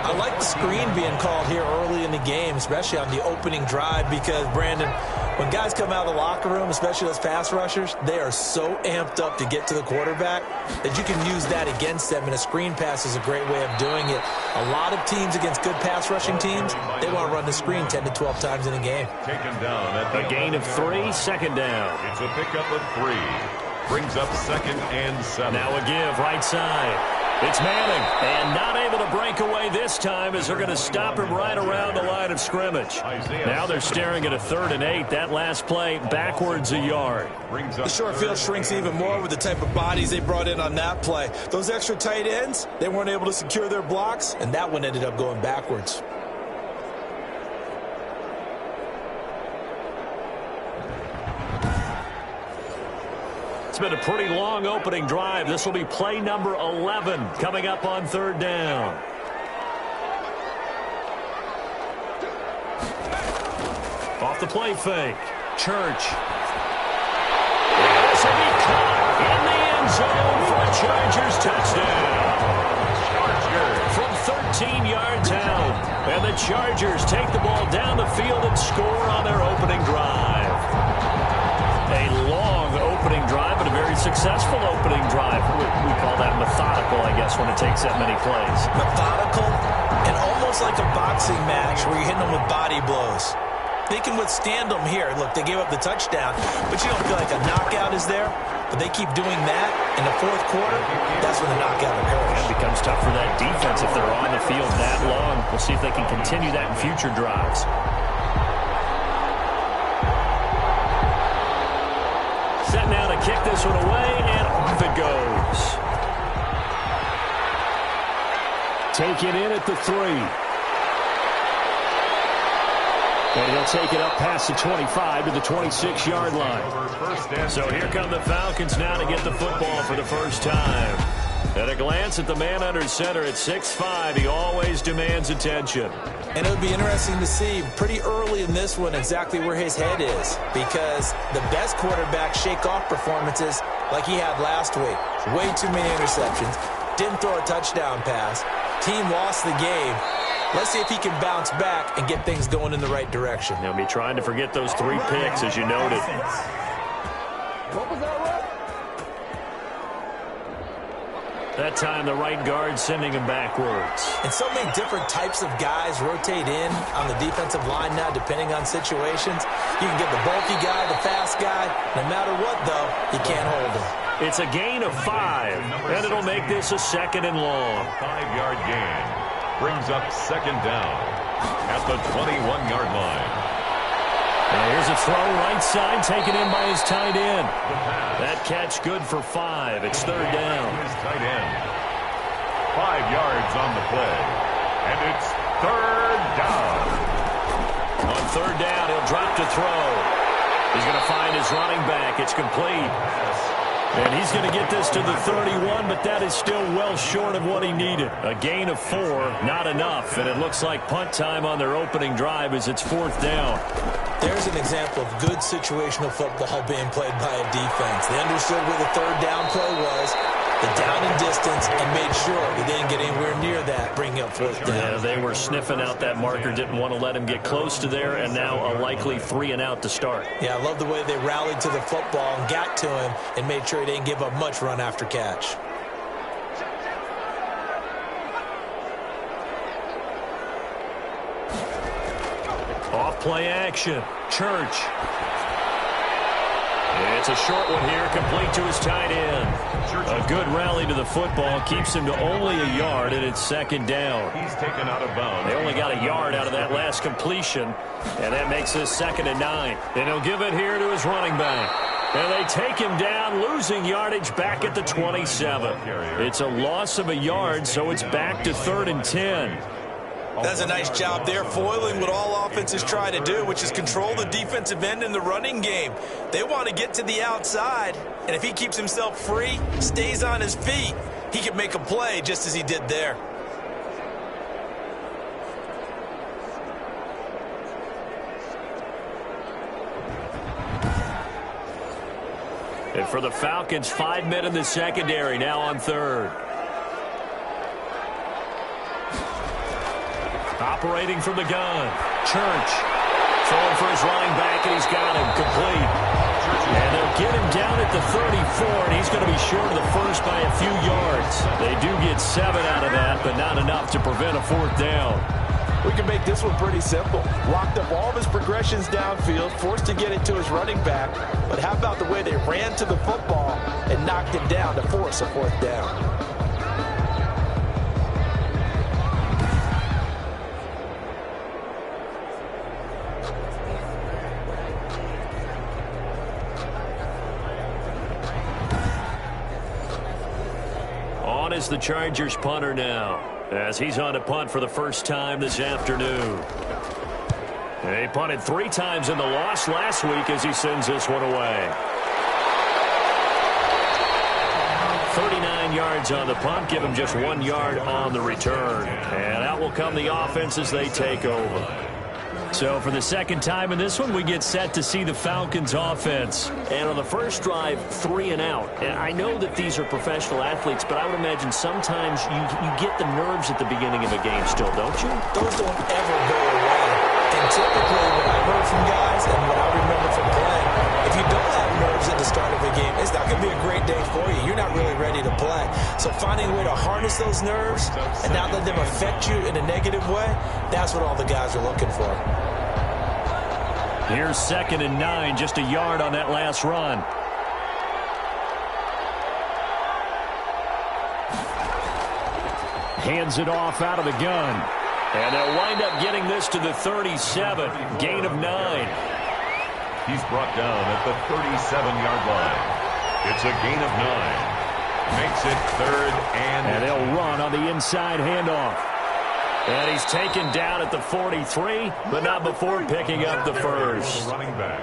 I like the screen being called here early in the game, especially on the opening drive, because, Brandon, when guys come out of the locker room, especially those pass rushers, they are so amped up to get to the quarterback that you can use that against them, and a screen pass is a great way of doing it. A lot of teams against good pass rushing teams, they want to run the screen 10 to 12 times in a game. Taken down at a gain of 3, second down. It's a pickup of 3. Brings up 2nd and 7. Now a give, right side. It's Manning, and not able to break away this time as they're going to stop him right around the line of scrimmage. Now they're staring at a 3rd and 8. That last play backwards a yard. The short field shrinks even more with the type of bodies they brought in on that play. Those extra tight ends, they weren't able to secure their blocks, and that one ended up going backwards. It's been a pretty long opening drive. This will be play number 11 coming up on third down. Off the play fake. Church. This will be caught in the end zone for a Chargers touchdown. From 13 yards out. And the Chargers take the ball down the field and score on their opening drive. A long opening drive, but a very successful opening drive. We call that methodical, I guess, when it takes that many plays. Methodical and almost like a boxing match where you're hitting them with body blows. They can withstand them here. Look, they gave up the touchdown, but you don't feel like a knockout is there. But they keep doing that in the fourth quarter. That's when the knockout occurs. It becomes tough for that defense if they're on the field that long. We'll see if they can continue that in future drives. Set now to kick this one away, and off it goes. Take it in at the 3. And he'll take it up past the 25 to the 26-yard line. So here come the Falcons now to get the football for the first time. At a glance at the man under center at 6'5", he always demands attention. And it would be interesting to see pretty early in this one exactly where his head is, because the best quarterbacks shake off performances like he had last week. Way too many interceptions. Didn't throw a touchdown pass. Team lost the game. Let's see if he can bounce back and get things going in the right direction. They'll be trying to forget those 3 picks, as you noted. That time, the right guard sending him backwards. And so many different types of guys rotate in on the defensive line now, depending on situations. You can get the bulky guy, the fast guy. No matter what, though, you can't hold him. It's a gain of 5, and it'll make this a 2nd and long. 5-yard gain. Brings up 2nd down at the 21-yard line. Now here's a throw right side taken in by his tight end. That catch good for 5. It's 3rd down. His tight end. 5 yards on the play. And it's 3rd down. On 3rd down, he'll drop to throw. He's going to find his running back. It's complete. And he's going to get this to the 31, but that is still well short of what he needed. A gain of 4, not enough. And it looks like punt time on their opening drive as it's 4th down. There's an example of good situational football being played by a defense. They understood where the 3rd down play was, the down and distance, and made sure they didn't get anywhere near that, bringing up 4th down. Yeah, they were sniffing out that marker, didn't want to let him get close to there, and now a likely 3 and out to start. Yeah, I love the way they rallied to the football and got to him and made sure he didn't give up much run after catch. Off play action. Church. It's a short one here, complete to his tight end. A good rally to the football keeps him to only a yard, and it's second down. He's taken out of bounds. They only got a yard out of that last completion, and that makes this 2nd and 9. And he'll give it here to his running back. And they take him down, losing yardage back at the 27. It's a loss of a yard, so it's back to 3rd and 10. That's a nice job there, foiling what all offenses try to do, which is control the defensive end in the running game. They want to get to the outside, and if he keeps himself free, stays on his feet, he can make a play just as he did there. And for the Falcons, 5 men in the secondary, now on 3rd. Operating from the gun. Church. Throwing for his running back, and he's got him complete. And they'll get him down at the 34, and he's going to be short of the first by a few yards. They do get 7 out of that, but not enough to prevent a 4th down. We can make this one pretty simple. Locked up all of his progressions downfield, forced to get it to his running back. But how about the way they ran to the football and knocked him down to force a 4th down? On is the Chargers punter now, as he's on to punt for the first time this afternoon. He punted 3 times in the loss last week as he sends this one away. 39 yards on the punt, give him just 1 yard on the return. And out will come the offense as they take over. So for the second time in this one, we get set to see the Falcons offense. And on the first drive, 3 and out. And I know that these are professional athletes, but I would imagine sometimes you get the nerves at the beginning of a game still, don't you? Those don't ever go away. And typically what I've heard from guys and what I remember from playing, if you don't have nerves at the start of a game, it's not going to be a great day for you. You're not really ready to play. So finding a way to harness those nerves and not let them affect you in a negative way, that's what all the guys are looking for. Here's 2nd and 9, just a yard on that last run. Hands it off out of the gun. And they'll wind up getting this to the 37. Gain of 9. He's brought down at the 37-yard line. It's a gain of 9. Makes it 3rd and they'll run on the inside handoff. And he's taken down at the 43, but not before picking up the first. Running back.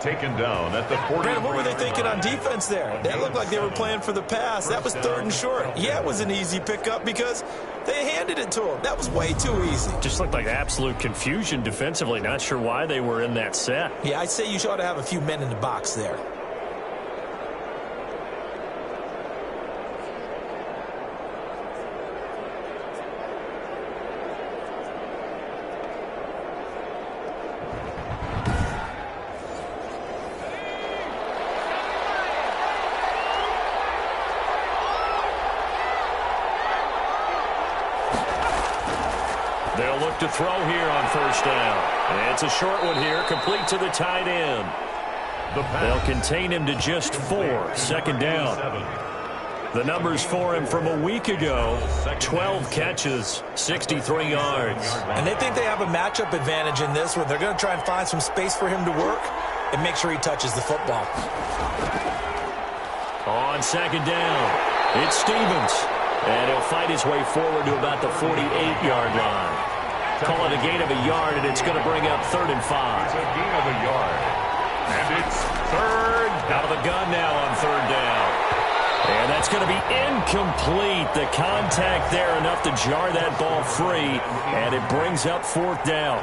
Taken down at the 40. Brandon, what were they thinking on defense there? That looked like they were playing for the pass. That was 3rd and short. Yeah, it was an easy pickup because they handed it to him. That was way too easy. Just looked like absolute confusion defensively. Not sure why they were in that set. Yeah, I'd say you ought to have a few men in the box there. They'll look to throw here on 1st down. And it's a short one here, complete to the tight end. They'll contain him to just 4, 2nd down. The numbers for him from a week ago, 12 catches, 63 yards. And they think they have a matchup advantage in this one. They're going to try and find some space for him to work and make sure he touches the football. On 2nd down, it's Stevens. And he'll fight his way forward to about the 48-yard line. Call it a gain of a yard, and it's going to bring up 3rd and 5. It's a gain of a yard. And it's 3rd. Out of the gun now on 3rd down. And that's going to be incomplete. The contact there enough to jar that ball free, and it brings up 4th down.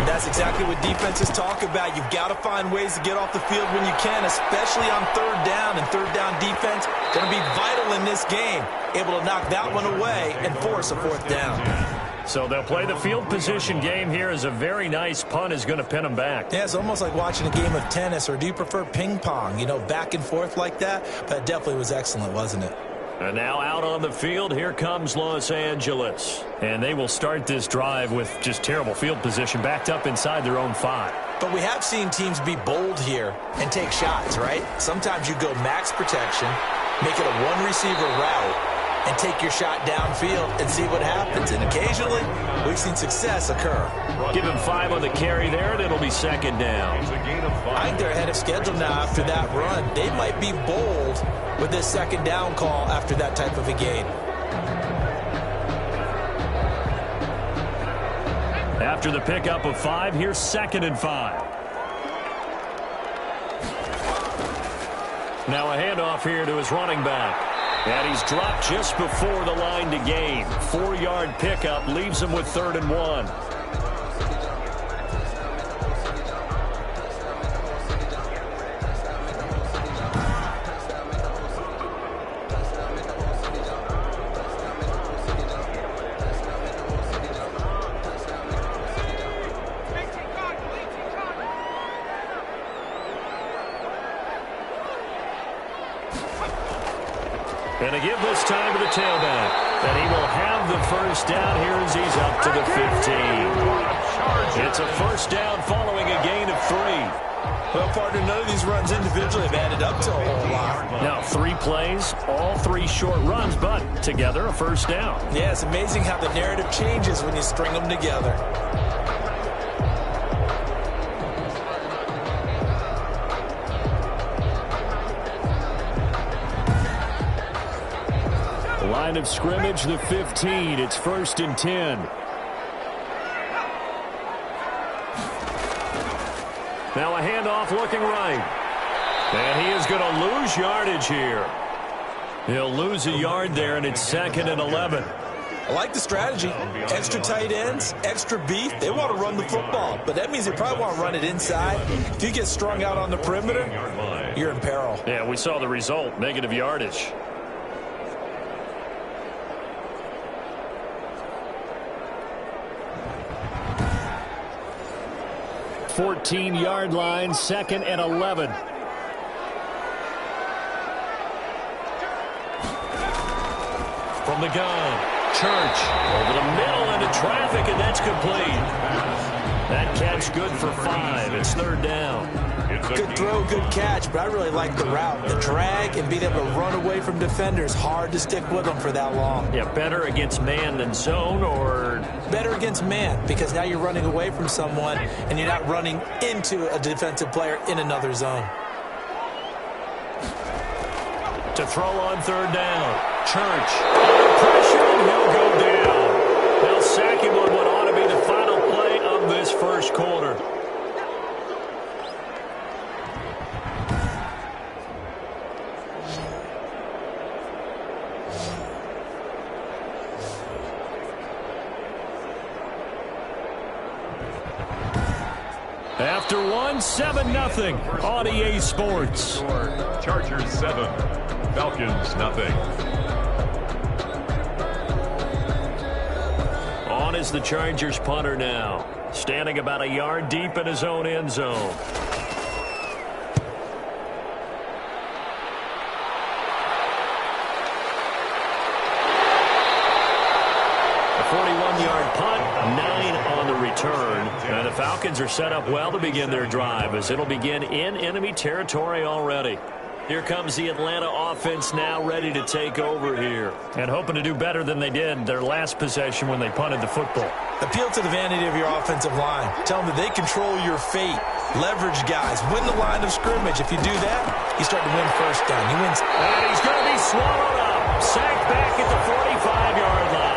That's exactly what defenses talk about. You've got to find ways to get off the field when you can, especially on 3rd down. And 3rd down defense going to be vital in this game. Able to knock that one away and force a 4th down. So they'll play the field position game here as a very nice punt is going to pin them back. Yeah, it's almost like watching a game of tennis, or do you prefer ping pong? You know, back and forth like that? But it definitely was excellent, wasn't it? And now out on the field, here comes Los Angeles. And they will start this drive with just terrible field position, backed up inside their own 5. But we have seen teams be bold here and take shots, right? Sometimes you go max protection, make it a one-receiver route, and take your shot downfield and see what happens. And occasionally, we've seen success occur. Give him 5 on the carry there, and it'll be second down. I think they're ahead of schedule now after that run. They might be bold with this second down call after that type of a gain. After the pickup of 5, here's 2nd and 5. Now a handoff here to his running back. And he's dropped just before the line to gain. 4-yard pickup leaves him with 3rd and 1. And a give this time to the tailback. And he will have the first down here as he's up to the 15. It's a first down following a gain of 3. Well, partner, none of these runs individually have added up to a whole lot. Now 3 plays, all 3 short runs, but together a first down. Yeah, it's amazing how the narrative changes when you string them together. Line of scrimmage, the 15. It's 1st and 10. Now a handoff looking right. And he is going to lose yardage here. He'll lose a yard there, and it's 2nd and 11. I like the strategy. Extra tight ends, extra beef. They want to run the football, but that means they probably want to run it inside. If you get strung out on the perimeter, you're in peril. Yeah, we saw the result, negative yardage. 14-yard line, 2nd and 11. From the gun, Church over the middle into traffic, and that's complete. That catch good for 5. It's 3rd down. Good throw, good catch, but I really like the route. The drag and being able to run away from defenders. Hard to stick with them for that long. Yeah, better against man than zone, or? Better against man, because now you're running away from someone and you're not running into a defensive player in another zone. To throw on 3rd down. Church. Under pressure, and he'll go down. They'll sack him on what ought to be the final play of this first quarter. After 7-0 on EA Sports. Chargers 7, Falcons 0. On is the Chargers punter now, standing about a yard deep in his own end zone. A 41-yard punt, 9 on the return. And the Falcons are set up well to begin their drive, as it'll begin in enemy territory already. Here comes the Atlanta offense now, ready to take over here, and hoping to do better than they did their last possession when they punted the football. Appeal to the vanity of your offensive line. Tell them that they control your fate. Leverage guys. Win the line of scrimmage. If you do that, you start to win first down. He wins. And he's going to be swallowed up. Sacked back at the 45-yard line.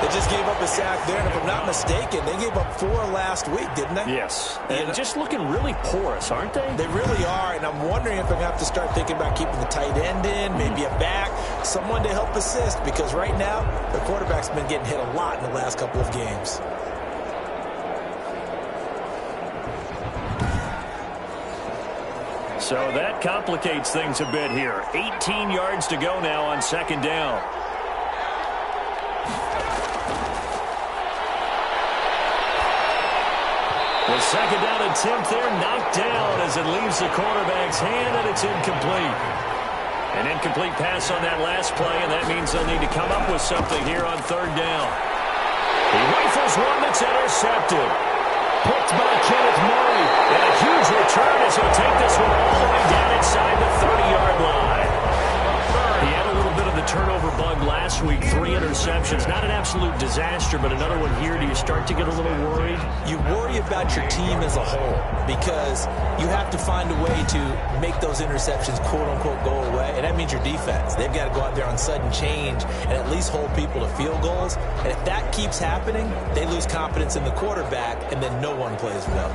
They just gave up a sack there, and if I'm not mistaken, they gave up 4 last week, didn't they? Yes. And just looking really porous, aren't they? They really are, and I'm wondering if they're going to have to start thinking about keeping the tight end in, maybe a back, someone to help assist, because right now, the quarterback's been getting hit a lot in the last couple of games. So that complicates things a bit here. 18 yards to go now on 2nd down. The 2nd down attempt there knocked down as it leaves the quarterback's hand, and it's incomplete. An incomplete pass on that last play, and that means they'll need to come up with something here on third down. He rifles one that's intercepted. Picked by Kenneth Murray. And a huge return as he'll take this one all the way down inside the 30-yard line. He had a little bit of the turnover bug last week. 3 interceptions. Not an absolute disaster, but another one here. Do you start to get a little worried? You worry about your team as a whole because you have to find a way to make those interceptions, quote-unquote, go away. And that means your defense. They've got to go out there on sudden change and at least hold people to field goals. And if that keeps happening, they lose confidence in the quarterback, and then no one plays well.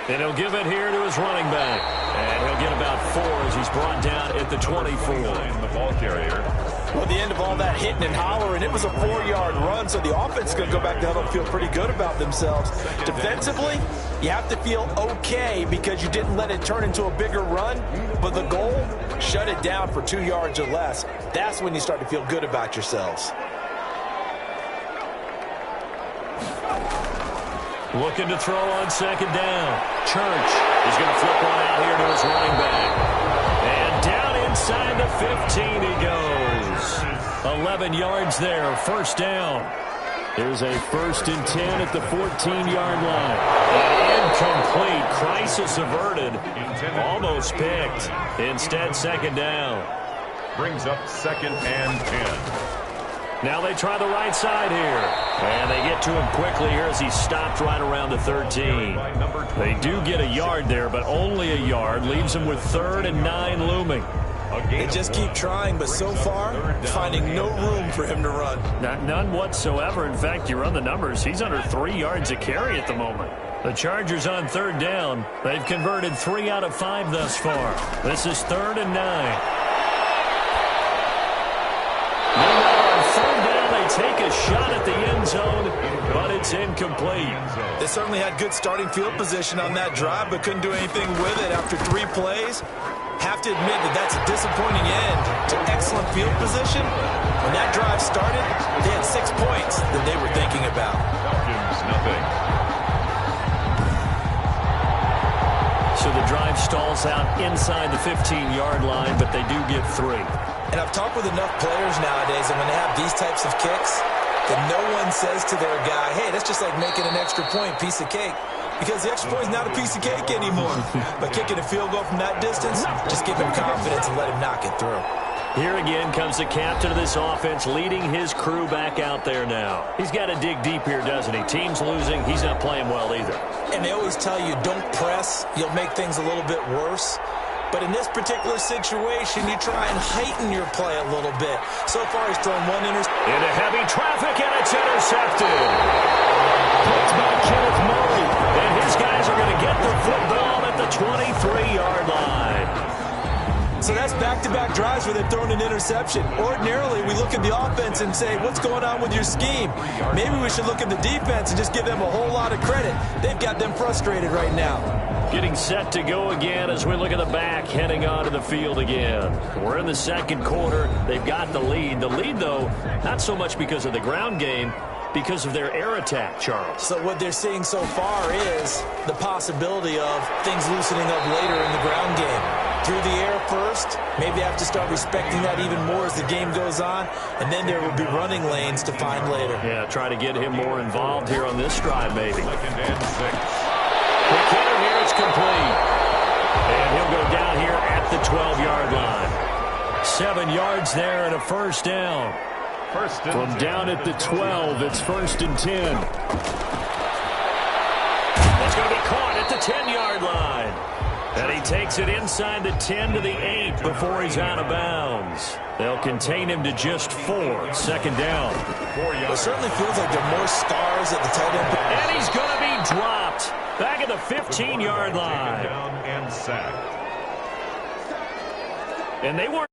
And he'll give it here to his running back. And he'll get about 4 as he's brought down at the 24. The ball carrier. Well, at the end of all that hitting and hollering, it was a 4-yard run, so the offense is going to go back to huddle and feel pretty good about themselves. Defensively, you have to feel okay because you didn't let it turn into a bigger run, but the goal, shut it down for 2 yards or less. That's when you start to feel good about yourselves. Looking to throw on second down. Church is going to flip one out here to his running back. And down inside the 15 he goes. 11 yards there, first down. There's a 1st and 10 at the 14-yard line. And incomplete. Crisis averted. Almost picked. Instead, second down. Brings up 2nd and 10. Now they try the right side here. And they get to him quickly here as he stopped right around the 13. They do get a yard there, but only a yard. Leaves him with 3rd and 9 looming. They just keep trying, but so far, finding no room for him to run. None whatsoever. In fact, you run the numbers. He's under 3 yards a carry at the moment. The Chargers on third down. They've converted 3 out of 5 thus far. This is 3rd and 9. Take a shot at the end zone, but it's incomplete. They certainly had good starting field position on that drive, but couldn't do anything with it after 3 plays. Have to admit that that's a disappointing end to excellent field position. When that drive started, they had 6 points that they were thinking about. Falcons, nothing. So the drive stalls out inside the 15-yard line, but they do get 3. And I've talked with enough players nowadays, and when they have these types of kicks, that no one says to their guy, hey, that's just like making an extra point, piece of cake. Because the extra point is not a piece of cake anymore. But kicking a field goal from that distance, just give him confidence and let him knock it through. Here again comes the captain of this offense, leading his crew back out there now. He's got to dig deep here, doesn't he? Team's losing. He's not playing well either. And they always tell you, don't press. You'll make things a little bit worse. But in this particular situation, you try and heighten your play a little bit. So far, he's thrown 1 interception. Into heavy traffic, and it's intercepted. Picked by Kenneth Murray. And his guys are going to get the football at the 23-yard line. So that's back-to-back drives where they've thrown an interception. Ordinarily, we look at the offense and say, what's going on with your scheme? Maybe we should look at the defense and just give them a whole lot of credit. They've got them frustrated right now. Getting set to go again as we look at the back, heading onto the field again. We're in the second quarter. They've got the lead. The lead, though, not so much because of the ground game, because of their air attack, Charles. So what they're seeing so far is the possibility of things loosening up later in the ground game. Through the air first, maybe they have to start respecting that even more as the game goes on, and then there will be running lanes to find later. Yeah, try to get him more involved here on this drive, maybe. 2nd and 6. McKinnon here, it's complete. And he'll go down here at the 12-yard line. 7 yards there and a first down. From down at the 12, it's 1st and 10. That's going to be caught at the 10-yard line. And he takes it inside the 10 to the 8 before he's out of bounds. They'll contain him to just 4. 2nd down. It certainly feels like there are more stars at the tight end. And he's going to be dropped back at the 15-yard line. Down and sacked. And they weren't